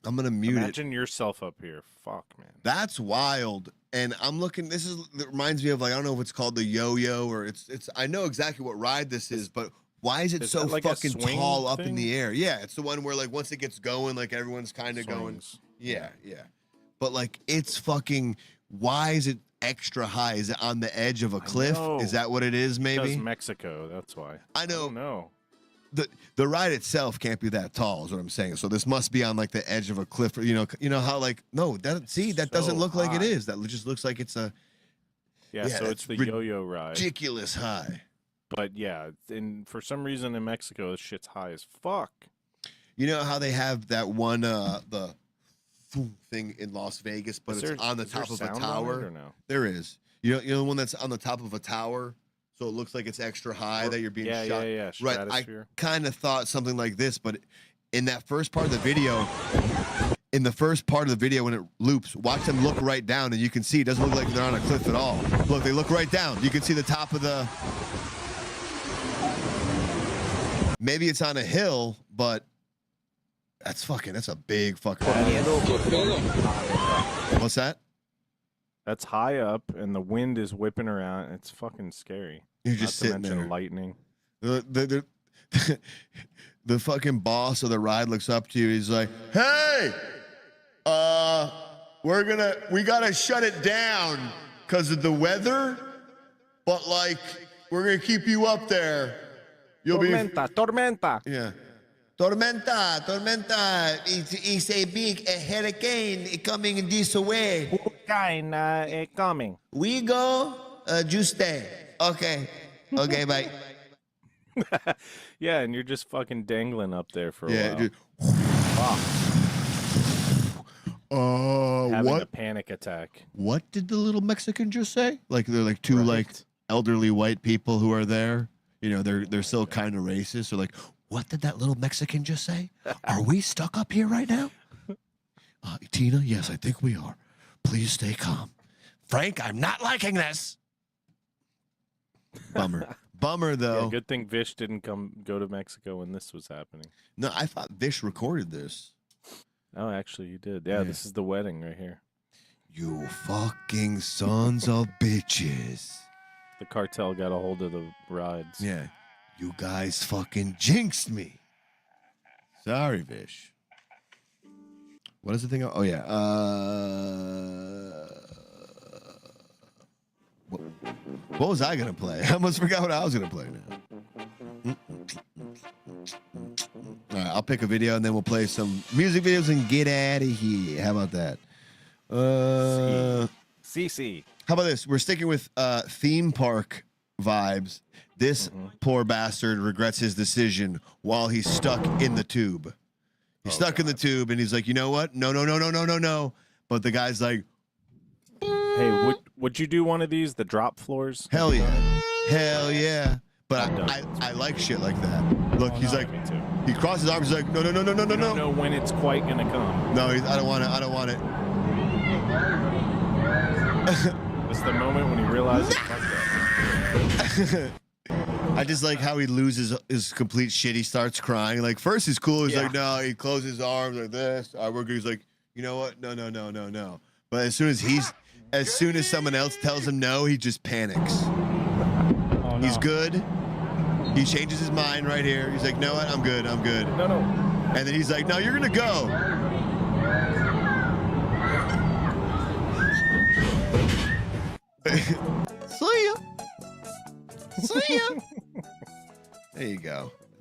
I'm going to mute it. Imagine yourself up here. Fuck, man. That's wild. And I'm looking, it reminds me of like, I don't know if it's called the yo-yo or it's I know exactly what ride this is, but why is it so like fucking tall thing? Up in the air? Yeah, it's the one where like once it gets going, like everyone's kind of going. Yeah. But like it's fucking, why is it extra high? Is it on the edge of a cliff? Is that what it is maybe? Because Mexico, that's why. I know. I don't know. The ride itself can't be that tall, is what I'm saying. So this must be on like the edge of a cliff. You know how like that doesn't look like it is. That just looks like it's a so it's the yo-yo ride. Ridiculous high. But yeah, and for some reason in Mexico, this shit's high as fuck. You know how they have that one the thing in Las Vegas, but it's on the top of a tower. Or no? There is. You know the one that's on the top of a tower so it looks like it's extra high that you're being yeah, shot. Yeah, right. stratosphere. I kind of thought something like this, but in that first part of the video, when it loops, watch them look right down, and you can see it doesn't look like they're on a cliff at all. Look, they look right down. You can see the top of the. Maybe it's on a hill, but that's a big fucking. What's that? That's high up, and the wind is whipping around. It's fucking scary. You're just sitting there. Lightning. The fucking boss of the ride looks up to you. He's like, "Hey, we gotta shut it down because of the weather, but like we're gonna keep you up there. You'll tormenta. Yeah. Tormenta. It's a big hurricane coming this way. Hurricane coming. We go, just stay. Okay, bye. Yeah, and you're just fucking dangling up there for a while. Dude. Having what? a panic attack. What did the little Mexican just say? Like they're like two like elderly white people who are there. You know, they're still kind of racist. They're like, what did that little Mexican just say? Are we stuck up here right now? Tina, yes, I think we are. Please stay calm. Frank, I'm not liking this. Bummer though. Yeah, good thing Vish didn't go to Mexico when this was happening. No, I thought Vish recorded this. Oh, actually, you did. Yeah, this is the wedding right here. You fucking sons of bitches. The cartel got a hold of the rides. Yeah. You guys fucking jinxed me. Sorry, Vish. What is the thing? Oh, yeah. What was I going to play? I almost forgot what I was going to play now. All right, I'll pick a video and then we'll play some music videos and get out of here. How about that? CC. How about this? We're sticking with theme park vibes. This poor bastard regrets his decision while he's stuck in the tube. He's stuck in the tube and he's like, you know what? No. But the guy's like, hey, would you do one of these, the drop floors? Hell yeah. But I like shit like that. Look, he's like, he crosses his arms. He's like, no. You don't know when it's quite gonna come. No, I don't want it. It's the moment when he realizes. I just like how he loses his complete shit. He starts crying. Like first he's cool. He's like, no. He closes his arms like this. All right, we're good. He's like, you know what? No. But as soon as someone else tells him no, he just panics. Oh, no. He's good. He changes his mind right here. He's like, no, what? I'm good. No. And then he's like, no, you're gonna go. See ya.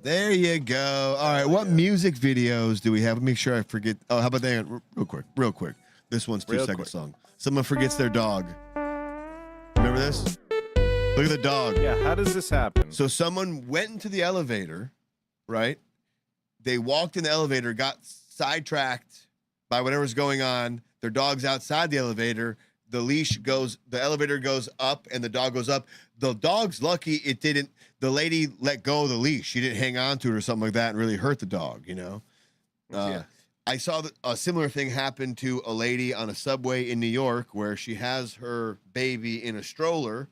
There you go. All right, what music videos do we have? Make sure I forget. Oh, how about that? Real quick. This one's 2 seconds long. Someone forgets their dog. Remember this? Look at the dog. Yeah, how does this happen? So someone went into the elevator, right? They walked in the elevator, got sidetracked by whatever's going on. Their dog's outside the elevator. The elevator goes up and the dog goes up. The dog's lucky it didn't, the lady let go of the leash. She didn't hang on to it or something like that and really hurt the dog, you know? Yeah. I saw a similar thing happen to a lady on a subway in New York where she has her baby in a stroller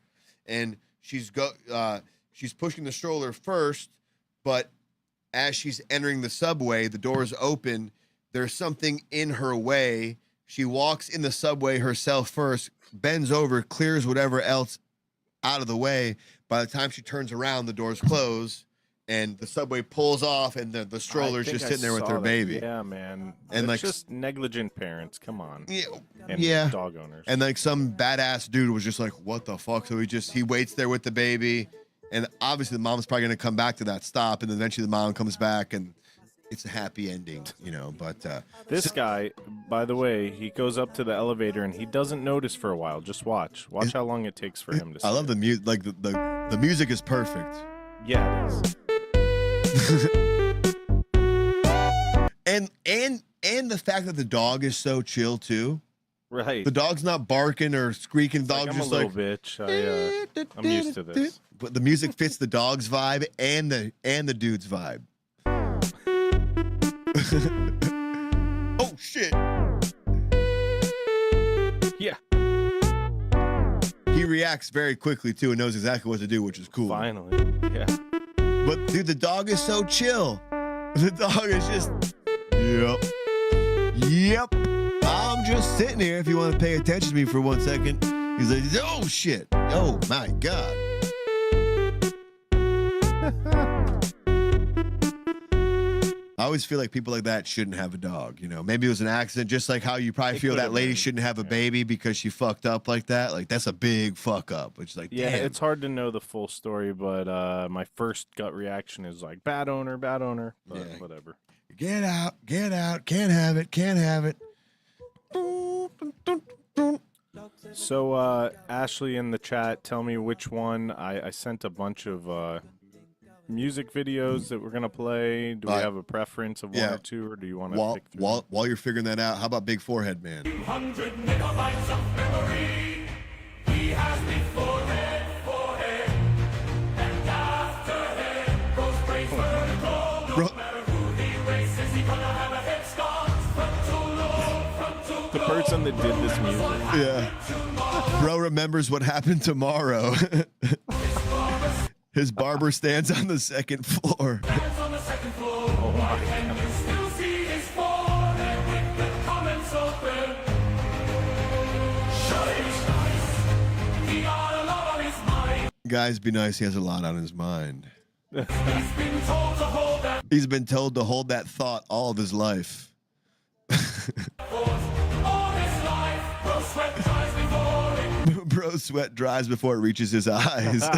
and she's pushing the stroller first, but as she's entering the subway, the doors open, there's something in her way. She walks in the subway herself first, bends over, clears whatever else out of the way. By the time she turns around, the doors close, and the subway pulls off, and the stroller's just sitting there with her baby. Yeah, man. And it's like just negligent parents. Come on. Yeah. Dog owners. And like some badass dude was just like, what the fuck? So he waits there with the baby, and obviously the mom's probably going to come back to that stop, and eventually the mom comes back, and it's a happy ending, you know, but this guy, by the way, he goes up to the elevator and he doesn't notice for a while. Just watch how long it takes for him to I love the music. Like the music is perfect. Yeah, it is. and the fact that the dog is so chill too. Right. The dog's not barking or squeaking. The dog's I'm just a little like, bitch. I'm used to this. But the music fits the dog's vibe and the dude's vibe. Oh shit. Yeah. He reacts very quickly too and knows exactly what to do, which is cool. Finally. Yeah. But dude, the dog is so chill. The dog is just, yep. I'm just sitting here if you want to pay attention to me for 1 second. He's like, oh shit. Oh my God. I always feel like people like that shouldn't have a dog. You know, maybe it was an accident, just like how you probably feel that lady shouldn't have a baby because she fucked up like that. Like, that's a big fuck up. It's like, yeah, damn. it's hard to know the full story, but my first gut reaction is like, bad owner, but whatever. Get out, can't have it. So, Ashley in the chat, tell me which one. I sent a bunch of music videos that we're going to play. Do we have a preference of one or two, or do you want to pick through? While you're figuring that out, how about Big Forehead Man? 200 megabytes of memory. He has me forehead, and after head goes praise vertical. No matter who he races, he gonna have a head start from too low. The person that did this music. Yeah. Bro remembers what happened tomorrow. His barber stands on the second floor. Oh my God. Guys, be nice. He has a lot on his mind. He's been told to hold that thought all of his life. Bro sweat dries before it reaches his eyes.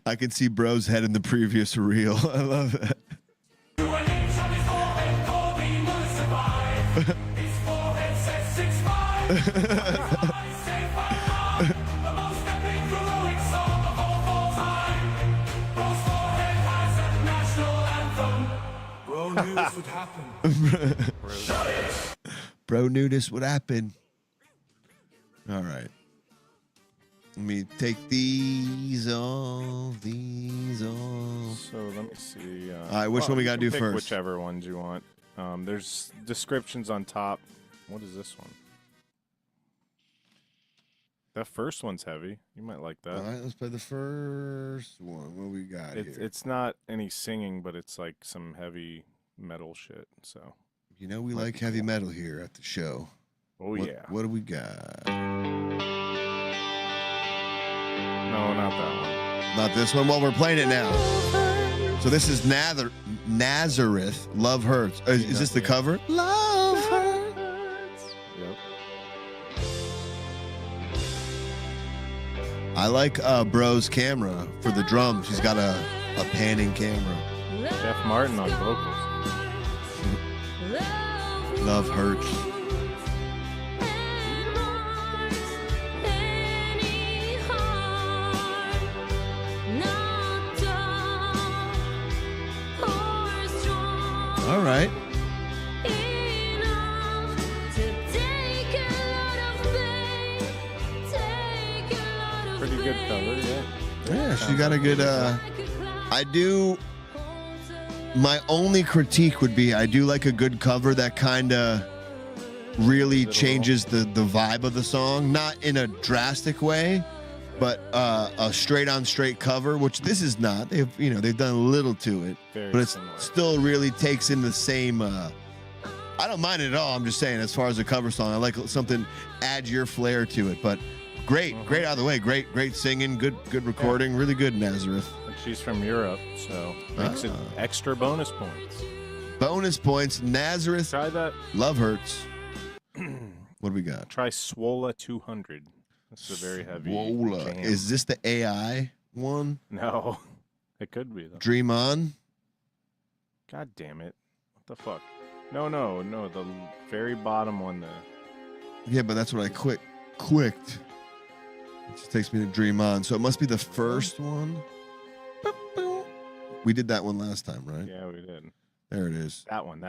I can see Bro's head in the previous reel. I love that. Bro knew this would happen. Bro knew this would happen. All right. Let me take these off. So let me see. All right, which one we got to do first? Whichever ones you want. There's descriptions on top. What is this one? That first one's heavy. You might like that. All right, let's play the first one. What we got here? It's not any singing, but it's like some heavy metal shit. So you know we like heavy metal here at the show. Oh yeah. What do we got? No, not that one. Not this one. Well, we're playing it now. So this is Nazareth. Love Hurts. Is this the cover? Love Hurts. Yep. I like Bro's camera for the drums. He's got a panning camera. Jeff Martin on vocals. Love Hurts. All right. Pretty good cover, yeah. Yeah, she got a good. I do. My only critique would be I do like a good cover that kind of really changes the vibe of the song, not in a drastic way, but a straight cover, which this is not. They've done a little to it, but it still really takes in the same. I don't mind it at all. I'm just saying, as far as a cover song, I like something adds your flair to it. But great out of the way. Great singing, good recording, really good, Nazareth. And she's from Europe, so makes it extra bonus points. Bonus points, Nazareth. Try that. Love Hurts. What do we got? Try Swola 200. This is a very heavy. Swola. jam. Is this the AI one? No, it could be though. Dream On. God damn it! What the fuck? No, the very bottom one there. Yeah, but that's what I clicked. It just takes me to Dream On. So it must be the first one. We did that one last time, right? Yeah, we did. There it is. That one.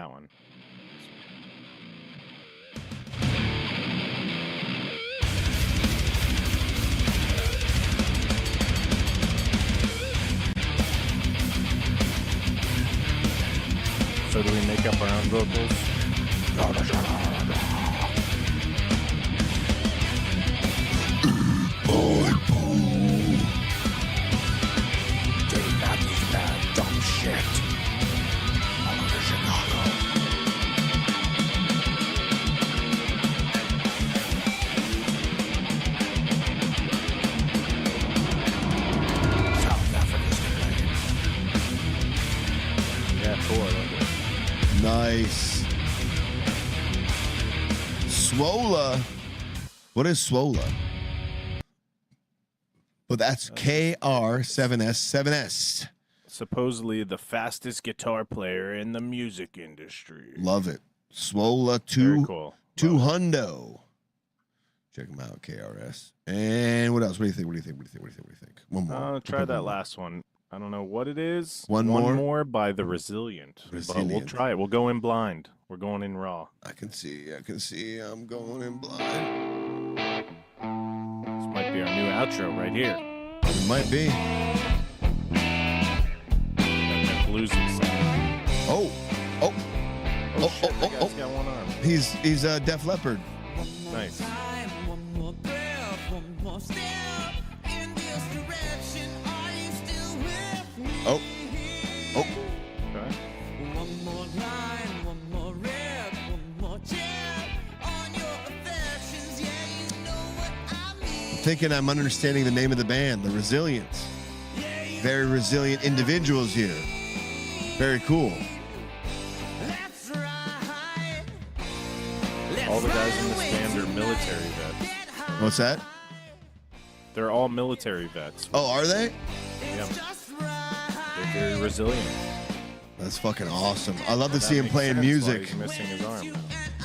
So do we make up our own vocals? Dave Matthews Band, dumb shit. All over Chicago. South Africa's playing. Yeah, cool. Nice. Swola. What is Swola? Well, that's KR7S7S. Supposedly the fastest guitar player in the music industry. Love it. Swola Very cool. 2 hundo. Check them out, KRS. And what else? What do you think? One more. Try that last one. I don't know what it is. One more by the Resilient. But we'll try it. We'll go in blind. We're going in raw. I can see. I'm going in blind. This might be our new outro right here. It might be. That bluesy sound. Oh. Shit, that guy's got one arm. He's Def Leppard. Nice. Oh. Okay. Thinking I'm understanding the name of the band, the Resilience. Very resilient individuals here. Very cool. All the guys in this band are military vets. What's that? They're all military vets. Oh, are they? Yeah. They're very resilient. That's fucking awesome. I love to see him playing music. He's missing his arm.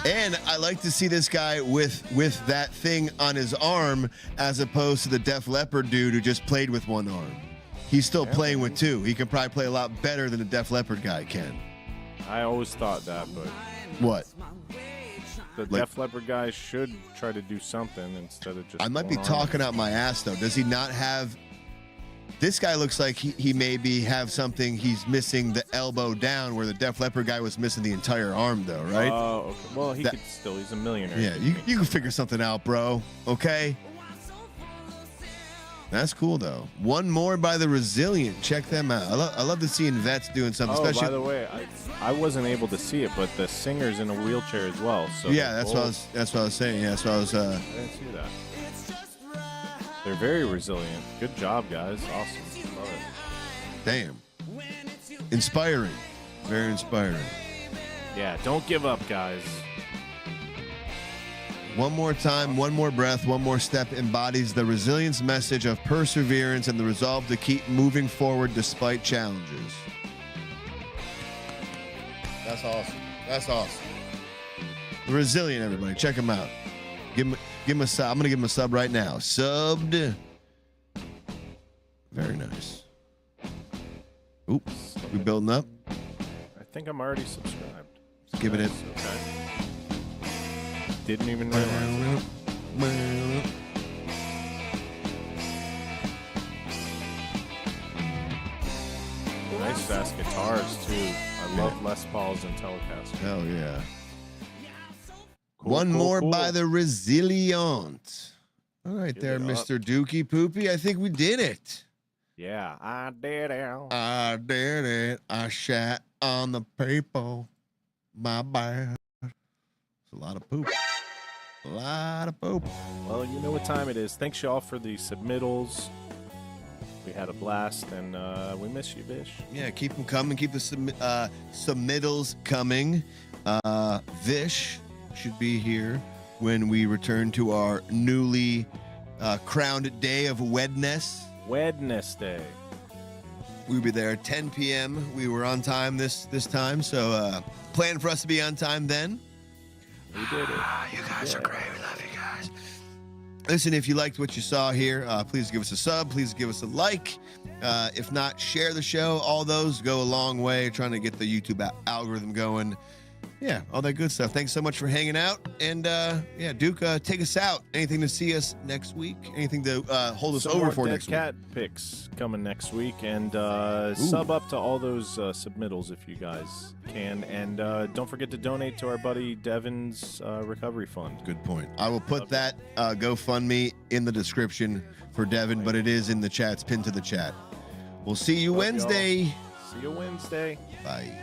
And I like to see this guy with that thing on his arm as opposed to the Def Leppard dude who just played with one arm. He's still playing with two. He can probably play a lot better than the Def Leppard guy can. I always thought that, but what? The Def Leppard guy should try to do something instead of just. I might be talking out my ass though. Does he not have? This guy looks like he maybe have something. He's missing the elbow down, where the Def Leppard guy was missing the entire arm, though, right? Oh, okay. Well, he could still. He's a millionaire. Yeah, you can figure something out, bro. Okay. That's cool though. One more by the Resilient. Check them out. I love to seeing vets doing something. Oh, especially. by the way, I wasn't able to see it, but the singer's in a wheelchair as well. So yeah, that's what I was saying. Yeah, that's what I was. I didn't see that. They're very resilient. Good job, guys. Awesome. Love it. Damn. Inspiring. Very inspiring. Yeah, don't give up, guys. One more time, one more breath, one more step embodies the resilience message of perseverance and the resolve to keep moving forward despite challenges. That's awesome. That's awesome. Resilient, everybody. Check him out. Give him a sub. I'm going to give him a sub right now. Subbed. Very nice. Oops. We building up? I think I'm already subscribed. Let's give it in. Okay. Didn't even realize. Nice fast guitars too. I love Les Pauls and Telecasters. Hell yeah. Cool, One more cool. by the Resilient. All right, Give there, it up. Mr. Dookie Poopy. I think we did it. Yeah, I did it. I did it. I shat on the paper. My bad. It's a lot of poop. A lot of poop. Well, you know what time it is. Thanks, y'all, for the submittals. We had a blast, and we miss you, Vish. Yeah, keep them coming. Keep the submittals coming. Vish should be here when we return to our newly crowned day of Wednesday. We'll be there at 10 p.m. We were on time this time, so plan for us to be on time then. We did it. You guys are great. We love you guys. Listen, if you liked what you saw here, please give us a sub. Please give us a like. If not, share the show. All those go a long way trying to get the YouTube algorithm going. Yeah, all that good stuff. Thanks so much for hanging out. And yeah, Duke, take us out. Anything to see us next week? Anything to hold us over for next week? Cat picks coming next week. And sub up to all those submittals if you guys can. And don't forget to donate to our buddy Devon's recovery fund. Good point. I will put that GoFundMe in the description for Devon, but it is in the chat. It's pinned to the chat. We'll see you Wednesday. See you Wednesday. Bye.